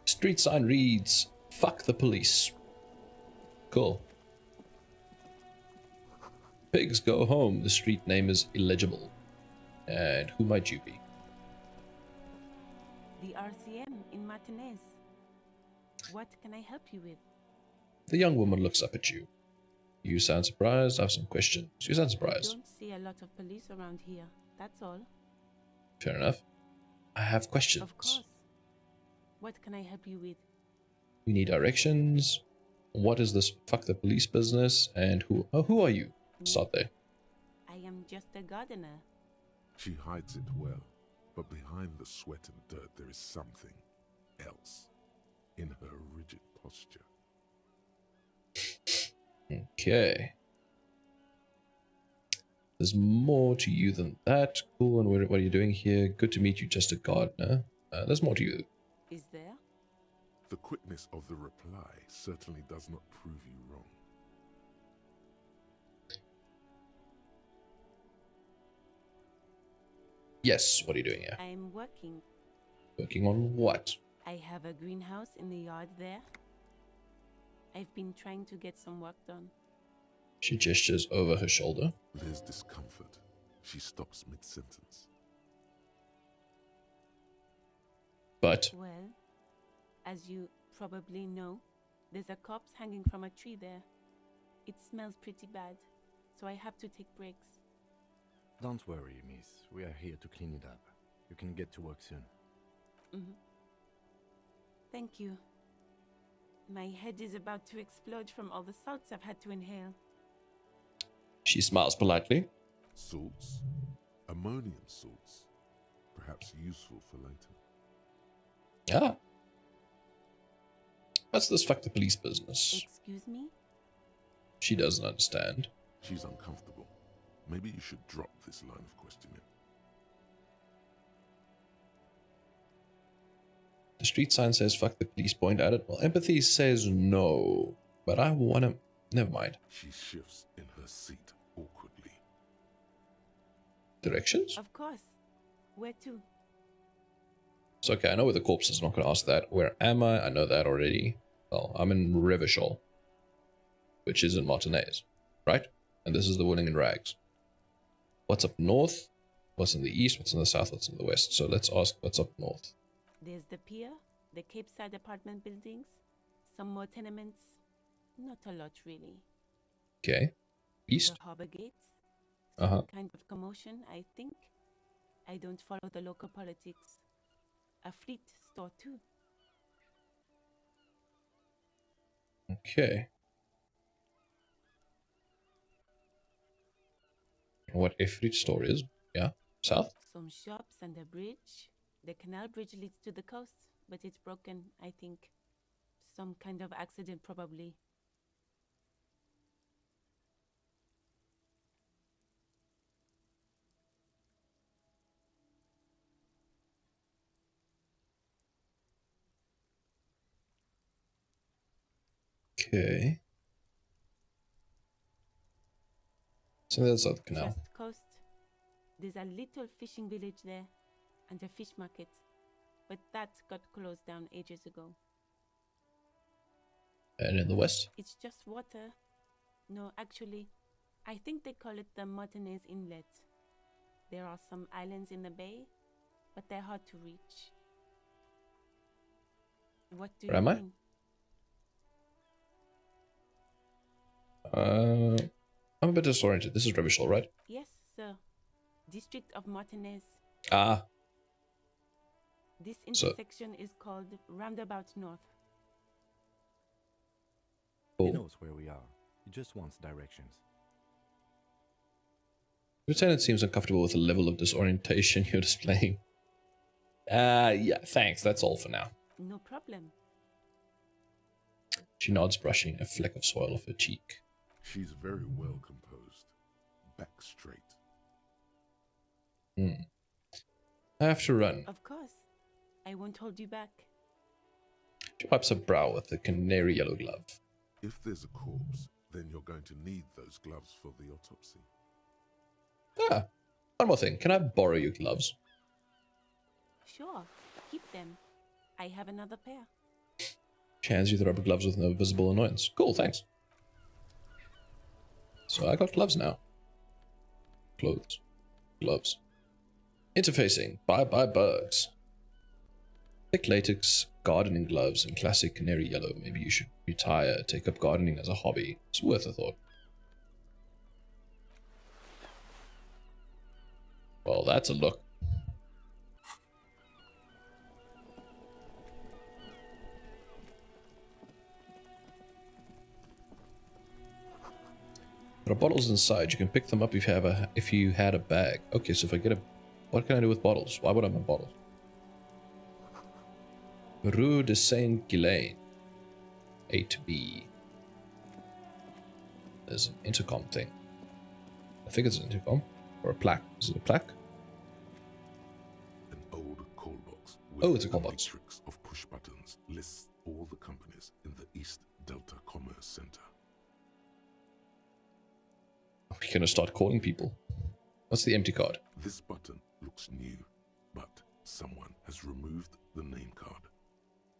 Street sign reads, "Fuck the police." Cool. Pigs go home. The street name is illegible. And who might you be? The RCM in Martinez. What can I help you with? The young woman looks up at you. You sound surprised. I have some questions. You sound I surprised. don't see a lot of police around here. That's all. Fair enough. I have questions. Of course. What can I help you with? We need directions. What is this fuck the police business? And who are you? Start there. I am just a gardener. She hides it well, but behind the sweat and dirt there is something else in her rigid posture. Okay. There's more to you than that. Cool, and what are you doing here? Good to meet you, just a gardener. There's more to you. Is there? The quickness of the reply certainly does not prove you wrong. Yes, what are you doing here? I am working. Working on what? I have a greenhouse in the yard there. I've been trying to get some work done. She gestures over her shoulder. There's discomfort. She stops mid-sentence. But Well, as you probably know, there's a corpse hanging from a tree there. It smells pretty bad, so I have to take breaks. Don't worry, miss. We are here to clean it up. You can get to work soon. Thank you. My head is about to explode from all the salts I've had to inhale. she smiles politely. Salts? Ammonium salts. Perhaps useful for later. Ah. What's this fuck the police business? Excuse me? She doesn't understand. She's uncomfortable. Maybe you should drop this line of questioning. The street sign says fuck the police, point at it. Well, empathy says no. But I wanna... Never mind. She shifts in her seat awkwardly. Directions? Of course. Where to? It's okay, I know where the corpse is. I'm not gonna ask that. Where am I? I know that already. Well, I'm in Revishal, which is in Martinez, right? And this is the Winning in Rags. What's up north? What's in the east? What's in the south? What's in the west? So let's ask what's up north. There's the pier, the Cape Side apartment buildings, some more tenements. Not a lot, really. Okay. East? The harbor gates. Uh-huh. Some kind of commotion, I think. I don't follow the local politics. A fleet store, too. Okay. What a fruit store is? Yeah. South? Some shops and a bridge. The canal bridge leads to the coast, but it's broken, I think. Some kind of accident, probably. Okay. So that's the canal. Just coast. There's a little fishing village there, and a fish market. But that got closed down ages ago. And in the west? It's just water. No, actually, I think they call it the Martinez Inlet. There are some islands in the bay, but they're hard to reach. What do Where you am I? mean? I'm a bit disoriented. This is Revishal, right? Yes, sir. District of Martinez. Ah, This So- intersection is called Roundabout North. He cool. knows where we are. He just wants directions. Lieutenant seems uncomfortable with the level of disorientation you're displaying. Yeah, thanks. That's all for now. No problem. She nods, brushing a fleck of soil off her cheek. She's very well composed. Back straight. I have to run. Of course. I won't hold you back. She wipes her brow with the canary yellow glove. If there's a corpse, then you're going to need those gloves for the autopsy. Ah, one more thing. Can I borrow your gloves? Sure. Keep them. I have another pair. She hands you the rubber gloves with no visible annoyance. Cool, thanks. So I got gloves now. Clothes. Gloves. Interfacing. Bye-bye bugs. Thick latex, gardening gloves, and classic canary yellow. Maybe you should retire, take up gardening as a hobby. It's worth a thought. Well, that's a look. There are bottles inside. You can pick them up if you had a bag. Okay, so if I get a... What can I do with bottles? Why would I want bottles? Rue de Saint-Ghislain. 8B. There's an intercom thing. I think it's an intercom. Or a plaque. Is it a plaque? An old call box Oh, it's a call a box. matrix of push buttons lists all the companies in the East Delta Commerce Center. We're gonna start calling people. What's the empty card? This button looks new, but someone has removed the name card.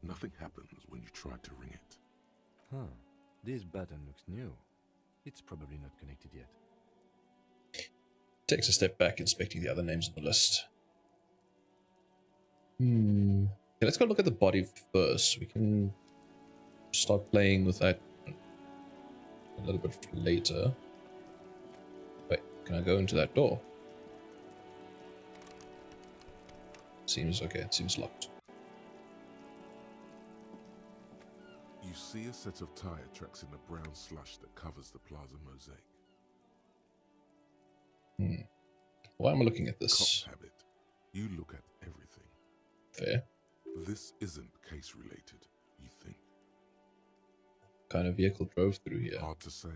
Nothing happens when you try to ring it. Huh. This button looks new. It's probably not connected yet. Takes a step back, inspecting the other names on the list. Okay, let's go look at the body first. We can start playing with that a little bit later. Wait, can I go into that door? Seems okay, it seems locked. You see a set of tire tracks in the brown slush that covers the plaza mosaic. Why am I looking at Cop this? habit. You look at everything. Fair. This isn't case related, you think. What kind of vehicle drove through here? Hard to say.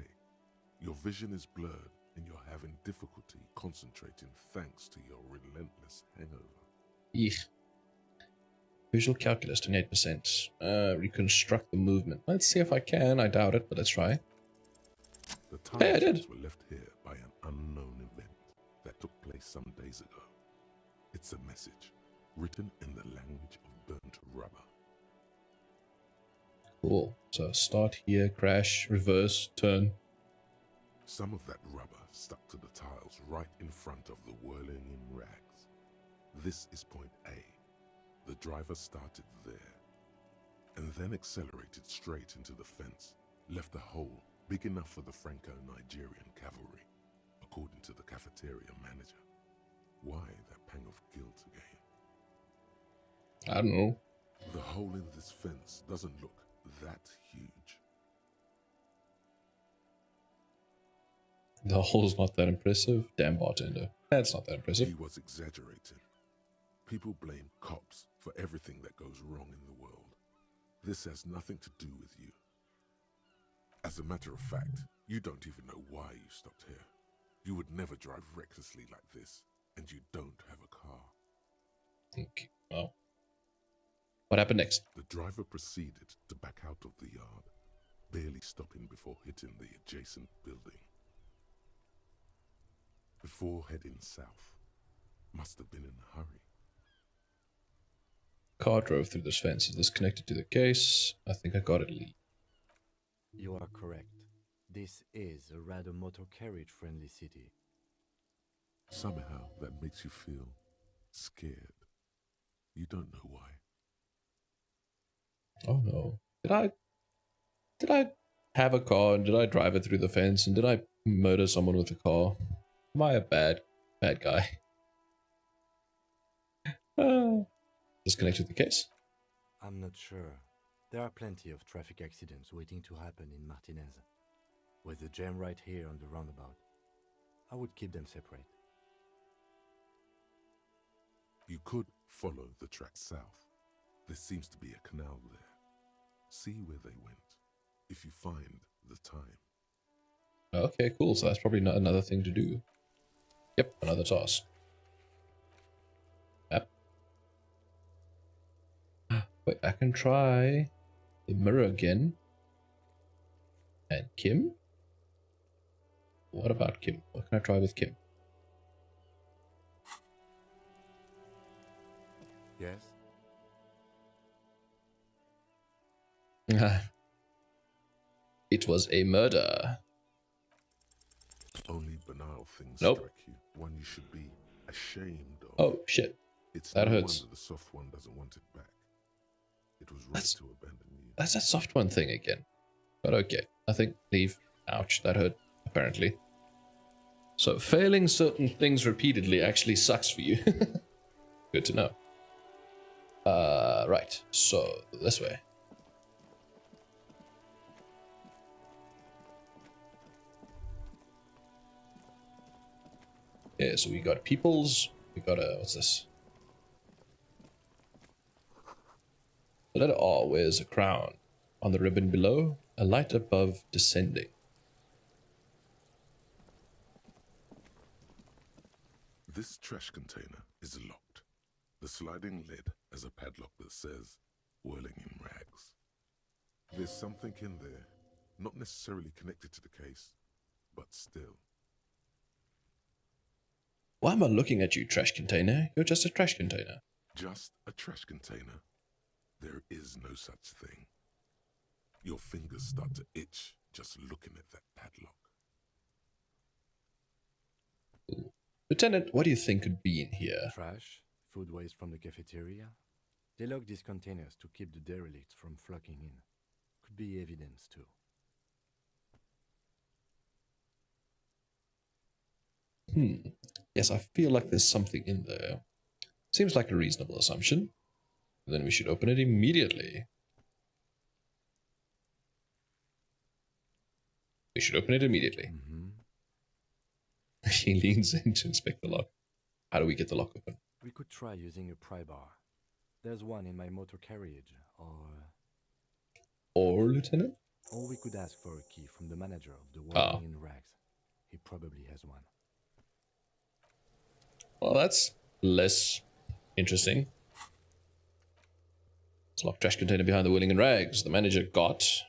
Your vision is blurred and you're having difficulty concentrating thanks to your relentless hangover. Eek. Visual calculus, 28%. Reconstruct the movement. Let's see if I can. I doubt it, but let's try. The Hey, I tire did. tracks were left here by an unknown event that took place some days ago. It's a message written in the language of burnt rubber. Cool. So start here, crash, reverse, turn. Some of that rubber stuck to the tiles right in front of the whirling in rags. This is point A. The driver started there and then accelerated straight into the fence, left a hole big enough for the Franco-Nigerian cavalry, according to the cafeteria manager. Why that pang of guilt again? I don't know. The hole in this fence doesn't look that huge. The hole's not that impressive. Damn bartender. That's not that impressive. He was exaggerating. People blame cops for everything that goes wrong in the world. This has nothing to do with you. As a matter of fact, you don't even know why you stopped here. You would never drive recklessly like this, and you don't have a car. Okay. Well, what happened next? The driver proceeded to back out of the yard, barely stopping before hitting the adjacent building. Before heading south, must have been in a hurry. Car drove through this fence. Is this connected to the case? I think I got it, Lee. You are correct. This is a rather motor carriage friendly city. Somehow that makes you feel scared. You don't know why. Oh no. Did I have a car and did I drive it through the fence and did I murder someone with the car? Am I a bad guy? disconnect with the case? I'm not sure. There are plenty of traffic accidents waiting to happen in Martinez. With the jam right here on the roundabout, I would keep them separate. You could follow the track south. There seems to be a canal there. See where they went, if you find the time. Okay, cool. So that's probably not another thing to do. Yep, another task. Yep. Wait, I can try the mirror again. And Kim? What about Kim? What can I try with Kim? Yes? It was a murder. Only banal things Nope. strike you. One you should be ashamed of. Oh, shit. It's That no hurts. wonder the soft one doesn't want it back. It was right That's- to abandon you. That's that soft one thing again. But okay. I think leave. Ouch, that hurt, apparently. So failing certain things repeatedly actually sucks for you. Good to know. Right. So this way. Yeah, so we got peoples. We got what's this? The letter R wears a crown. On the ribbon below, a light above descending. This trash container is locked. The sliding lid has a padlock that says, whirling in rags. There's something in there, not necessarily connected to the case, but still. Why am I looking at you, trash container? You're just a trash container. Just a trash container. There is no such thing. Your fingers start to itch just looking at that padlock. Ooh. Lieutenant, what do you think could be in here? Trash, food waste from the cafeteria. They lock these containers to keep the derelicts from flocking in. Could be evidence too. Yes, I feel like there's something in there. Seems like a reasonable assumption. Then we should open it immediately. We should open it immediately. He leans in to inspect the lock. How do we get the lock open? We could try using a pry bar. There's one in my motor carriage, Or, Lieutenant? Or we could ask for a key from the manager of the Ah. Whirling in Rags. He probably has one. Well, that's less interesting. Let's lock trash container behind the whirling in rags. The manager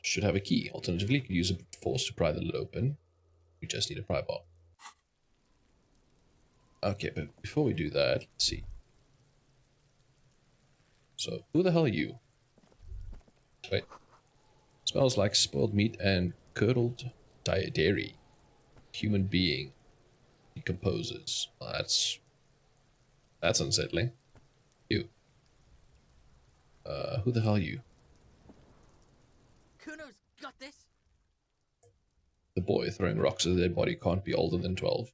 should have a key. Alternatively, you could use a brute force to pry the lid open. We just need a pry bar. Okay, but before we do that, let's see. So, who the hell are you? Wait. Smells like spoiled meat and curdled dairy. Human being. Decomposes. Well, that's unsettling. You. Who the hell are you? Kuno's got this. The boy throwing rocks at their body can't be older than 12.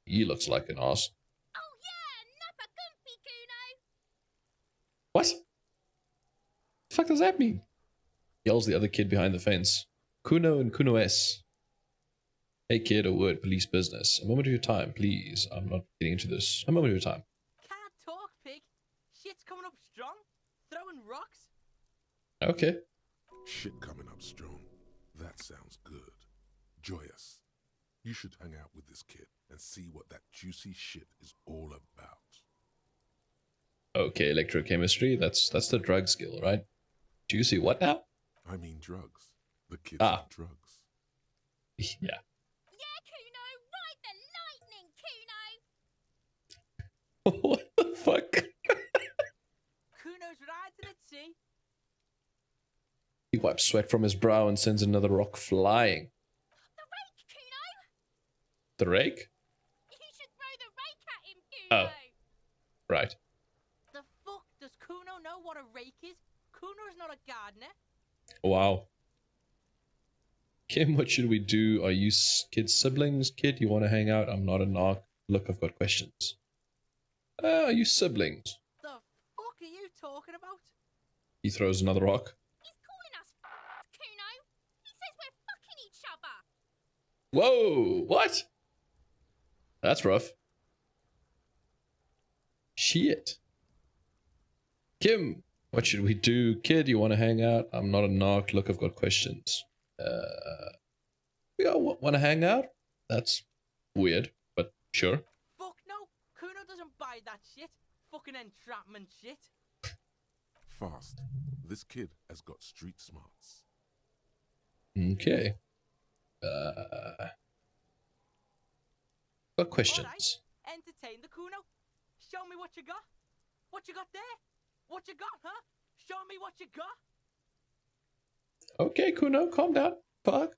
He looks like an ass. Oh yeah, Nappa Gumpy, Kuno! What? The fuck does that mean? Yells the other kid behind the fence. Kuno and Kuno S. Hey kid, a word, police business. A moment of your time, please. I'm not getting into this. A moment of your time. Can't talk, pig. Shit's coming up strong. Throwing rocks. Okay. Shit coming up strong. That sounds good. Joyous. You should hang out with this kid and see what that juicy shit is all about. Okay, electrochemistry. That's the drug skill, right? Juicy what now? I mean drugs. The kid's Ah. on drugs. Yeah. Yeah, Kuno, ride the lightning, Kuno! What the fuck? Kuno's riding it, see? He wipes sweat from his brow and sends another rock flying. The rake, Kuno! The rake? You should throw the rake at him, Kuno! Oh. Right. The fuck? Does Kuno know what a rake is? Kuno's not a gardener. Wow. Kim, what should we do? Are you kids siblings? Kid, you want to hang out? I'm not a narc. Look, I've got questions. Are you siblings? The fuck? talking about? He throws another rock. He's calling us Kuno. He says we're fucking each other. Whoa! What? That's rough. Shit. Kim, what should we do? Kid, you want to hang out? I'm not a narc. Look, I've got questions. We all want to hang out? That's weird, but sure. Fuck no! Kuno doesn't buy that shit. Fucking entrapment shit. Fast. This kid has got street smarts. Okay. Got questions. All right. Entertain the Kuno. Show me what you got. What you got there? What you got, huh? Show me what you got. Okay, Kuno, calm down. Fuck.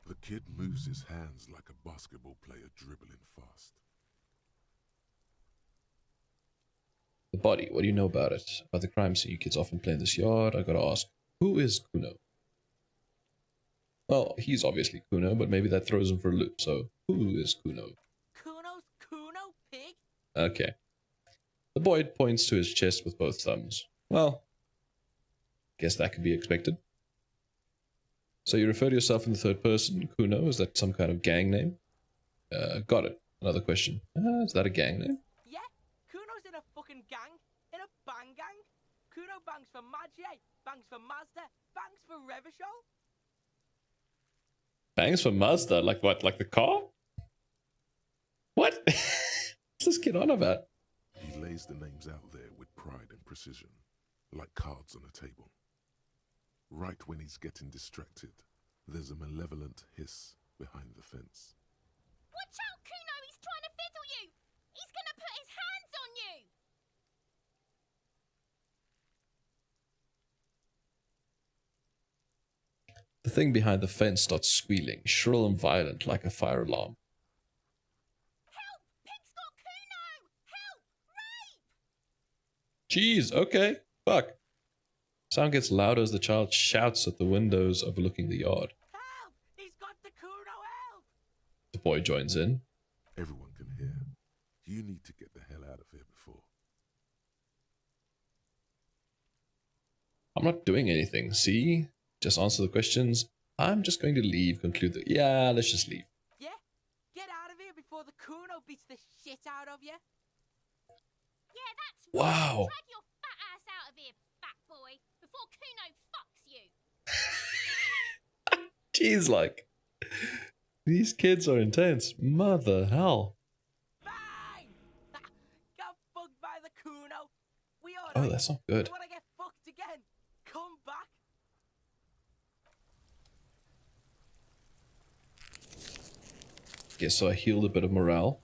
The kid moves his hands like a basketball player dribbling fast. The body, what do you know about it? About the crime scene, you kids often play in this yard. I gotta ask, who is Kuno? Well, he's obviously Kuno, but maybe that throws him for a loop, so who is Kuno? Kuno's Kuno, pig? Okay. The boy points to his chest with both thumbs. Well, guess that could be expected. So you refer to yourself in the third person, Kuno. Is that some kind of gang name? Got it. Another question. Is that a gang name? Yeah, Kuno's in a fucking gang. In a bang gang. Kuno bangs for Maggie, bangs for Mazda, bangs for Revachol. Bangs for Mazda? Like what? Like the car? What? What's this kid on about? He lays the names out there with pride and precision, like cards on a table. Right when he's getting distracted, there's a malevolent hiss behind the fence. Watch out, Kuno! He's trying to fiddle you! He's gonna put his hands on you! The thing behind the fence starts squealing, shrill and violent like a fire alarm. Help! Pig's got Kuno! Help! Rape! Jeez, okay. Fuck. Sound gets louder as the child shouts at the windows overlooking the yard. Help! He's got the Kuno, help! The boy joins in. Everyone can hear. You need to get the hell out of here before. I'm not doing anything, see? Just answer the questions. I'm just going to leave, conclude that. Yeah, let's just leave. Yeah? Get out of here before the Kuno beats the shit out of you. Yeah, that's Wow. right. Drag your fat ass out of here, fat boy, before Kuno fucks you. Jeez, like. These kids are intense. Mother hell. Bang! Got fucked by the Kuno. We all Oh, right? that's not good. You wanna get fucked again? Come back. Guess so I healed a bit of morale.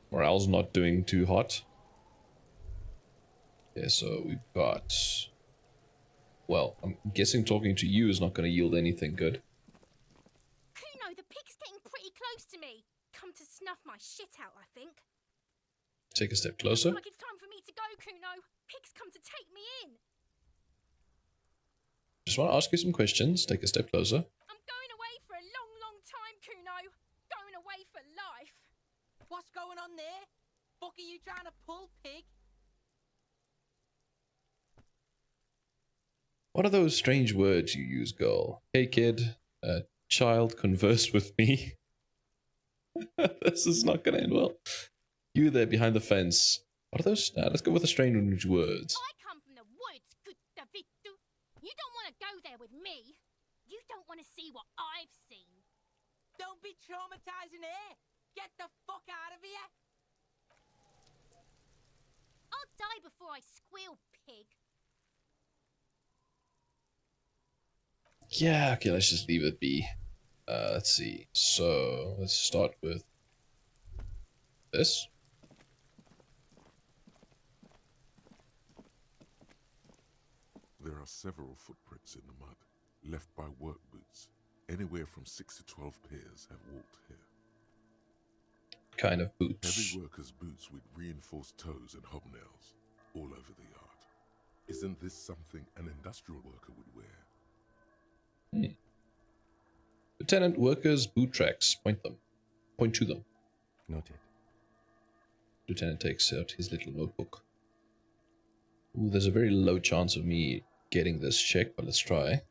Morale's not doing too hot. Yeah, so we've got... Well, I'm guessing talking to you is not going to yield anything good. Kuno, the pig's getting pretty close to me. Come to snuff my shit out, I think. Take a step closer. Looks like it's time for me to go, Kuno. Pig's come to take me in. Just want to ask you some questions. Take a step closer. I'm going away for a long, long time, Kuno. Going away for life. What's going on there? Fuck are you trying to pull, pig? What are those strange words you use, girl? Hey, kid. Child, converse with me. This is not going to end well. You there behind the fence. What are those? Let's go with the strange words. I come from the woods, good Davidu. You don't want to go there with me. You don't want to see what I've seen. Don't be traumatizing here. Get the fuck out of here. I'll die before I squeal, pig. Yeah, okay, let's just leave it be. Let's see. So, let's start with this. There are several footprints in the mud, left by work boots. Anywhere from 6 to 12 pairs have walked here. Kind of boots. Heavy workers' boots with reinforced toes and hobnails, all over the yard. Isn't this something an industrial worker would wear? Lieutenant, workers' boot tracks. Point to them. Noted. Lieutenant takes out his little notebook. Ooh, there's a very low chance of me getting this check, but let's try.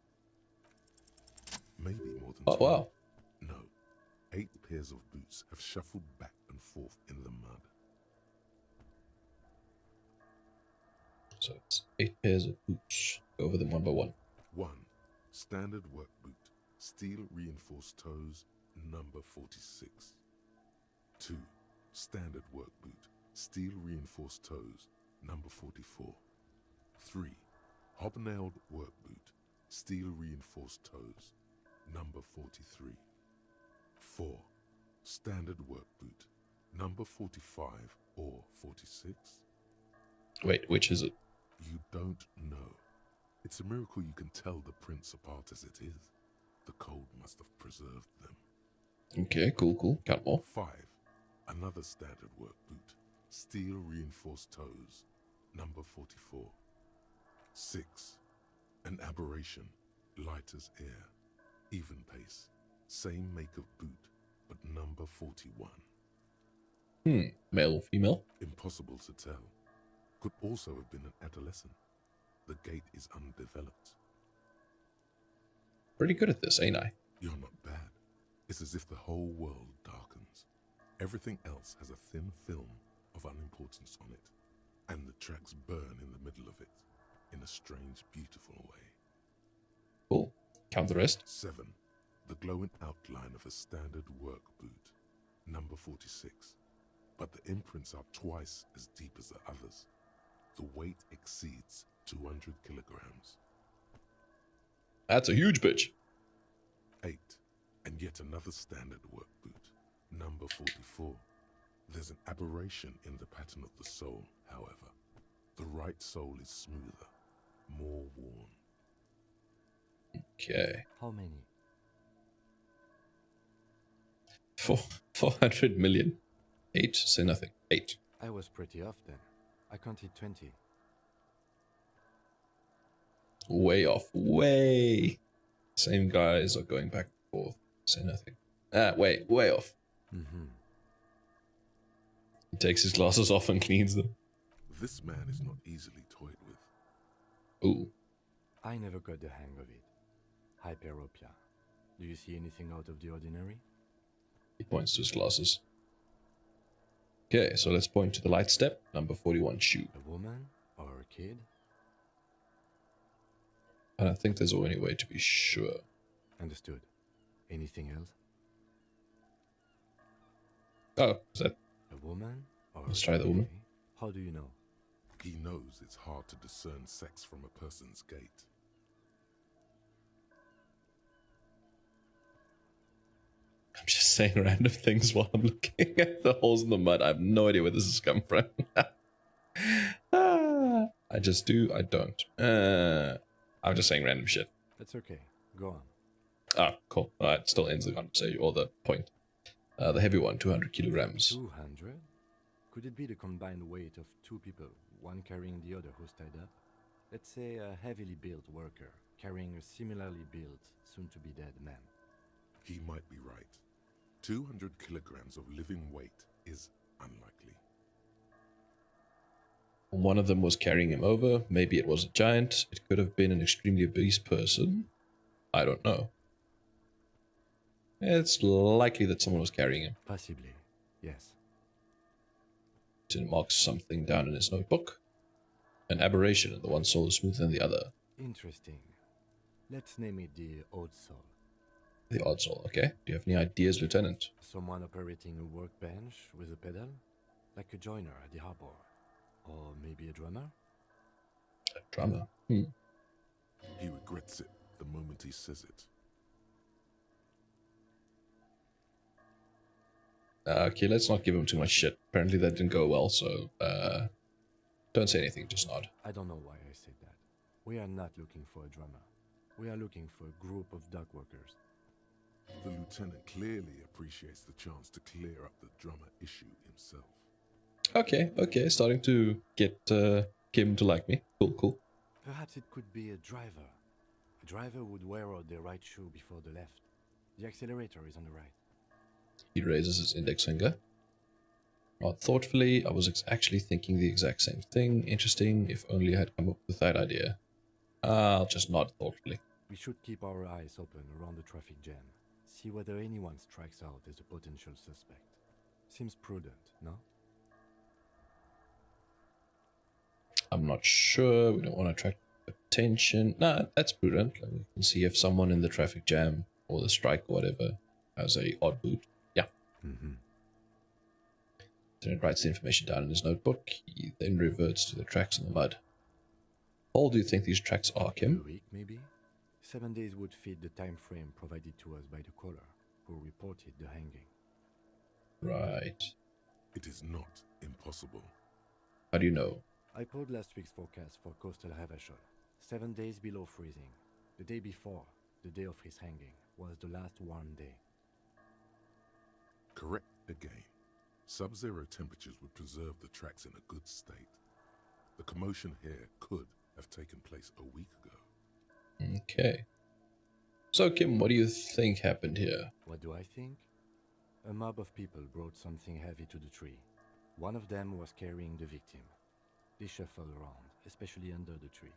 Maybe more than Oh, 20. wow. No. 8 pairs of boots have shuffled back and forth in the mud. So it's 8 pairs of boots. Go over them one by one. 1. Standard work boot. Steel reinforced toes, number 46. 2. Standard work boot. Steel reinforced toes, number 44. 3. Hobnailed work boot. Steel reinforced toes, number 43. 4. Standard work boot. Number 45 or 46. Wait, which is it? You don't know. It's a miracle you can tell the prints apart as it is. The cold must have preserved them. Okay, cool. Count more. 5. Another standard work boot. Steel reinforced toes. Number 44. 6. An aberration. Light as air. Even pace. Same make of boot, but number 41. Male or female? Impossible to tell. Could also have been an adolescent. The gait is undeveloped. Pretty good at this, ain't I? You're not bad. It's as if the whole world darkens. Everything else has a thin film of unimportance on it, and the tracks burn in the middle of it, in a strange, beautiful way. Cool. Count the rest. 7. The glowing outline of a standard work boot, number 46. But the imprints are twice as deep as the others. The weight exceeds 200 kilograms. That's a huge bitch. 8. And yet another standard work boot, number 44. There's an aberration in the pattern of the sole, however. The right sole is smoother, more worn. Okay. How many? 400 million. 8, say nothing. 8. I was pretty off then. I counted 20. Way off. Way. Same guys are going back and forth. Say nothing. Way off. He takes his glasses off and cleans them. This man is not easily toyed with. Ooh. I never got the hang of it. Hyperopia. Do you see anything out of the ordinary? He points to his glasses. Okay, so let's point to the light step, number 41 shoe. A woman or a kid? I don't think there's any way to be sure. Understood. Anything else? Oh, is that... A woman or Let's try the woman. How do you know? He knows it's hard to discern sex from a person's gait. I'm just saying random things while I'm looking at the holes in the mud. I have no idea where this has come from. I just do, I don't. I'm just saying random shit. That's okay. Go on. Ah, cool. Alright, still ends the conversation, or the point. The heavy one, 200 kilograms. 200? Could it be the combined weight of two people, one carrying the other who's tied up? Let's say a heavily built worker carrying a similarly built, soon-to-be-dead man. He might be right. 200 kilograms of living weight is unlikely. One of them was carrying him over. Maybe it was a giant. It could have been an extremely obese person. I don't know. It's likely that someone was carrying him. Possibly, yes. It marks something down in his notebook. An aberration, and the one soul is smoother than the other. Interesting. Let's name it the odd soul. The odd soul, okay. Do you have any ideas, Lieutenant? Someone operating a workbench with a pedal? Like a joiner at the harbor. Or maybe a drummer? A drummer? He regrets it the moment he says it. Okay, let's not give him too much shit. Apparently that didn't go well, so don't say anything, just nod. I don't know why I said that. We are not looking for a drummer. We are looking for a group of dock workers. The lieutenant clearly appreciates the chance to clear up the drummer issue himself. Okay, starting to get Kim to like me. Cool. Perhaps it could be a driver. A driver would wear out the right shoe before the left. The accelerator is on the right. He raises his index finger. Not thoughtfully, I was actually thinking the exact same thing. Interesting, if only I had come up with that idea. I'll just nod thoughtfully. We should keep our eyes open around the traffic jam. See whether anyone strikes out as a potential suspect. Seems prudent, no? I'm not sure. We don't want to attract attention. Nah, that's prudent. Like, we can see if someone in the traffic jam or the strike or whatever has a odd boot. Yeah. Then writes the information down in his notebook. He then reverts to the tracks in the mud. How old do you think these tracks are, Kim? A week, maybe? 7 days would fit the time frame provided to us by the caller, who reported the hanging. Right. It is not impossible. How do you know? I pulled last week's forecast for coastal Havashol. 7 days below freezing. The day before, the day of his hanging, was the last warm day. Correct again. Sub-zero temperatures would preserve the tracks in a good state. The commotion here could have taken place a week ago. Okay. So, Kim, what do you think happened here? What do I think? A mob of people brought something heavy to the tree. One of them was carrying the victim. They shuffled around, especially under the tree.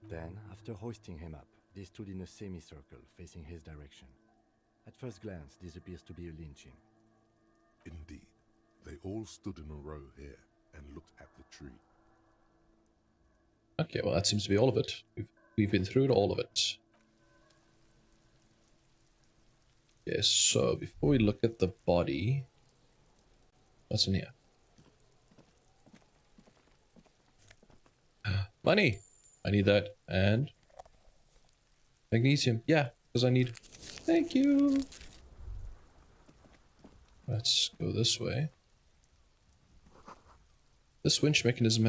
Then, after hoisting him up, they stood in a semicircle facing his direction. At first glance, this appears to be a lynching. Indeed. They all stood in a row here and looked at the tree. Okay, well, that seems to be all of it. We've been through all of it. Yes, so before we look at the body, what's in here? Money! I need that. And magnesium. Yeah, because I need... Thank you! Let's go this way. This winch mechanism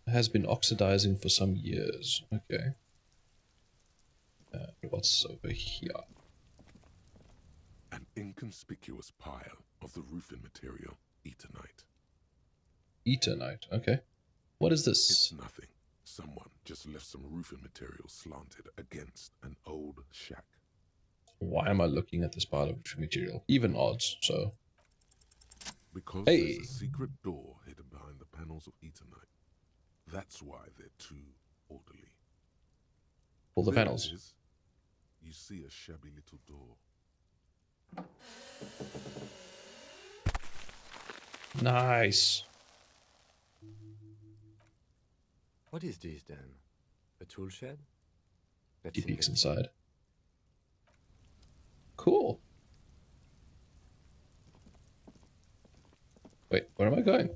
has been oxidizing for some years. Okay. What's over here? An inconspicuous pile of the roofing material, Eternite. Eternite, okay. What is this? It's nothing. Someone just left some roofing material slanted against an old shack. Why am I looking at this pile of roofing material? Even odds, so... Because hey. There's a secret door hidden behind the panels of Eternite. That's why they're too orderly. Pull the There panels. it is. You see a shabby little door. Nice. What is this then? A tool shed? He peeks inside. Cool. Wait, where am I going?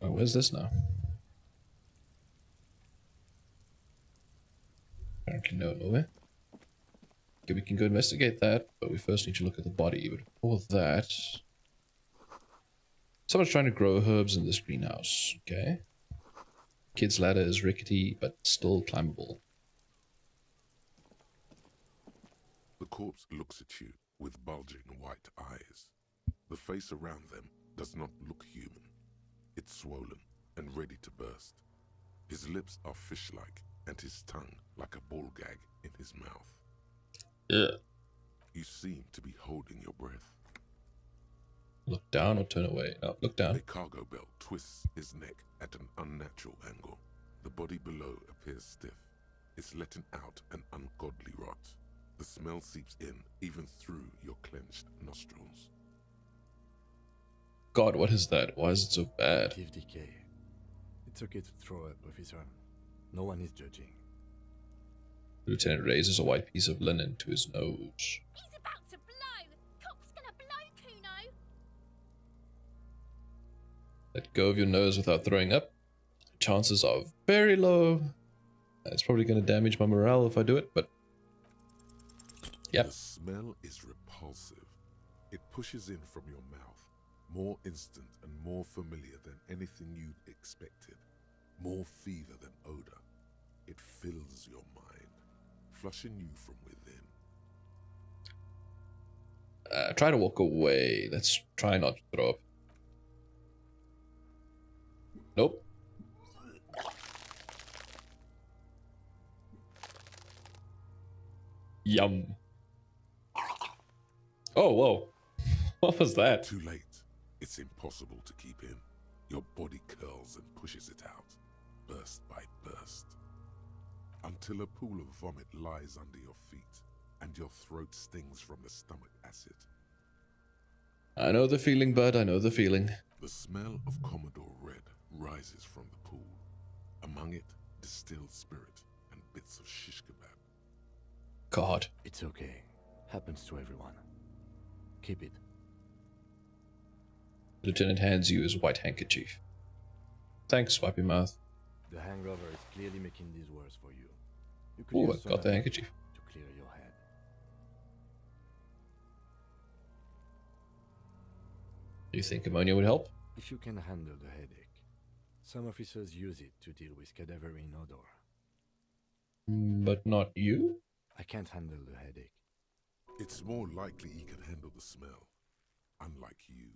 Oh, where's this now? Apparently nowhere. Okay, we can go investigate that, but we first need to look at the body. But before that... Someone's trying to grow herbs in this greenhouse. Okay. Kid's ladder is rickety, but still climbable. The corpse looks at you with bulging white eyes. The face around them does not look human. It's swollen and ready to burst. His lips are fish-like, and his tongue like a ball gag in his mouth. Ugh. You seem to be holding your breath. Look down or turn away? No, look down. A cargo belt twists his neck at an unnatural angle. The body below appears stiff. It's letting out an ungodly rot. The smell seeps in, even through your clenched nostrils. God, what is that? Why is it so bad? Active decay. It's okay to throw up, officer. No one is judging. The lieutenant raises a white piece of linen to his nose. He's about to blow! Cop's gonna blow, Kuno! Let go of your nose without throwing up. Chances are very low. It's probably going to damage my morale if I do it, but... Yep. The smell is repulsive. It pushes in from your mouth, more instant and more familiar than anything you'd expected. More fever than odor. It fills your mind, flushing you from within. Try to walk away. Let's try not to throw up. Nope. Yum. Oh, whoa. What was that? Too late. It's impossible to keep in. Your body curls and pushes it out, burst by burst, until a pool of vomit lies under your feet and your throat stings from the stomach acid. I know the feeling, bud. I know the feeling. The smell of Commodore Red rises from the pool. Among it, distilled spirit and bits of shish kebab. God. It's okay. Happens to everyone. Keep it. The lieutenant hands you his white handkerchief. Thanks, Wipey Mouth. The hangover is clearly making this worse for you. You could Oh, use I got the some handkerchief. to clear your head. Do you think ammonia would help? If you can handle the headache. Some officers use it to deal with cadaverine odor. But not you? I can't handle the headache. It's more likely he can handle the smell, unlike you.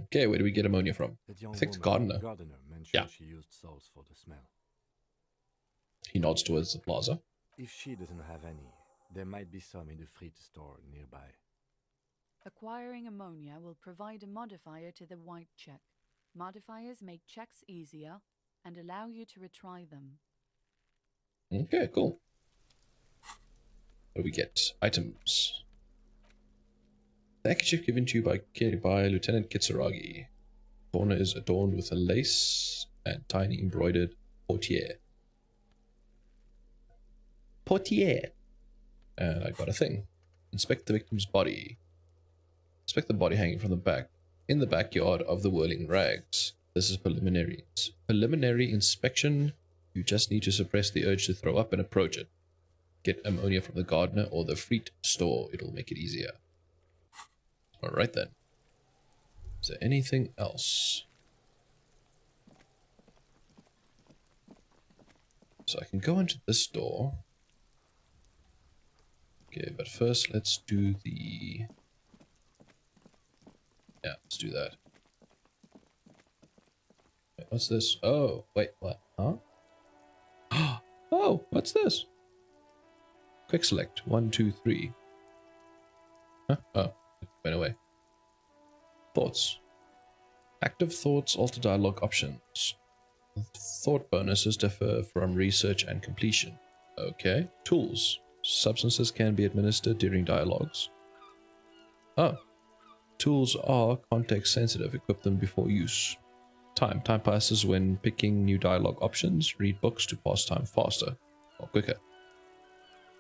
Okay, where do we get ammonia from? That young I think the woman, gardener. mentioned she used salts for the smell. He nods towards the plaza. If she doesn't have any, there might be some in the freight store nearby. Acquiring ammonia will provide a modifier to the white check. Modifiers make checks easier and allow you to retry them. Okay, cool. What do we get? Items. The handkerchief given to you by Lieutenant Kitsuragi. The corner is adorned with a lace and tiny embroidered portiere. Portiere. And I got a thing. Inspect the victim's body. Inspect the body hanging from the back in the backyard of the whirling rags. This is preliminary. Preliminary inspection. You just need to suppress the urge to throw up and approach it. Get ammonia from the gardener or the freight store. It'll make it easier. Alright then. Is there anything else? So I can go into this door. Okay, but first let's do the... Yeah, let's do that. Wait, what's this? Oh, wait, what? Huh? Oh, what's this? Quick select. 1, 2, 3. Huh? Oh, it went away. Thoughts. Active thoughts alter dialogue options. Thought bonuses differ from research and completion. Okay. Tools. Substances can be administered during dialogues. Oh. Tools are context sensitive. Equip them before use. Time. Time passes when picking new dialogue options. Read books to pass time faster or quicker.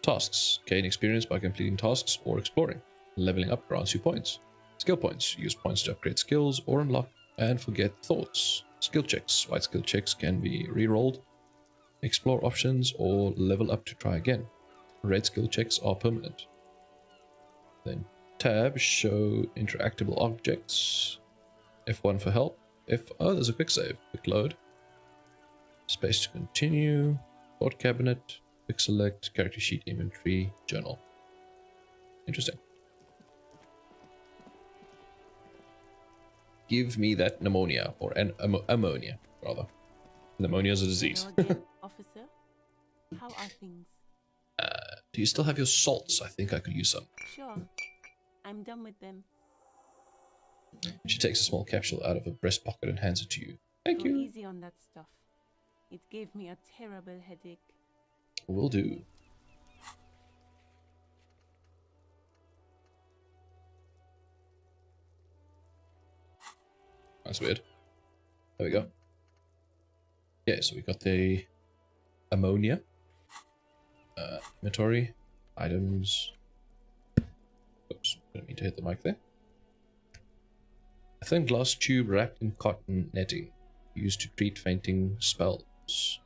Tasks. Gain experience by completing tasks or exploring. Leveling up grants you points. Skill points. Use points to upgrade skills or unlock and forget thoughts. Skill checks. White skill checks can be re-rolled. Explore options or level up to try again. Red skill checks are permanent. Then tab, show interactable objects. F1 for help. Oh, there's a quick save. Quick load. Space to continue. Thought cabinet. Quick select. Character sheet, inventory, journal. Interesting. Give me that pneumonia, or an ammonia, rather. Pneumonia is a disease. Again, officer, how are things? Do you still have your salts? I think I could use some. Sure, I'm done with them. She takes a small capsule out of her breast pocket and hands it to you. Thank you. Easy on that stuff. It gave me a terrible headache. Will do. That's weird. There we go. Okay, so we got the ammonia. Inventory. Items. Oops, didn't mean to hit the mic there. A thin glass tube wrapped in cotton netting, used to treat fainting spells.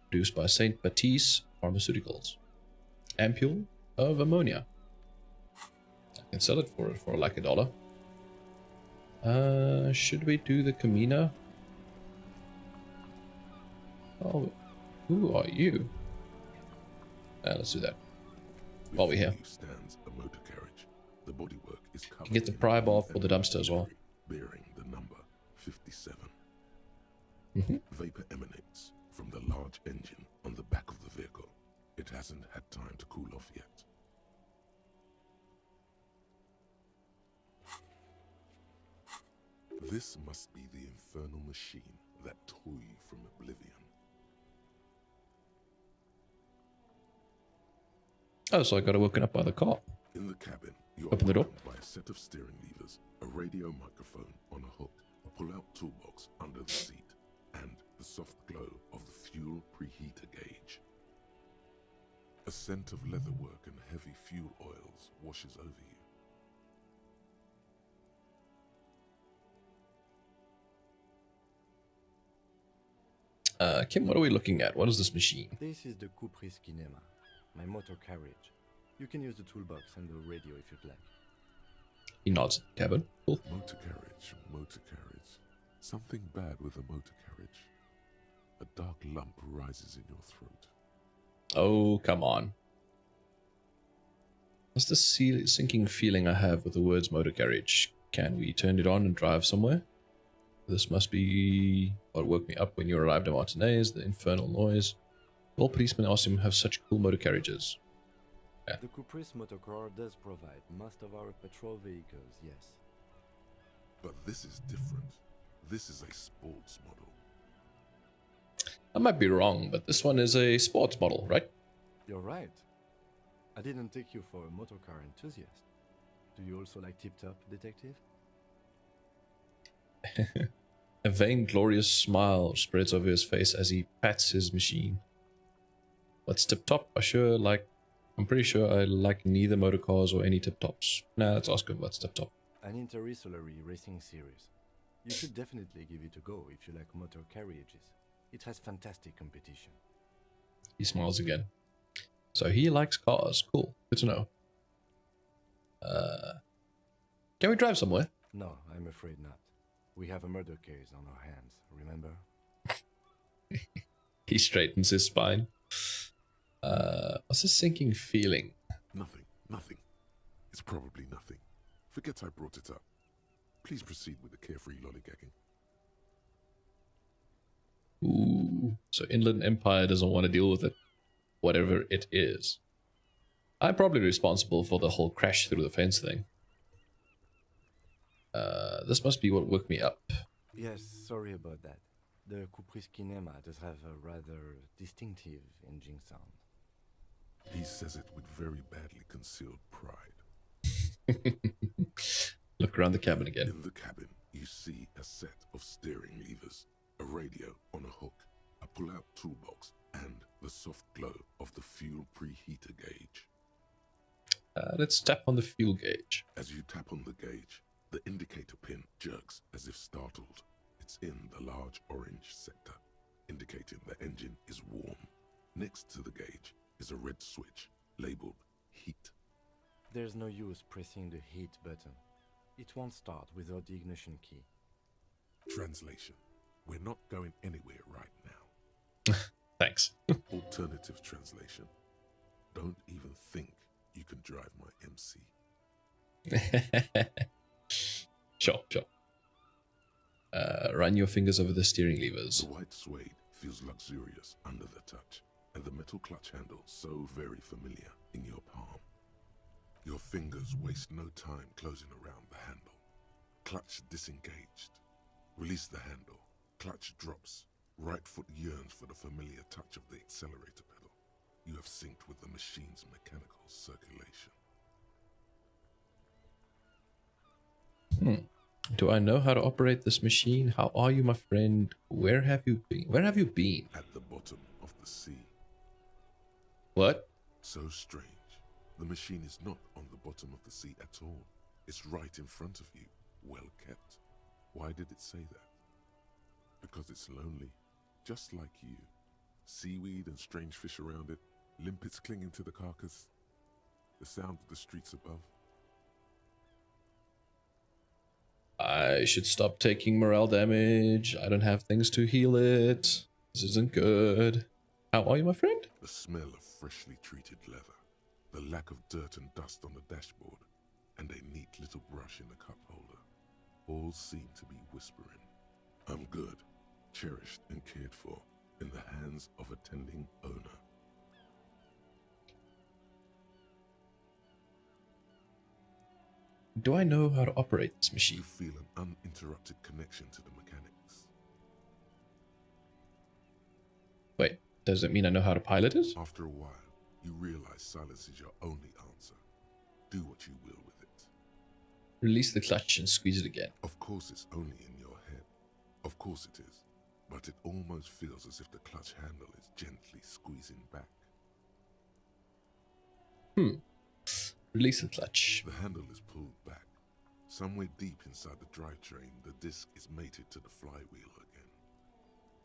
Produced by St. Baptiste Pharmaceuticals. Ampule of ammonia. I can sell it for like $1. Should we do the Camino? Oh, who are you? Let's do that. While we're here. Stands a motor carriage. The bodywork is covered. You can get the pry bar for the dumpster as well. Bearing the number 57. Mm-hmm. Vapor emanates from the large engine on the back of the vehicle. hasn't had time to cool off yet. This must be the infernal machine that tore you from oblivion. Oh, so I got woken up by the car. In the cabin, you are Open the door. welcomed by a set of steering levers, a radio microphone on a hook, a pull-out toolbox under the seat, and the soft glow of the fuel preheater gauge. A scent of leatherwork and heavy fuel oils washes over you. Kim, what are we looking at? What is this machine? This is the Kupris Kinema, my motor carriage. You can use the toolbox and the radio if you'd like. He nods at the cabin. Cool. Motor carriage, motor carriage. Something bad with a motor carriage. A dark lump rises in your throat. Oh, come on. What's the sinking feeling I have with the words motor carriage? Can we turn it on and drive somewhere? This must be what woke me up when you arrived at Martinez, the infernal noise. All policemen asked him to have such cool motor carriages. Yeah. The Kupris motorcar does provide most of our patrol vehicles, yes. But this is different. This is a sports model. I might be wrong, but this one is a sports model, right? You're right. I didn't take you for a motorcar enthusiast. Do you also like tip-top, detective? A vainglorious smile spreads over his face as he pats his machine. What's tip-top? I'm pretty sure I like neither motor cars or any tip-tops. Now let's ask him what's tip-top. An interrissolory racing series. You should definitely give it a go if you like motor carriages. It has fantastic competition. He smiles again. So he likes cars. Cool. Good to know. Can we drive somewhere? No, I'm afraid not. We have a murder case on our hands, remember? He straightens his spine. What's this sinking feeling? Nothing, nothing. It's probably nothing. Forget I brought it up. Please proceed with the carefree lollygagging. Ooh, so Inland Empire doesn't want to deal with it, whatever it is. I'm probably responsible for the whole crash through the fence thing. This must be what woke me up. Yes, sorry about that. The Kupris Kinema does have a rather distinctive engine sound. He says it with very badly concealed pride. Look around the cabin again. In the cabin, you see a set of steering levers, a radio on a hook, a pull-out toolbox, and the soft glow of the fuel preheater gauge. Let's tap on the fuel gauge. As you tap on the gauge, the indicator pin jerks as if startled. It's in the large orange sector, indicating the engine is warm. Next to the gauge is a red switch labeled heat. There's no use pressing the heat button. It won't start without the ignition key. Translation: we're not going anywhere right now. Thanks. Alternative translation: don't even think you can drive my MC. Sure. Run your fingers over the steering levers. The white suede feels luxurious under the touch, and the metal clutch handle so very familiar in your palm. Your fingers waste no time closing around the handle. Clutch disengaged. Release the handle. Clutch drops. Right foot yearns for the familiar touch of the accelerator pedal. You have synced with the machine's mechanical circulation. Do I know how to operate this machine? How are you, my friend? Where have you been? Where have you been? At the bottom of the sea. What? So strange. The machine is not on the bottom of the sea at all. It's right in front of you, well kept. Why did it say that? Because it's lonely, just like you. Seaweed and strange fish around it, limpets clinging to the carcass. The sound of the streets above. I should stop taking morale damage. I don't have things to heal it. This isn't good. How are you, my friend? The smell of freshly treated leather. The lack of dirt and dust on the dashboard. And a neat little brush in the cup holder. All seem to be whispering. I'm good, cherished and cared for, in the hands of a tending owner. Do I know how to operate this You machine? feel an uninterrupted connection to the mechanics. Wait, does it mean I know how to pilot it? After a while, you realize silence is your only answer. Do what you will with it. Release the clutch and squeeze it again. Of course it's only in your head. Of course it is. But it almost feels as if the clutch handle is gently squeezing back. Release the clutch. The handle is pulled back. Somewhere deep inside the drivetrain, the disc is mated to the flywheel again.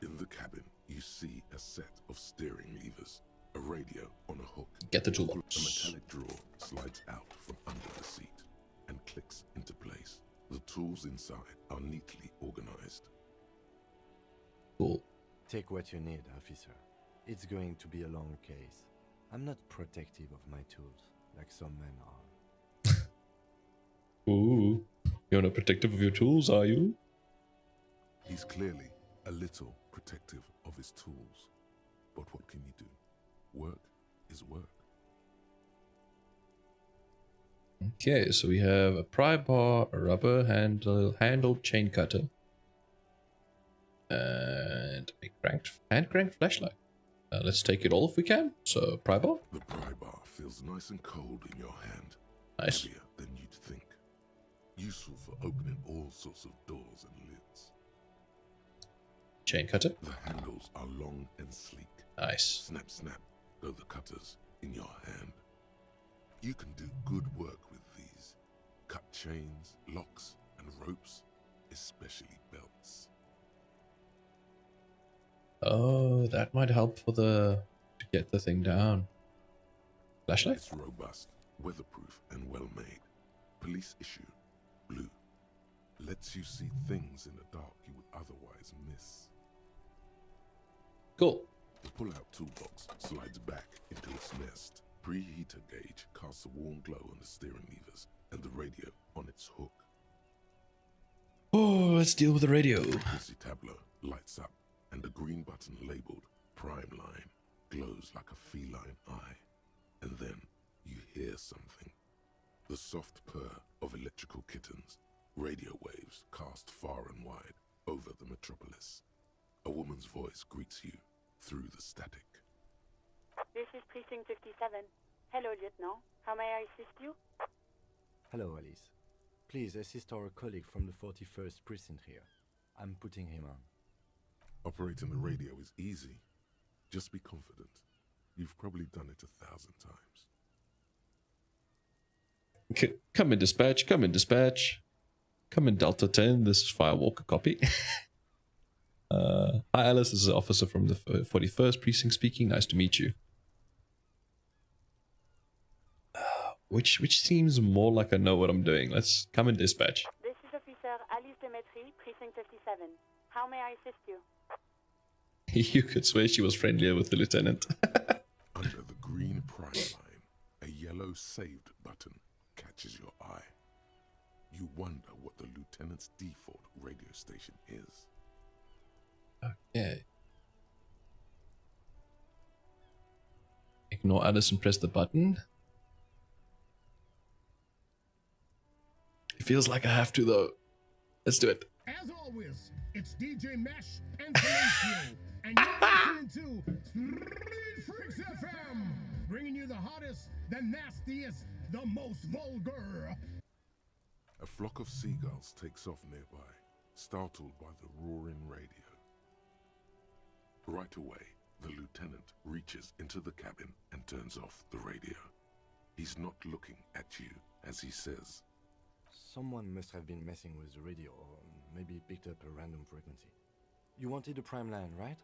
In the cabin, you see a set of steering levers, a radio on a hook. Get the A toolbox. metallic drawer slides out from under the seat and clicks into place. The tools inside are neatly organized. Cool. Take what you need, officer. It's going to be a long case. I'm not protective of my tools, like some men are. Ooh. You're not protective of your tools, are you? He's clearly a little protective of his tools. But what can you do? Work is work. Okay, so we have a pry bar, a rubber handled chain cutter, and a hand cranked flashlight. Let's take it all if we can. So, pry bar. The pry bar feels nice and cold in your hand. Nice. Heavier than you'd think. Useful for opening all sorts of doors and lids. Chain cutter. The handles are long and sleek. Nice. Snap, snap, go the cutters in your hand. You can do good work with these. Cut chains, locks, and ropes, especially belts. Oh, that might help for to get the thing down. Flashlight? It's robust, weatherproof, and well made. Police issue, blue. Lets you see things in the dark you would otherwise miss. Cool. The pull-out toolbox slides back into its nest. Preheater gauge casts a warm glow on the steering levers and the radio on its hook. Oh, let's deal with the radio. The frequency tableau lights up, and the green button labeled Prime Line glows like a feline eye. And then you hear something. The soft purr of electrical kittens, radio waves cast far and wide over the metropolis. A woman's voice greets you through the static. This is Precinct 57. Hello, Lieutenant. How may I assist you? Hello, Alice. Please assist our colleague from the 41st precinct here. I'm putting him on. Operating the radio is easy. Just be confident. You've probably done it 1,000 times. Come in, dispatch. Come in, dispatch. Come in, Delta 10. This is Firewalker copy. Hi, Alice. This is an officer from the 41st precinct speaking. Nice to meet you. Which seems more like I know what I'm doing. Let's come in, dispatch. This is Officer Alice Demetri, Precinct 57. How may I assist you? You could swear she was friendlier with the lieutenant. Under the green prime line, a yellow saved button catches your eye. You wonder what the lieutenant's default radio station is. Okay. Ignore Alice and press the button. It feels like I have to, though. Let's do it. As always, it's DJ Mesh and Elysium, and you're listening to Street Freaks FM, bringing you the hottest, the nastiest, the most vulgar. A flock of seagulls takes off nearby, startled by the roaring radio. Right away, the lieutenant reaches into the cabin and turns off the radio. He's not looking at you as he says, Someone must have been messing with the radio, or maybe picked up a random frequency. You wanted a prime line, right?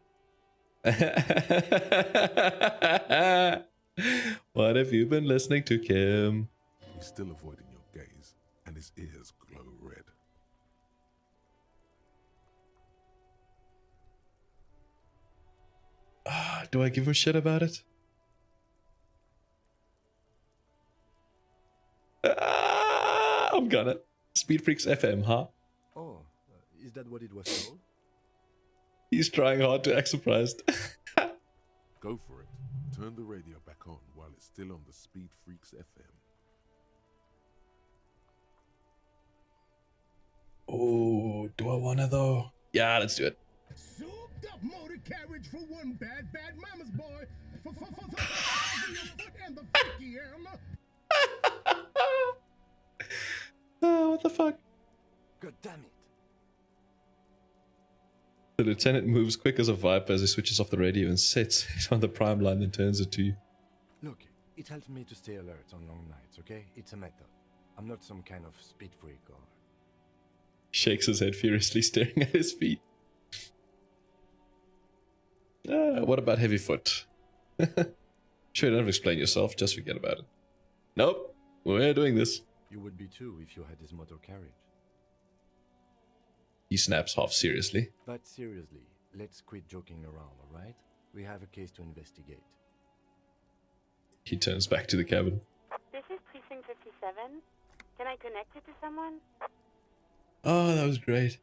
What have you been listening to, Kim? He's still avoiding your gaze, and his ears glow red. Do I give a shit about it? I'm gonna. Speed Freaks FM, huh? Oh, is that what it was called? He's trying hard to act surprised. Go for it. Turn the radio back on while it's still on the Speed Freaks FM. wanna though. Yeah, let's do it. Souped up motor carriage for one bad mama's boy. For the foot and the funky hammer. What the fuck? God damn it. The lieutenant moves quick as a viper as he switches off the radio and sets it on the prime line, then turns it to you. Look, it helps me to stay alert on long nights, okay? It's a method. I'm not some kind of speed freak or... Shakes his head furiously, staring at his feet. What about heavy foot? Sure, you don't have to explain yourself, just forget about it. Nope, we're doing this. You would be too if you had this motor carriage. He snaps half seriously. But seriously, let's quit joking around, alright? We have a case to investigate. He turns back to the cabin. This is Precinct 57. Can I connect you to someone? Oh, that was great.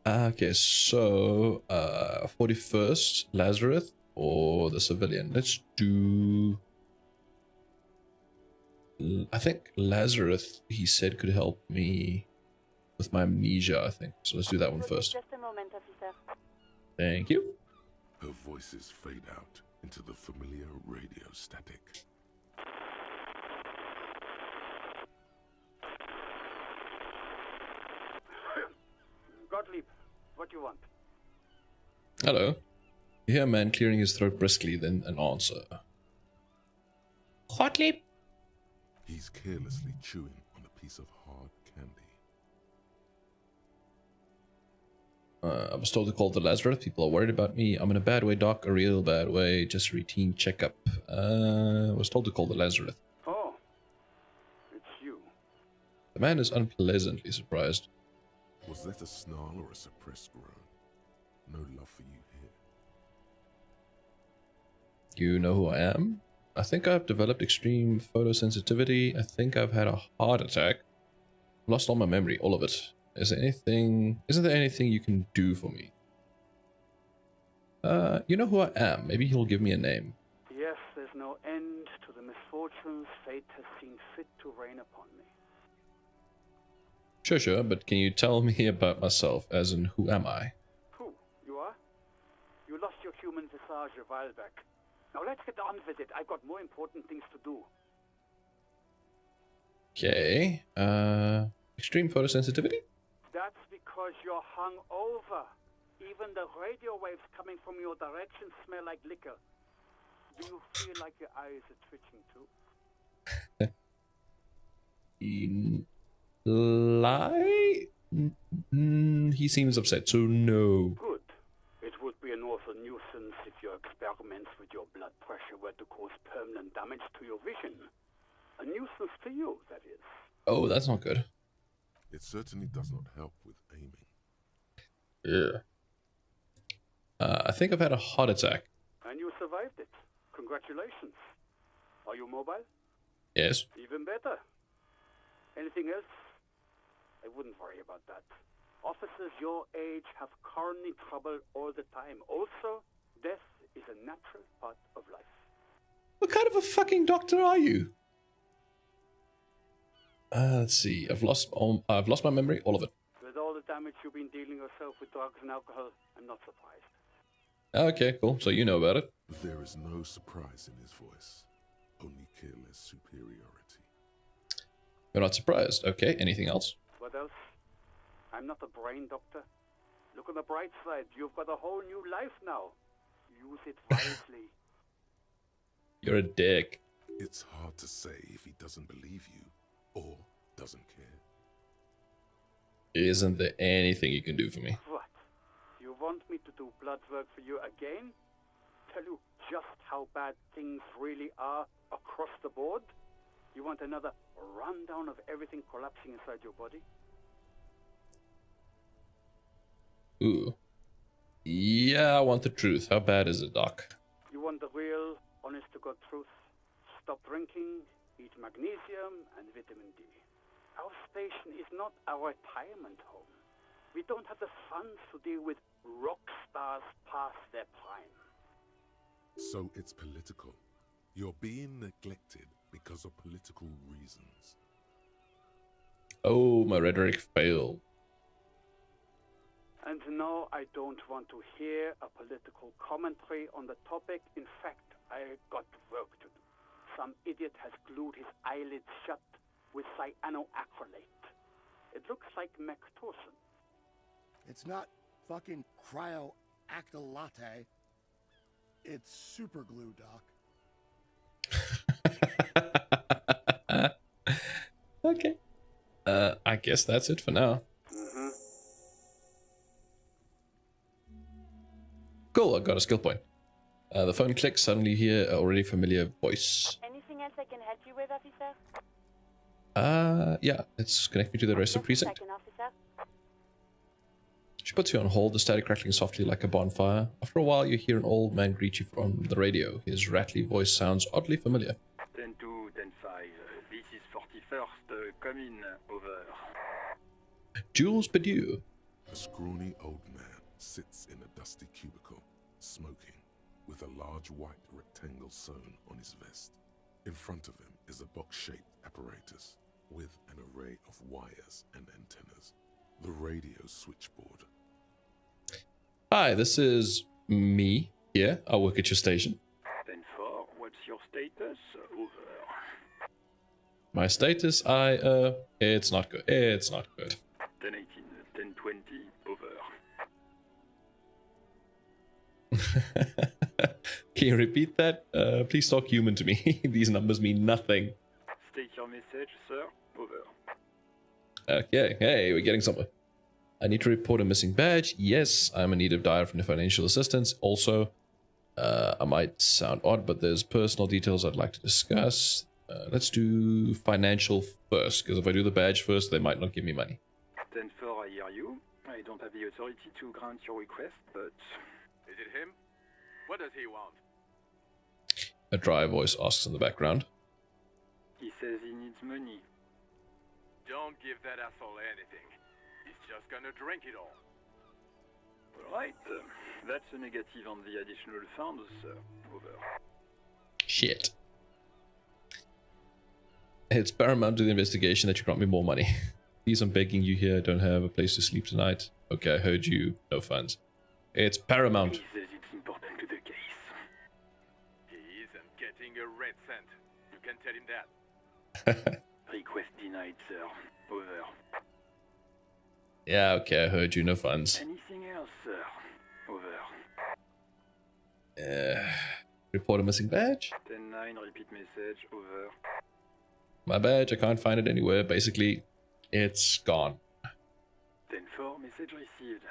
Okay, so 41st, Lazarus or the civilian? Let's do... I think Lazarus, he said, could help me with my amnesia, I think. So let's do that one first. Just a moment, officer. Thank you. Her voices fade out into the familiar radio static. Gottlieb, what do you want? Hello. You hear a man clearing his throat briskly, then an answer. Gottlieb? He's carelessly chewing on a piece of hard candy. I was told to call the Lazarus. People are worried about me. I'm in a bad way, Doc. A real bad way. Just a routine checkup. I was told to call the Lazarus. Oh, it's you. The man is unpleasantly surprised. Was that a snarl or a suppressed groan? No love for you here. You know who I am? I think I've developed extreme photosensitivity. I think I've had a heart attack. Lost all my memory, all of it. Isn't there anything you can do for me? You know who I am. Maybe he'll give me a name. Yes, there's no end to the misfortunes fate has seen fit to rain upon me. Sure, but can you tell me about myself, as in who am I? Who? You are? You lost your human visage a while back. Now let's get on with it. I've got more important things to do. Okay, extreme photosensitivity? That's because you're hung over. Even the radio waves coming from your direction smell like liquor. Do you feel like your eyes are twitching too? Lie? He seems upset, so no. Good. It would be an awful nuisance if your experiments with your blood pressure were to cause permanent damage to your vision. A nuisance to you, that is. Oh, that's not good. It certainly does not help with aiming. Yeah. I think I've had a heart attack. And you survived it. Congratulations. Are you mobile? Yes. Even better. Anything else? I wouldn't worry about that. Officers your age have coronary trouble all the time. Also, death is a natural part of life. What kind of a fucking doctor are you? Let's see. I've lost my memory, all of it. With all the damage you've been dealing yourself with drugs and alcohol, I'm not surprised. Okay, cool. So you know about it. There is no surprise in his voice, only careless superiority. You're not surprised. Okay, anything else? What else? I'm not a brain doctor. Look on the bright side. You've got a whole new life now. Use it wisely. You're a dick. It's hard to say if he doesn't believe you or doesn't care. Isn't there anything you can do for me? What? You want me to do blood work for you again? Tell you just how bad things really are across the board? You want another rundown of everything collapsing inside your body? Ooh. Yeah, I want the truth. How bad is it, Doc? You want the real, honest-to-God truth? Stop drinking, eat magnesium and vitamin D. Our station is not a retirement home. We don't have the funds to deal with rock stars past their prime. So it's political. You're being neglected because of political reasons. Oh, my rhetoric failed. And no, I don't want to hear a political commentary on the topic. In fact, I got work to do. Some idiot has glued his eyelids shut with cyanoacrylate. It looks like Mactorson. It's not fucking cryoacrylate. It's super glue, Doc. Okay. I guess that's it for now. Cool, I got a skill point. The phone clicks, suddenly you hear an already familiar voice. Anything else I can help you with, officer? Yeah, let's connect me to the rest of the precinct. Second, officer. She puts you on hold, the static crackling softly like a bonfire. After a while, you hear an old man greet you from the radio. His rattly voice sounds oddly familiar. 10-2, 10-5. This is 41st. Come in. Over. Jules Badiou. A scrawny old man sits in a dusty cubicle, smoking, with a large white rectangle sewn on his vest. In front of him is a box-shaped apparatus with an array of wires and antennas. The radio switchboard. Hi, this is me here. I work at your station. 10-4. What's your status? Over. My status, it's not good. It's not good. 10-18. 10-20. Over. Can you repeat that? Please talk human to me. These numbers mean nothing. State your message, sir. Over. Okay, hey, we're getting somewhere. I need to report a missing badge. Yes, I'm in need of dire financial assistance. Also, I might sound odd, but there's personal details I'd like to discuss. Let's do financial first, because if I do the badge first, they might not give me money. 10-4, I hear you. I don't have the authority to grant your request, but... Is it him? What does he want? A dry voice asks in the background. He says he needs money. Don't give that asshole anything. He's just gonna drink it all. Alright, that's a negative on the additional funds, sir. Over. Shit. It's paramount to the investigation that you grant me more money. Please, I'm begging you here. I don't have a place to sleep tonight. Okay, I heard you. No funds. It's paramount. He says it's important to the case. He isn't getting a red cent. You can tell him that. Request denied, sir. Over. Yeah, okay, I heard you. No funds. Anything else, sir? Over. Report a missing badge? 10-9, repeat message. Over. My badge, I can't find it anywhere. Basically, it's gone. 10-4, message received.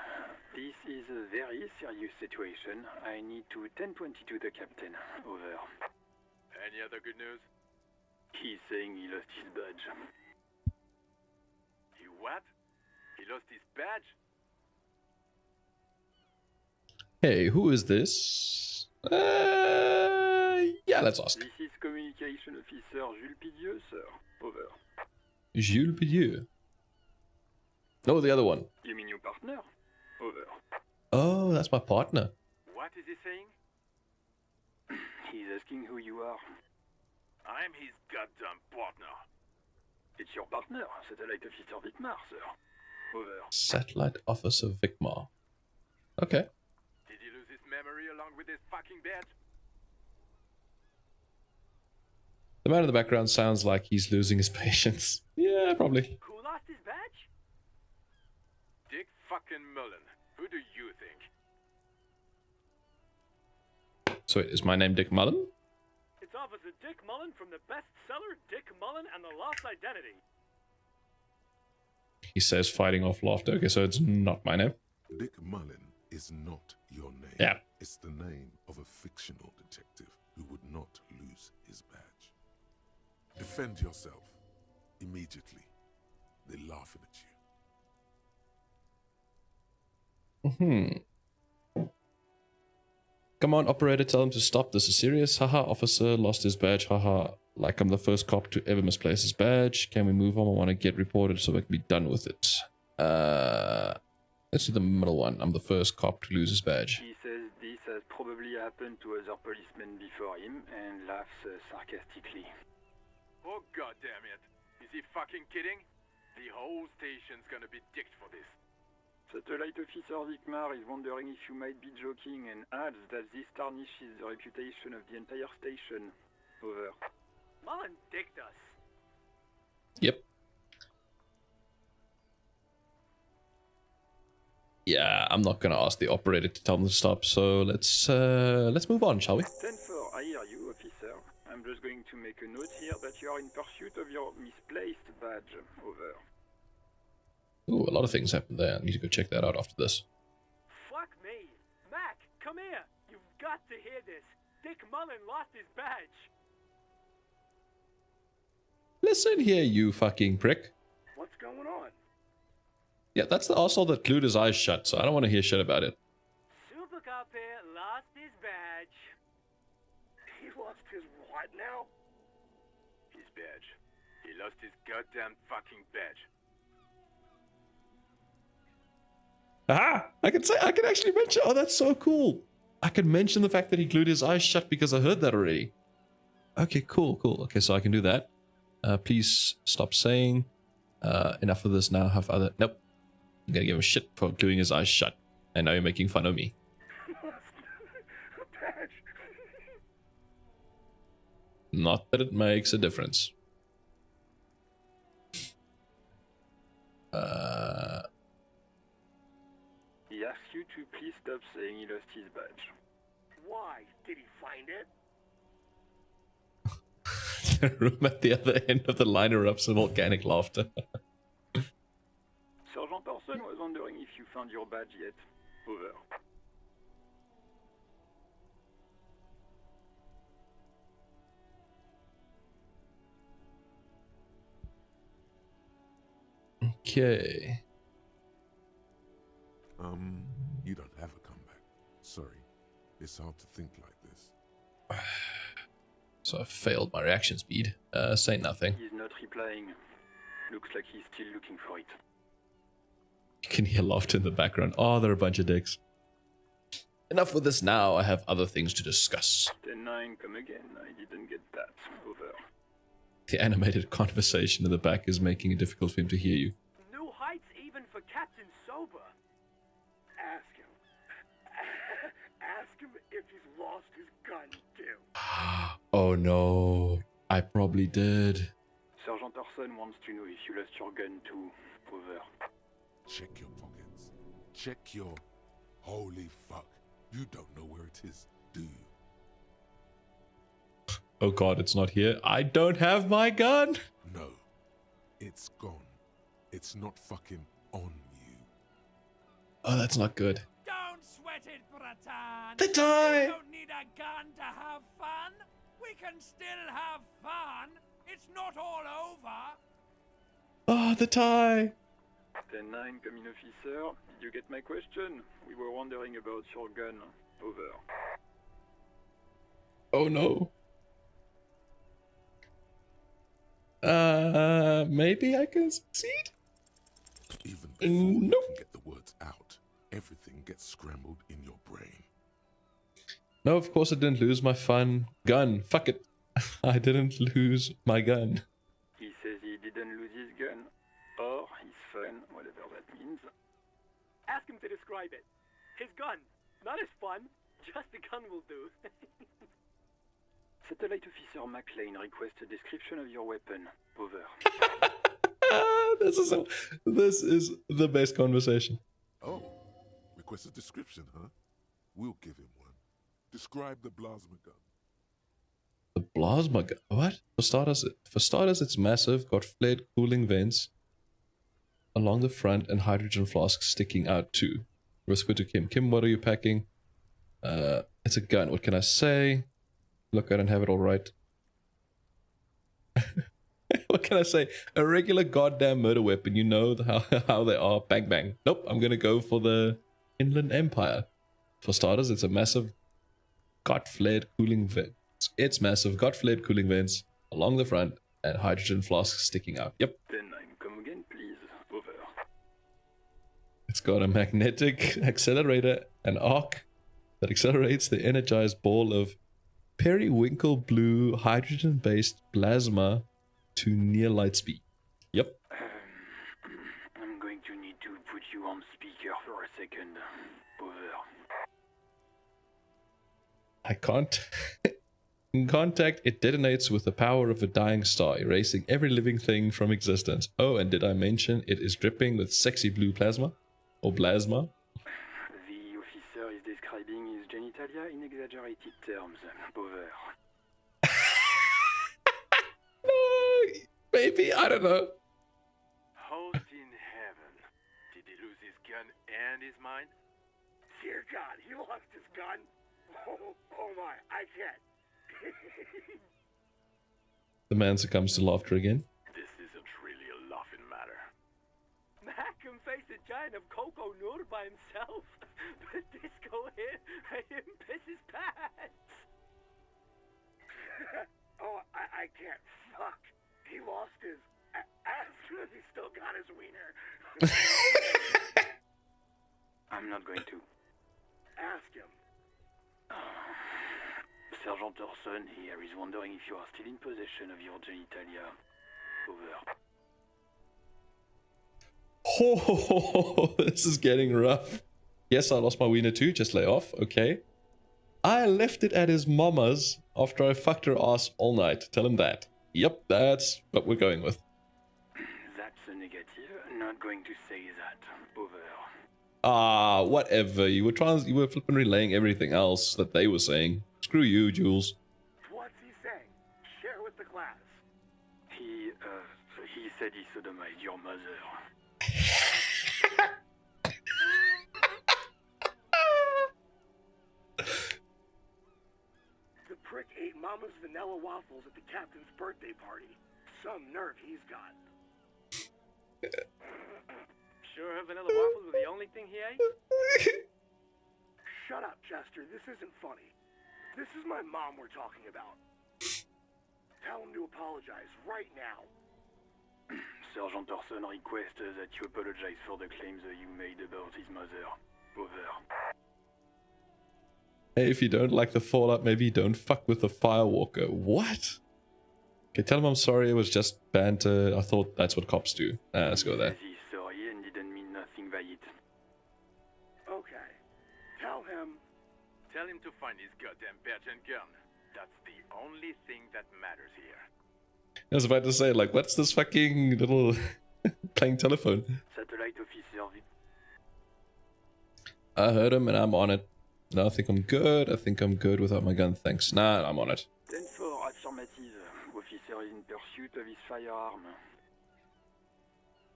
This is a very serious situation. I need to 10-22 the captain. Over. Any other good news? He's saying he lost his badge. He what? He lost his badge? Hey, who is this? Yeah, let's ask. This is Communication Officer Jules Pidieu, sir. Over. Jules Pidieu. No, the other one. You mean your partner? Over. Oh, that's my partner. What is he saying? He's asking who you are. I'm his goddamn partner. It's your partner, Satellite Officer Vicmar, sir. Over. Satellite Officer Vicmar. Okay. Did he lose his memory along with his fucking badge? The man in the background sounds like he's losing his patience. Yeah, probably. Who lost his badge? Dick fucking Mullen. Who do you think? So is my name Dick Mullen? It's Officer Dick Mullen from the bestseller Dick Mullen and the Lost Identity. He says, fighting off laughter. Okay, so it's not my name. Dick Mullen is not your name. Yeah. It's the name of a fictional detective who would not lose his badge. Defend yourself. Immediately. They're laughing at you. Come on, operator, tell him to stop. This is serious. Haha, officer lost his badge. Haha, like I'm the first cop to ever misplace his badge. Can we move on? I want to get reported so I can be done with it. Let's do the middle one. I'm the first cop to lose his badge. He says this has probably happened to other policemen before him and laughs sarcastically. Oh, goddamn it. Is he fucking kidding? The whole station's gonna be dicked for this. Satellite Officer Vikmar is wondering if you might be joking and adds that this tarnishes the reputation of the entire station. Over. Mullen dicked us. Yep. Yeah, I'm not gonna ask the operator to tell them to stop, so let's move on, shall we? 10-4, I hear you, officer. I'm just going to make a note here that you are in pursuit of your misplaced badge. Over. Ooh, a lot of things happened there. I need to go check that out after this. Fuck me. Mac, come here. You've got to hear this. Dick Mullen lost his badge. Listen here, you fucking prick. What's going on? Yeah, that's the arsehole that glued his eyes shut, so I don't want to hear shit about it. Super Cop here lost his badge. He lost his what now? His badge. He lost his goddamn fucking badge. Aha! I can actually mention. Oh, that's so cool. I can mention the fact that he glued his eyes shut because I heard that already. Okay, cool. Okay, so I can do that. Please stop saying. Enough of this now. Have other. Nope. I'm gonna give him shit for gluing his eyes shut. And now you're making fun of me. Not that it makes a difference. He asks you to please stop saying he lost his badge. Why? Did he find it? The room at the other end of the line erupts in volcanic laughter. Sergeant Person was wondering if you found your badge yet. Over. Okay. You don't have a comeback. Sorry. It's hard to think like this. So I failed my reaction speed. Say nothing. He's not replying. Looks like he's still looking for it. You can hear laughter in the background. Oh, they're a bunch of dicks. Enough with this now. I have other things to discuss. 10-9, come again. I didn't get that. Over. The animated conversation in the back is making it difficult for him to hear you. New heights even for Captain Sober. Ask him. Ask him if he's lost his gun, too. Oh no. I probably did. Sergeant Orson wants to know if you lost your gun too. Over. Check your pockets. Check your... Holy fuck. You don't know where it is, do you? Oh god, it's not here. I don't have my gun. No. It's gone. It's not fucking on you. Oh, that's not good. Don't sweat it, Bratan. The tie. You don't need a gun to have fun. We can still have fun. It's not all over. Oh, the tie. 10-9, come in, officer. Did you get my question? We were wondering about your gun. Over. Oh no. Maybe I can succeed? Even before you can get the words out, everything gets scrambled in your brain. No, of course I didn't lose my fun gun. Fuck it. I didn't lose my gun. He says he didn't lose his gun. Or his fun, whatever that means. Ask him to describe it. His gun. Not his fun. Just the gun will do. Satellite Officer McLean requests a description of your weapon. Over. This is the best conversation. Oh, request a description, huh? We'll give him one. Describe the plasma gun. The plasma gun? What? For starters, it's massive, got flared cooling vents along the front and hydrogen flasks sticking out too. Whisper to Kim. Kim, what are you packing? It's a gun. What can I say? Look, I don't have it all right. What can I say? A regular goddamn murder weapon. You know how they are. Bang, bang. Nope, I'm gonna go for the Inland Empire. For starters, it's a massive, got flared cooling vents. It's massive, got flared cooling vents along the front and hydrogen flasks sticking out. Yep. 10-9, come again, please. Over. It's got a magnetic accelerator, an arc that accelerates the energized ball of periwinkle blue hydrogen-based plasma to near light speed. Yep. I'm going to need to put you on speaker for a second. Over. I can't. In contact, it detonates with the power of a dying star, erasing every living thing from existence. Oh, and did I mention it is dripping with sexy blue plasma? Or plasma? The officer is describing his genitalia in exaggerated terms. Over. Maybe, I don't know. Host in heaven. Did he lose his gun and his mind? Dear God, he lost his gun. Oh my, I can't. The man succumbs to laughter again. This isn't really a laughing matter. Mac can face a giant of Coco Nur by himself, but Disco here made him piss his pants. Oh, I can't. Fuck. He lost his ass, but he still got his wiener. I'm not going to. Ask him. Sergeant Orson here is wondering if you are still in possession of your genitalia. Over. Oh, this is getting rough. Yes, I lost my wiener too, just lay off, okay. I left it at his mama's after I fucked her ass all night. Tell him that. Yep, that's what we're going with. That's a negative. Not going to say that. Over. Ah, whatever. You were flipping relaying everything else that they were saying. Screw you, Jules. What's he saying? Share with the class. He said he sodomized your mother. The prick ate Mama's vanilla waffles at the captain's birthday party. Some nerve he's got. Sure her vanilla waffles were the only thing he ate? Shut up, Chester. This isn't funny. This is my mom we're talking about. Tell him to apologize right now. Sergeant Orson requests that you apologize for the claims that you made about his mother. Over. Hey, if you don't like the fallout, maybe don't fuck with the firewalker. What? Okay, tell him I'm sorry, it was just banter. I thought that's what cops do. Let's go there. He's sorry and didn't mean nothing by it. Okay. Tell him to find his goddamn badge and gun. That's the only thing that matters here. I was about to say, like, what's this fucking little playing telephone? Satellite officer. I heard him and I'm on it. No, I think I'm good. I think I'm good without my gun, thanks. Nah, I'm on it. 10-4, affirmative. Officer is in pursuit of his firearm.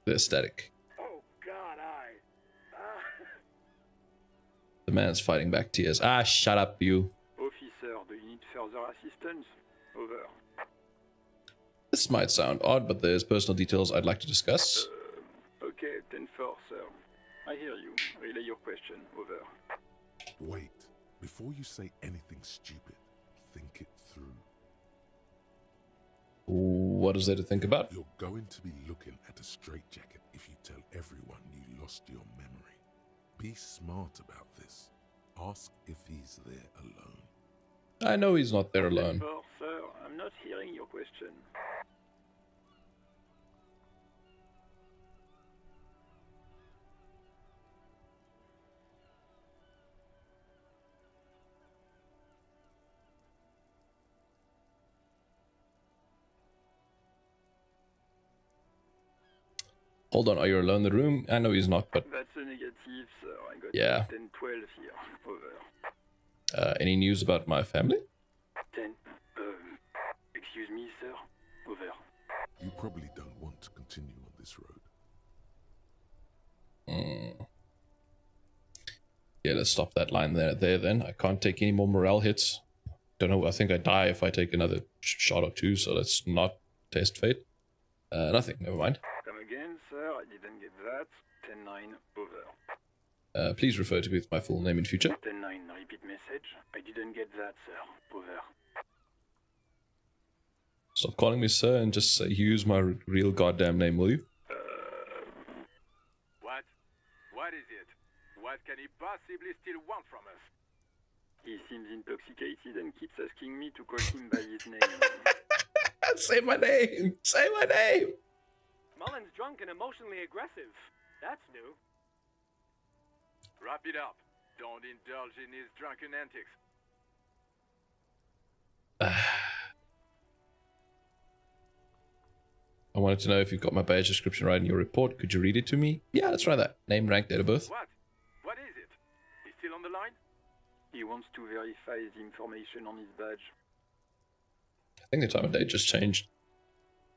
They're static. Oh, God, The man's fighting back tears. Ah, shut up, you. Officer, do you need further assistance? Over. This might sound odd, but there's personal details I'd like to discuss. Okay, 10-4, sir. I hear you. Relay your question. Over. Wait. Before you say anything stupid, think it through. What is there to think about? You're going to be looking at a straitjacket if you tell everyone you lost your memory. Be smart about this. Ask if he's there alone. I know he's not there alone. 10-4, sir. I'm not hearing your question. Hold on, are you alone in the room? I know he's not, but... That's a negative, sir. I got Yeah. 10-12 here. Over. Any news about my family? 10. Excuse me, sir. Over. You probably don't want to continue on this road. Yeah, let's stop that line there then. I can't take any more morale hits. Don't know, I think I die if I take another shot or two, so let's not test fate. Nothing, never mind. Come again, sir. I didn't get that. 10-9. Over. Please refer to me with my full name in future. 10-9. Repeat message. I didn't get that, sir. Over. Stop calling me sir and just say use my real goddamn name, will you? What? What is it? What can he possibly still want from us? He seems intoxicated and keeps asking me to call him by his name. Say my name! Say my name! Mullen's drunk and emotionally aggressive. That's new. Wrap it up. Don't indulge in his drunken antics. I wanted to know if you've got my badge description right in your report. Could you read it to me? Yeah, let's try that. Name, rank, date of birth. What? What is it? He's still on the line? He wants to verify the information on his badge. I think the time of day just changed.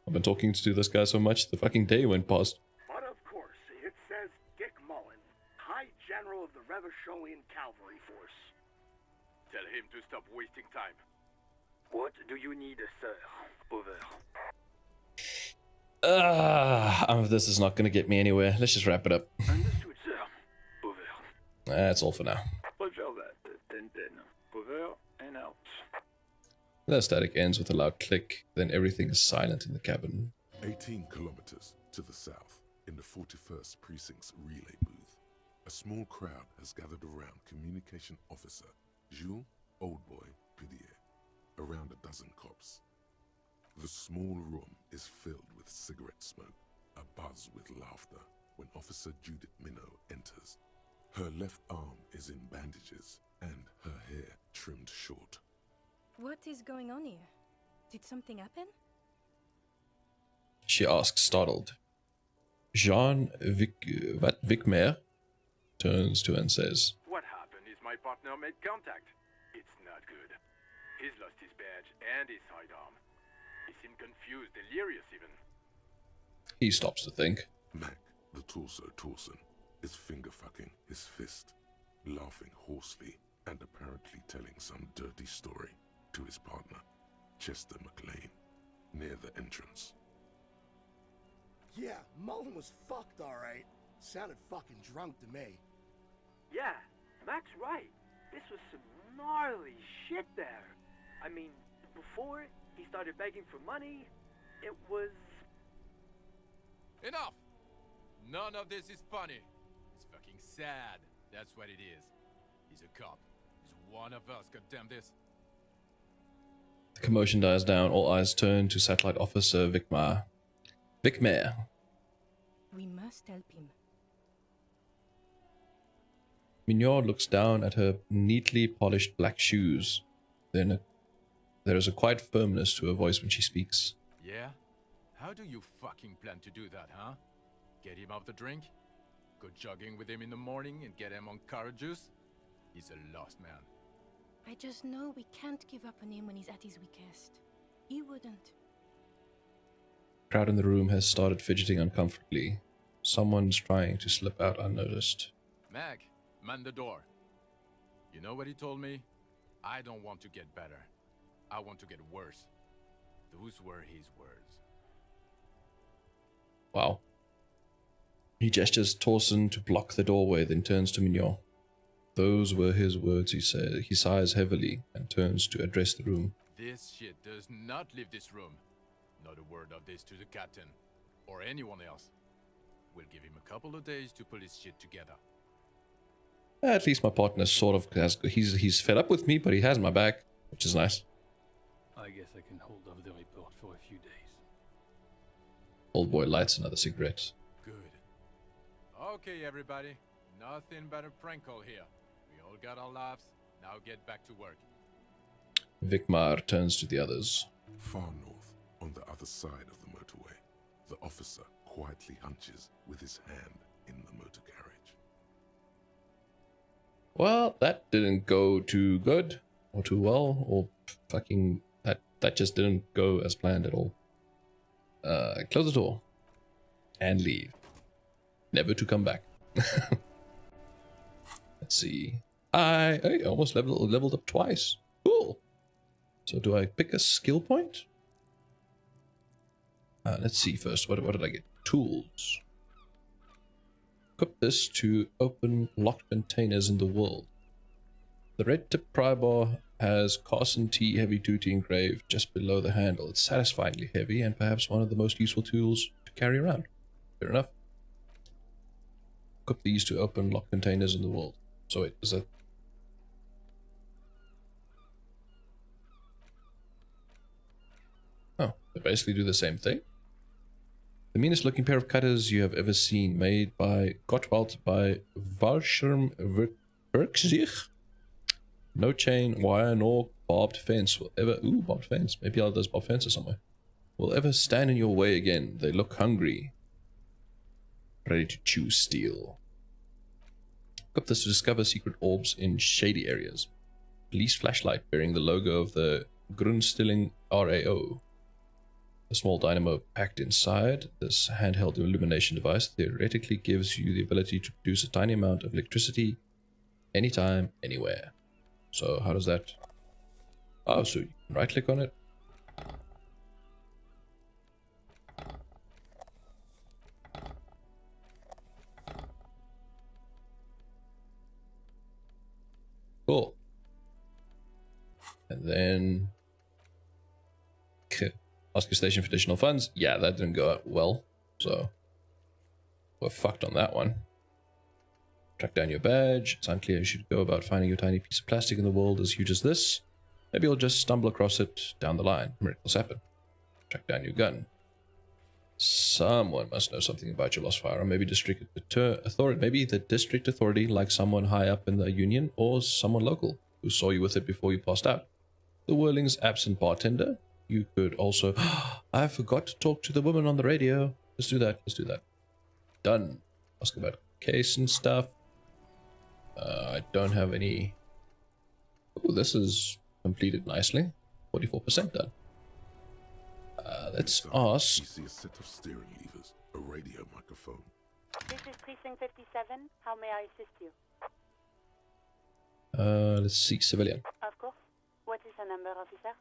I've been talking to this guy so much, the fucking day went past. But of course, it says Dick Mullen, High General of the Revacholian Cavalry Force. Tell him to stop wasting time. What do you need, sir? Over. This is not going to get me anywhere. Let's just wrap it up. Understood, sir. Over. That's all for now. Roger that. 10-10. Over and out. The static ends with a loud click, then everything is silent in the cabin. 18 kilometers to the south, in the 41st Precinct's relay booth, a small crowd has gathered around Communication Officer Jules Oldboy Pidier, around a dozen cops. The small room is filled with cigarette smoke, abuzz with laughter, when Officer Judith Minot enters. Her left arm is in bandages, and her hair trimmed short. What is going on here? Did something happen? She asks, startled. Jean Vicmer turns to her and says, What happened is my partner made contact. It's not good. He's lost his badge and his sidearm. He seemed confused, delirious even. He stops to think. Mac, the torso Torson, is finger-fucking his fist, laughing hoarsely and apparently telling some dirty story to his partner, Chester McLean, near the entrance. Yeah, Mullen was fucked, alright. Sounded fucking drunk to me. Yeah, Mac's right. This was some gnarly shit there. I mean, before he started begging for money, it was... Enough! None of this is funny. It's fucking sad. That's what it is. He's a cop. He's one of us, goddamn this. The commotion dies down. All eyes turn to Satellite Officer Vicmer. We must help him. Mignard looks down at her neatly polished black shoes. Then there is a quiet firmness to her voice when she speaks. Yeah? How do you fucking plan to do that, huh? Get him off the drink? Go jogging with him in the morning and get him on carrot juice? He's a lost man. I just know we can't give up on him when he's at his weakest. He wouldn't. The crowd in the room has started fidgeting uncomfortably. Someone's trying to slip out unnoticed. Mag, man the door. You know what he told me? I don't want to get better. I want to get worse. Those were his words. Wow. He gestures Torson to block the doorway, then turns to Mignard. Those were his words, he said. He sighs heavily and turns to address the room. This shit does not leave this room. Not a word of this to the captain, or anyone else. We'll give him a couple of days to pull his shit together. At least my partner sort of has... He's fed up with me, but he has my back, which is nice. I guess I can hold off the report for a few days. Old boy lights another cigarette. Good. Okay, everybody. Nothing but a prank call here. We all got our laughs. Now get back to work. Vicmar turns to the others. Far north, on the other side of the motorway, the officer quietly hunches with his hand in the motor carriage. Well, that didn't go too good, or too well, or fucking... That just didn't go as planned at all. Close the door. And leave. Never to come back. Let's see. I almost leveled up twice. Cool. So do I pick a skill point? Let's see first. What did I get? Tools. Equip this to open locked containers in the world. The red tip pry bar has Carson T heavy duty engraved just below the handle. It's satisfyingly heavy and perhaps one of the most useful tools to carry around. Fair enough. Equip these to open locked containers in the world. So wait, is that... Oh, they basically do the same thing. The meanest looking pair of cutters you have ever seen, made by Gottwald by Walscherm Werkzich. No chain, wire, nor barbed fence will ever... Ooh, barbed fence. Maybe there's barbed fences somewhere. Will ever stand in your way again. They look hungry. Ready to chew steel. Equip this to discover secret orbs in shady areas. Police flashlight bearing the logo of the Grundstilling RAO. A small dynamo packed inside. This handheld illumination device theoretically gives you the ability to produce a tiny amount of electricity anytime, anywhere. So how does that... Oh, so you can right click on it. Cool. And then... Ask your station for additional funds. Yeah, that didn't go out well. So we're fucked on that one. Track down your badge. It's unclear you should go about finding your tiny piece of plastic in the world as huge as this. Maybe you'll just stumble across it down the line. Miracles happen. Track down your gun. Someone must know something about your lost firearm. Maybe district authority. Maybe the district authority, like someone high up in the union, or someone local who saw you with it before you passed out. The Whirling's absent bartender. You could also... I forgot to talk to the woman on the radio. Let's do that. Let's do that. Done. Ask about case and stuff. I don't have any... Oh, this is completed nicely. 44% done. Let's ask... You see a set of steering levers, a radio microphone. This is Precinct 57. How may I assist you? Let's see, civilian. Of course. What is the number, officer?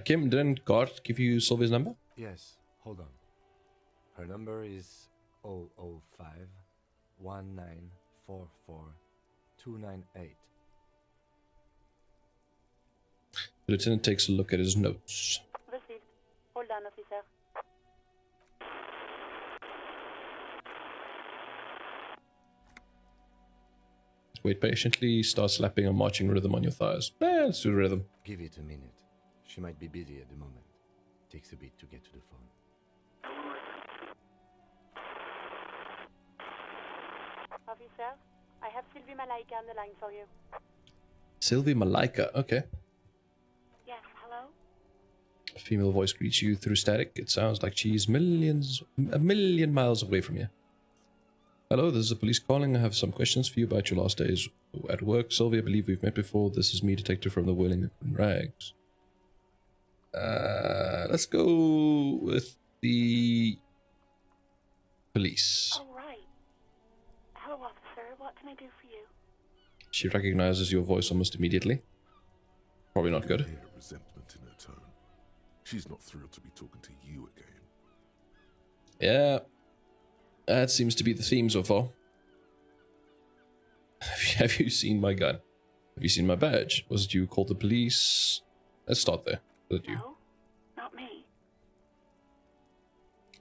Kim, didn't God give you Sylvia's number? Yes, hold on. Her number is 005 1944 298. The lieutenant takes a look at his notes. Received. Hold on, officer. Wait patiently, start slapping a marching rhythm on your thighs. Let's do the rhythm. Give it a minute. She might be busy at the moment. Takes a bit to get to the phone. Officer, I have Sylvie Malaika on the line for you. Sylvie Malaika, okay. Yes, hello? A female voice greets you through static. It sounds like she's a million miles away from you. Hello, this is the police calling. I have some questions for you about your last days at work. Sylvie, I believe we've met before. This is me, detective from the Whirling Rags. Let's go with the police. Oh, right. Hello, officer. What can I do for you? She recognizes your voice almost immediately. Probably not good. Hear resentment in her tone. She's not thrilled to be talking to you again. Yeah, that seems to be the theme so far. Have you seen my gun? Have you seen my badge? Was it you who called the police? Let's start there. Was it you? No, not me.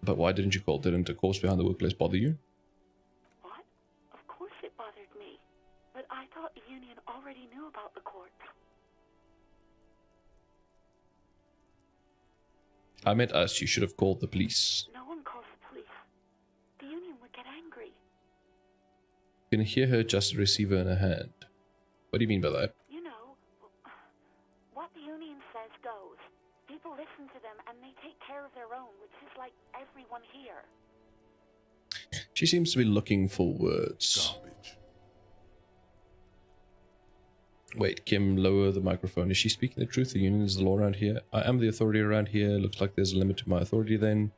But why didn't you call? Didn't the corpse behind the workplace bother you? What? Of course it bothered me. But I thought the union already knew about the corpse. I meant us. You should have called the police. No one calls the police. The union would get angry. You can hear her adjust the receiver in her hand. What do you mean by that? You know, what the union says goes. People listen to them and they take care of their own, which is like everyone here. She seems to be looking for words. Garbage. Wait, Kim, lower the microphone. Is she speaking the truth? The union is the law around here. I am the authority around here. Looks like there's a limit to my authority then.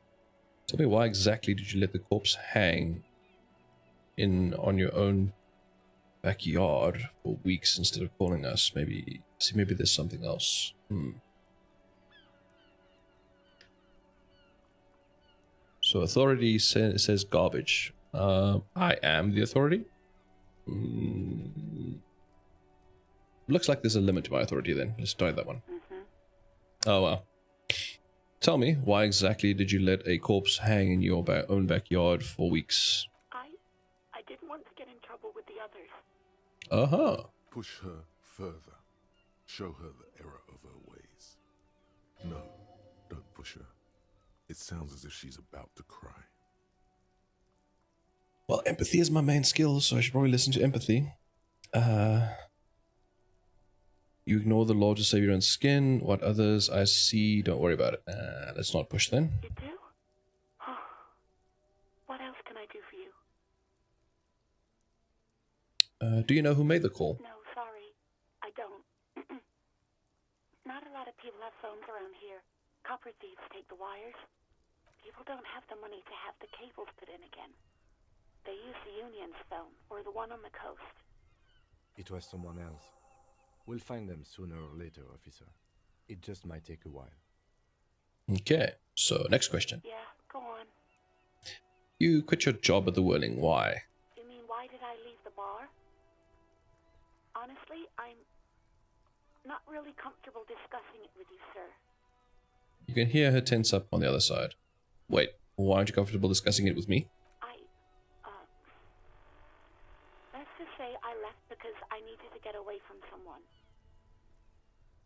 Tell me, why exactly did you let the corpse hang on your own backyard for weeks instead of calling us? Maybe there's something else. So authority says garbage. I am the authority. Looks like there's a limit to my authority then. Let's try that one. Oh wow. Tell me, why exactly did you let a corpse hang in your own backyard for weeks? I didn't want to get in trouble with the others. Uh-huh. Push her further. Show her the error of her ways. No, don't push her. It sounds as if she's about to cry. Well, empathy is my main skill, so I should probably listen to empathy. You ignore the law to save your own skin. What others I see, don't worry about it. Let's not push then. You do? What else can I do for you? Do you know who made the call? No, sorry. I don't. Not a lot of people have phones around here. Copper thieves take the wires. People don't have the money to have the cables put in again. They use the Union's phone, or the one on the coast. It was someone else. We'll find them sooner or later, officer. It just might take a while. Okay, so next question. Yeah, go on. You quit your job at the Whirling. Why? You mean, why did I leave the bar? Honestly, I'm not really comfortable discussing it with you, sir. You can hear her tense up on the other side. Wait, why aren't you comfortable discussing it with me? Let's just say I left because I needed to get away from someone.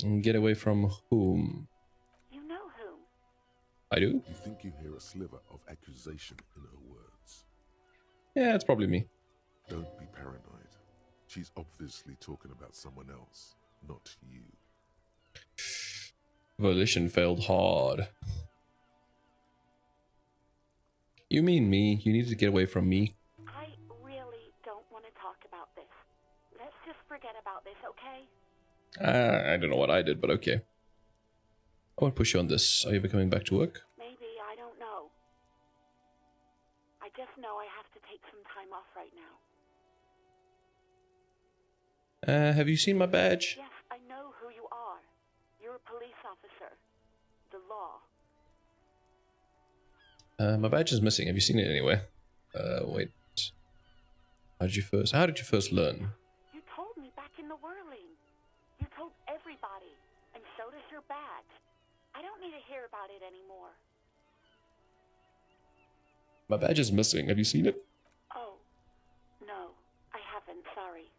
And get away from whom? You know whom. I do? You think you hear a sliver of accusation in her words? Yeah, it's probably me. Don't be paranoid. She's obviously talking about someone else, not you. Volition failed hard. You mean me? You needed to get away from me? I really don't want to talk about this. Let's just forget about this, okay? I don't know what I did, but okay. I won't push you on this. Are you ever coming back to work? Maybe, I don't know. I just know I have to take some time off right now. Have you seen my badge? Yes, I know who you are. You're a police officer. The law. My badge is missing. Have you seen it anywhere? Wait. How did you first learn? You told me back in the whirling. You told everybody, and so does your badge. I don't need to hear about it anymore. My badge is missing. Have you seen it? Oh, no, I haven't, sorry.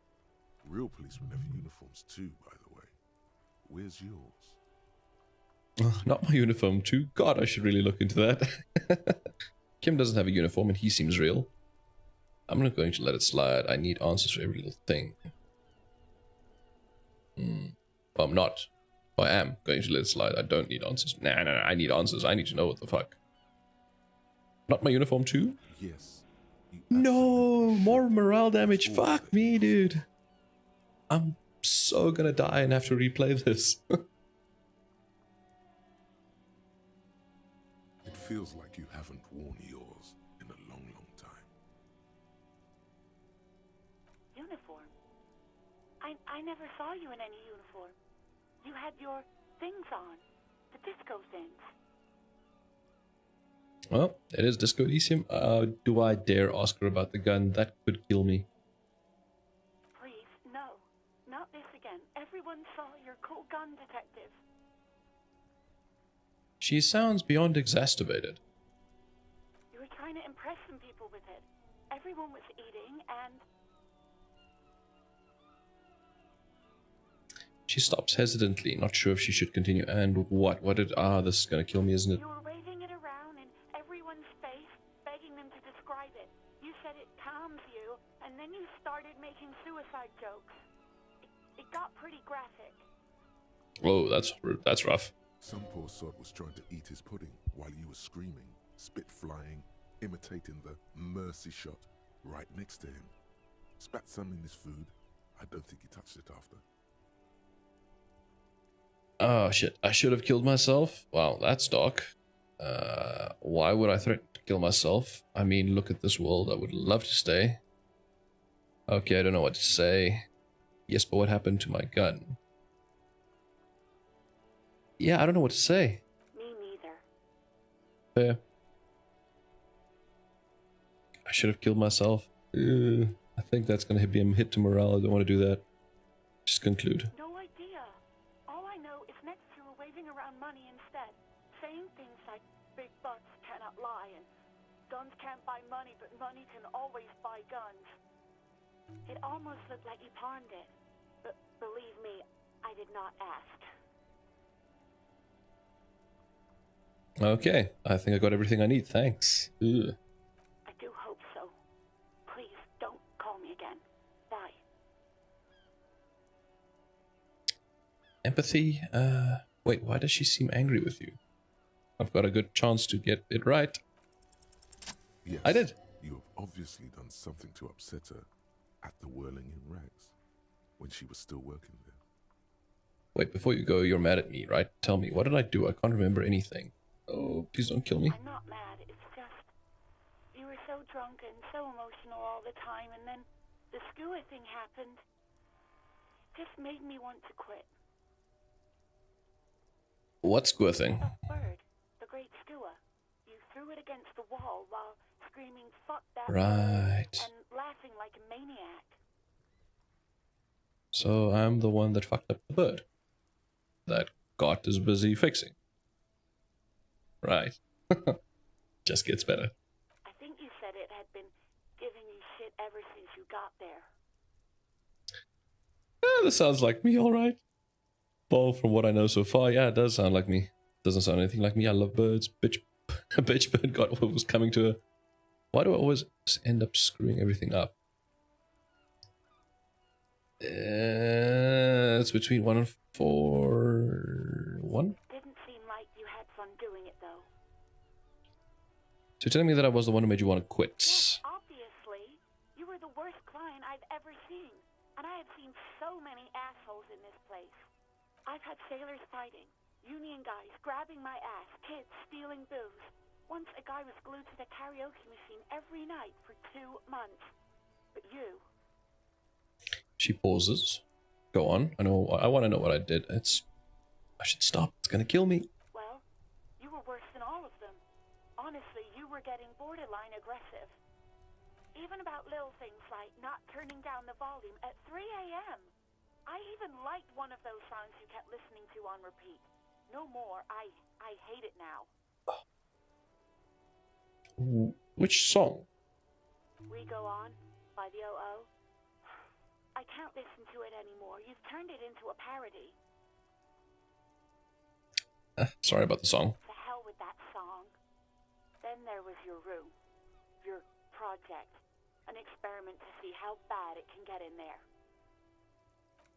Real policemen have uniforms too, by the way. Where's yours? Not my uniform too. God, I should really look into that. Kim doesn't have a uniform and he seems real. I'm not going to let it slide. I need answers for every little thing. Well, I'm not. I am going to let it slide. I don't need answers. Nah, I need answers. I need to know what the fuck. Not my uniform too? Yes. No, more morale damage. Fuck me, dude. I'm so gonna die and have to replay this. It feels like you haven't worn yours in a long, long time. Uniform? I never saw you in any uniform. You had your things on. The disco things. Well, it is Disco Elysium. Do I dare ask her about the gun? That could kill me. Please, no. Not this again. Everyone saw your cool gun, detective. She sounds beyond exacerbated. You were trying to impress some people with it. Everyone was eating and... She stops hesitantly, not sure if she should continue. And what? What did... this is gonna kill me, isn't it? You were waving it around in everyone's face, begging them to describe it. You said it calms you, and then you started making suicide jokes. It got pretty graphic. Oh, that's rough. Some poor sod was trying to eat his pudding while you were screaming, spit flying, imitating the mercy shot right next to him. Spat some in his food. I don't think he touched it after. Oh shit, I should have killed myself? Wow, that's dark. Why would I threaten to kill myself? I mean, look at this world, I would love to stay. Okay, I don't know what to say. Yes, but what happened to my gun? Yeah, I don't know what to say. Me neither. Fair. I should have killed myself. I think that's gonna be a hit to morale, I don't want to do that. Just conclude. No idea. All I know is next you were waving around money instead, saying things like big butts cannot lie and guns can't buy money, but money can always buy guns. It almost looked like you pawned it, but believe me, I did not ask. Okay, I think I got everything I need, thanks. Ugh. I do hope so. Please, don't call me again. Bye. Empathy? Wait, why does she seem angry with you? I've got a good chance to get it right. Yes, I did. You have obviously done something to upset her at the Whirling in Rags when she was still working there. Wait, before you go, you're mad at me, right? Tell me, what did I do? I can't remember anything. Oh, please don't kill me. I'm not mad. It's just you were so drunk and so emotional all the time, and then the skua thing happened. It just made me want to quit. What skua thing? The bird, the great skua. You threw it against the wall while screaming, "Fuck that bird," Right. and laughing like a maniac. So I'm the one that fucked up the bird. That God is busy fixing. Right. Just gets better. I think you said it had been giving you shit ever since you got there. Yeah, this sounds like me, alright. Well, from what I know so far, yeah, it does sound like me. Doesn't sound anything like me. I love birds. Bitch, a bitch bird got what was coming to her. Why do I always end up screwing everything up? It's between 1 and 4. 1? Didn't seem like you had fun doing it, though. So you're telling me that I was the one who made you want to quit? Yes, obviously. You were the worst client I've ever seen. And I have seen so many assholes in this place. I've had sailors fighting, union guys grabbing my ass, kids stealing booze. Once a guy was glued to the karaoke machine every night for 2 months. But you... She pauses. Go on. I want to know what I did. I should stop. It's gonna kill me. Well, you were worse than all of them. Honestly, you were getting borderline aggressive. Even about little things like not turning down the volume at 3 a.m. I even liked one of those songs you kept listening to on repeat. No more. I hate it now. Which song? We Go On by the OO. I can't listen to it anymore. You've turned it into a parody. Sorry about the song. To hell with that song. Then there was your room. Your project. An experiment to see how bad it can get in there.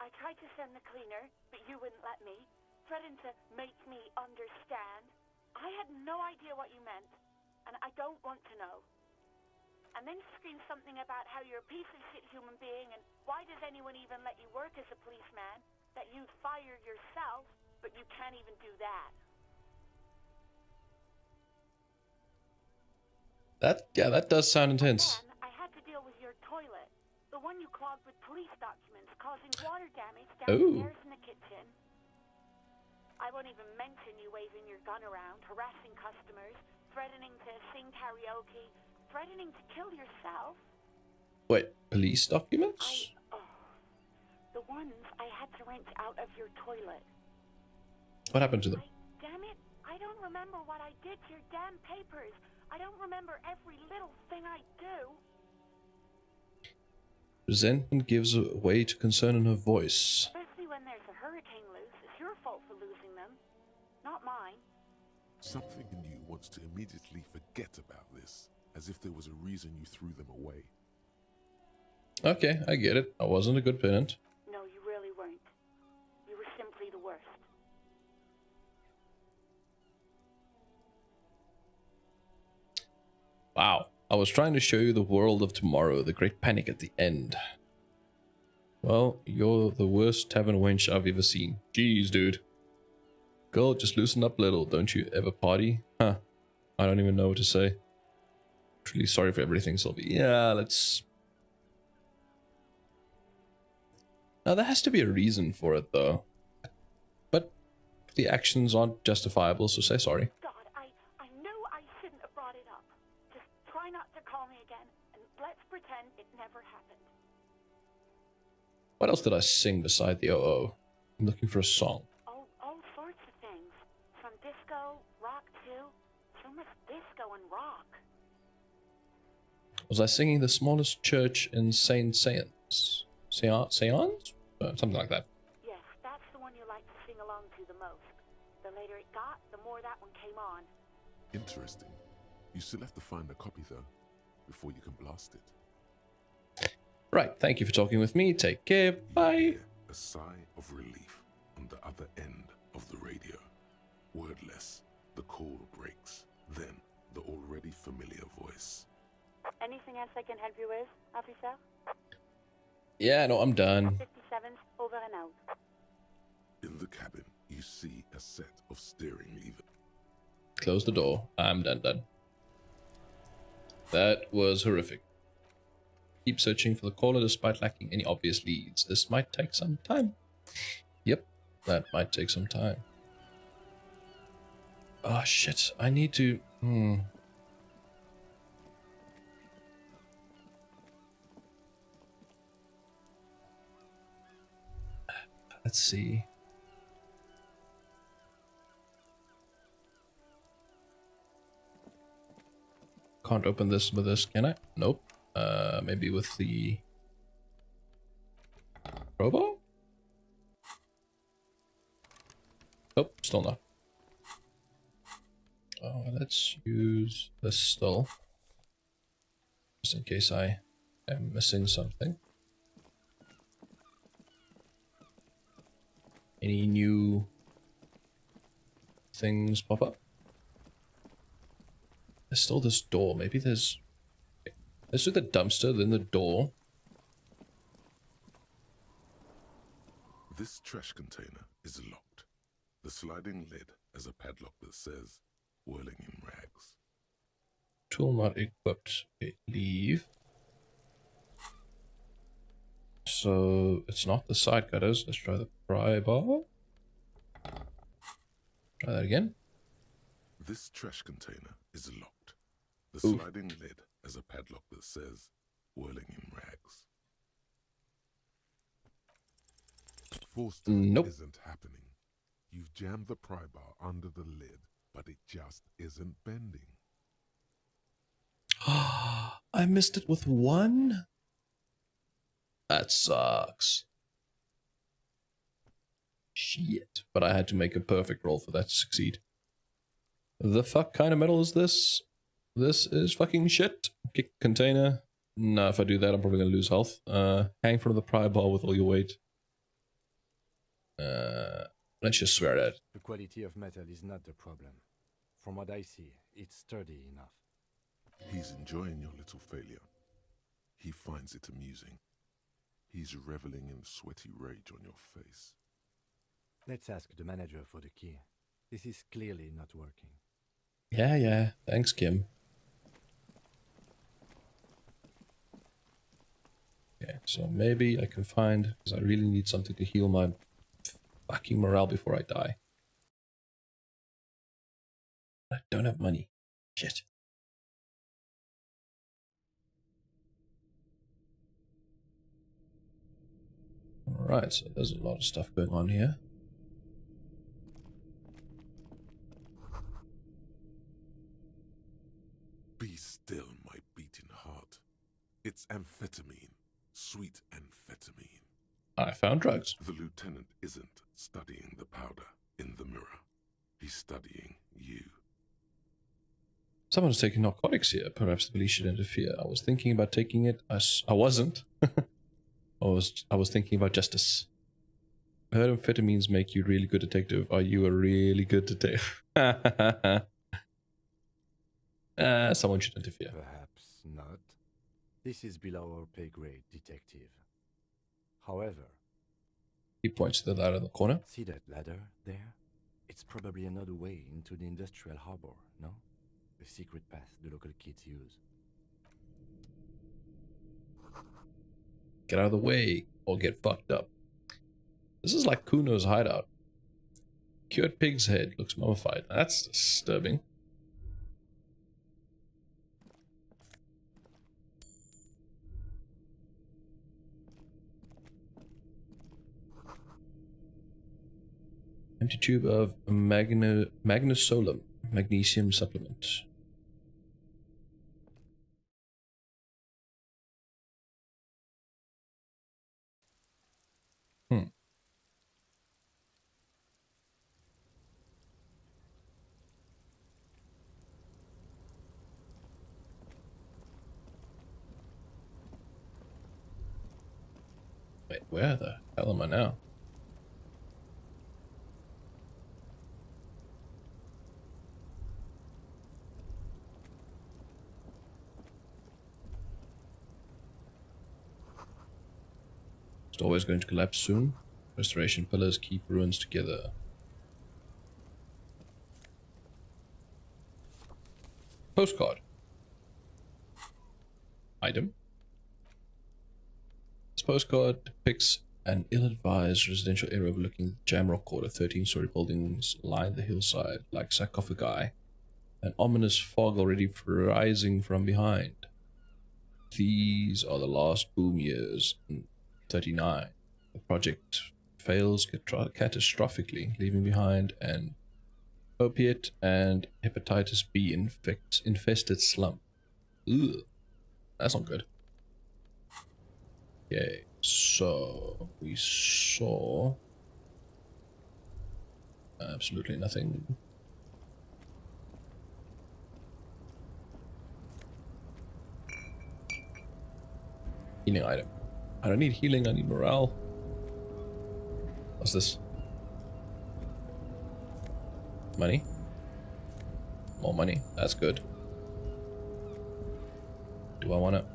I tried to send the cleaner, but you wouldn't let me. Threatened to make me understand. I had no idea what you meant, and I don't want to know. And then you screamed something about how you're a piece of shit human being, and why does anyone even let you work as a policeman? That you'd fire yourself, but you can't even do that. That does sound intense. And then I had to deal with your toilet. The one you clogged with police documents, causing water damage downstairs in the kitchen. I won't even mention you waving your gun around, harassing customers, threatening to sing karaoke, threatening to kill yourself. Wait, police documents? The ones I had to wrench out of your toilet. What happened to them? Damn it, I don't remember what I did to your damn papers. I don't remember every little thing I do. Resentment gives way to concern in her voice. Especially when there's a hurricane loose. It's your fault for losing them, not mine. Something in you wants to immediately forget about this, as if there was a reason you threw them away. Okay, I get it. I wasn't a good parent. No, you really weren't. You were simply the worst. Wow. I was trying to show you the world of tomorrow, the great panic at the end. Well, you're the worst tavern wench I've ever seen. Jeez, dude. Girl, just loosen up a little. Don't you ever party? Huh. I don't even know what to say. Truly sorry for everything, Sylvie. Yeah, let's... Now, there has to be a reason for it, though. But the actions aren't justifiable, so say sorry. God, I knew I shouldn't have brought it up. Just try not to call me again, and let's pretend it never happened. What else did I sing beside the OO? I'm looking for a song. All sorts of things. From disco, rock too. So much disco and rock. Was I singing the smallest church in Saint Seance? Seance? Something like that. Yes, that's the one you like to sing along to the most. The later it got, the more that one came on. Interesting. You still have to find a copy, though, before you can blast it. Right, thank you for talking with me. Take care. Bye. A sigh of relief on the other end of the radio. Wordless, the call breaks. Then, the already familiar voice. Anything else I can help you with, officer? Yeah, no, I'm done. 57's over and out. In the cabin, you see a set of steering levers. Close the door. I'm done. That was horrific. Keep searching for the caller despite lacking any obvious leads. This might take some time. Yep, that might take some time. Oh shit, I need to... Let's see. Can't open this with this, can I? Nope. Maybe with the crowbar? Nope, still not. Oh, let's use this still. Just in case I am missing something. Any new things pop up? There's still this door. Maybe there's... Okay. Let's do the dumpster, then the door. This trash container is locked. The sliding lid has a padlock that says, whirling in rags. Tool not equipped. Okay, leave. So, it's not the side cutters. Let's try the pry bar. Try that again. This trash container is locked. The sliding lid has a padlock that says, whirling in rags. Forced isn't happening. You've jammed the pry bar under the lid, but it just isn't bending. I missed it with one? That sucks. Shit. But I had to make a perfect roll for that to succeed. The fuck kind of metal is this? This is fucking shit. Kick container. No, if I do that, I'm probably gonna lose health. Hang from the pry bar with all your weight. Let's just swear at it. The quality of metal is not the problem. From what I see, it's sturdy enough. He's enjoying your little failure. He finds it amusing. He's reveling in sweaty rage on your face. Let's ask the manager for the key. This is clearly not working. Yeah. Thanks, Kim. Okay, so maybe I can find... Because I really need something to heal my fucking morale before I die. I don't have money. Shit. Alright, so there's a lot of stuff going on here. Be still, my beating heart. It's amphetamine. Sweet amphetamine. I found drugs. The lieutenant isn't studying the powder in the mirror. He's studying you. Someone's taking narcotics here. Perhaps the police should interfere. I was thinking about taking it. I wasn't. I was thinking about justice. I heard amphetamines make you a really good detective. Are you a really good detective? Someone should interfere. Perhaps not. This is below our pay grade, detective. However... He points to the ladder in the corner. See that ladder there? It's probably another way into the industrial harbor, no? A secret path the local kids use. Get out of the way or get fucked up. This is like Kuno's hideout. Cured pig's head looks mummified. That's disturbing. Empty tube of magnesolum, magnesium supplement. where the hell am I now? It's always going to collapse soon. Restoration pillars keep ruins together. Postcard. Item. This postcard depicts an ill-advised residential area overlooking the Jamrock Quarter. 13-story buildings line the hillside like sarcophagi. An ominous fog already rising from behind. These are the last boom years in 39. The project fails catastrophically, leaving behind an opiate and hepatitis B infested slum. Ugh, that's not good. Okay, so we saw absolutely nothing. Healing item. I don't need healing, I need morale. What's this? Money? More money. That's good. Do I want it?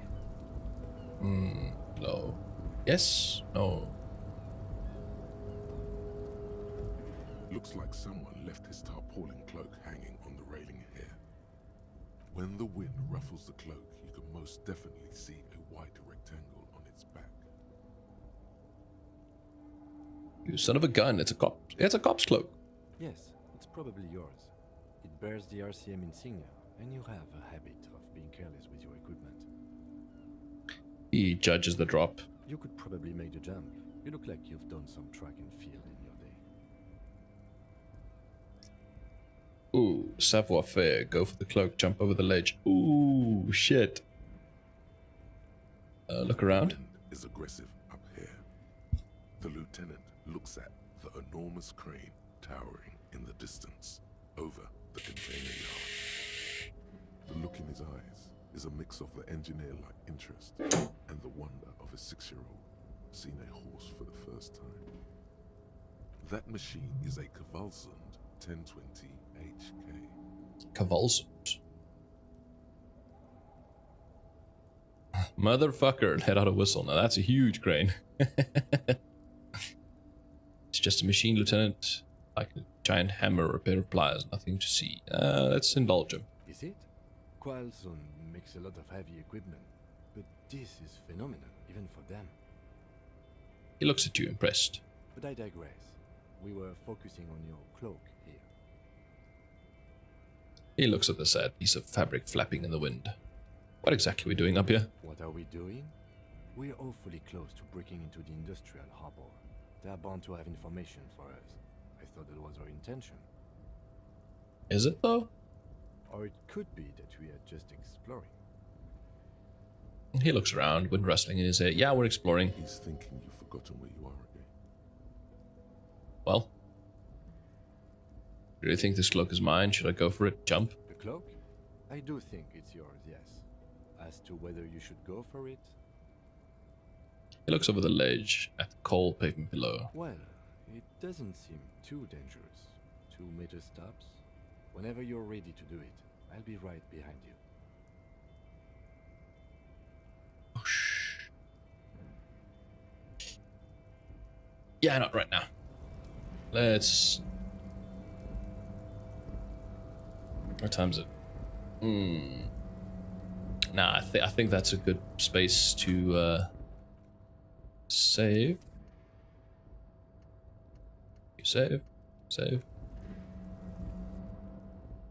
No. Yes? No. Looks like someone left his tarpaulin cloak hanging on the railing here. When the wind ruffles the cloak, you can most definitely see a white rectangle on its back. You son of a gun, it's a cop. It's a cop's cloak. Yes, it's probably yours. It bears the RCM insignia, and you have a habit of being careless with your equipment. He judges the drop. You could probably make the jump. You look like you've done some track and field in your day. Ooh, savoir-faire. Go for the cloak, jump over the ledge. Ooh, shit. Look around. The wind is aggressive up here. The lieutenant looks at the enormous crane towering in the distance over the container yard. The look in his eyes is a mix of the engineer-like interest and the wonder of a 6-year-old seeing a horse for the first time. That machine is a Cavalsund 1020 HK. Cavalsund. Motherfucker, let out a whistle. Now that's a huge crane. It's just a machine, Lieutenant. Like a giant hammer or a pair of pliers. Nothing to see. Let's indulge him. Is it? Cavalsund makes a lot of heavy equipment, but this is phenomenal, even for them. He looks at you, impressed. But I digress. We were focusing on your cloak here. He looks at the sad piece of fabric flapping in the wind. What exactly are we doing up here? What are we doing? We're awfully close to breaking into the industrial harbor. They are bound to have information for us. I thought that was our intention. Is it though? Or it could be that we are just exploring. He looks around, wind rustling in his hair. Yeah, we're exploring. He's thinking you've forgotten where you are again. Well, do you think this cloak is mine? Should I go for it? Jump? The cloak? I do think it's yours, yes. As to whether you should go for it? He looks over the ledge at the cold pavement below. Well, it doesn't seem too dangerous. 2 meter stops. Whenever you're ready to do it, I'll be right behind you. Oh, shh. Yeah, not right now. Let's... What time is it? Nah, I think that's a good space to save. You save.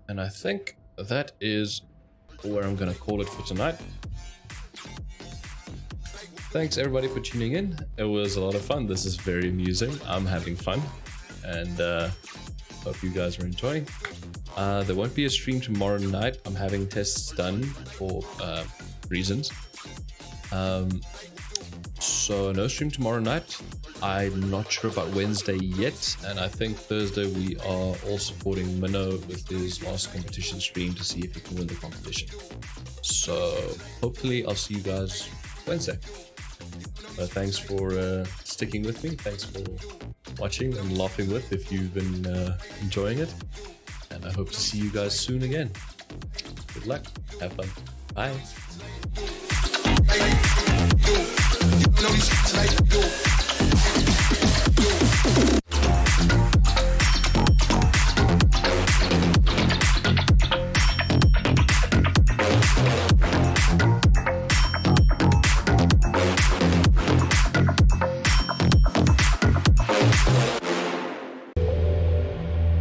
And I think that is where I'm gonna call it for tonight. Thanks everybody for tuning in. It was a lot of fun. This is very amusing. I'm having fun, and hope you guys are enjoying. There won't be a stream tomorrow night. I'm having tests done for reasons. So no stream tomorrow night. I'm not sure about Wednesday yet, and I think Thursday we are all supporting Minnow with his last competition stream to see if he can win the competition. So hopefully I'll see you guys Wednesday. thanks for sticking with me. Thanks for watching and laughing with if you've been enjoying it. And I hope to see you guys soon again. Good luck. Have fun. Bye.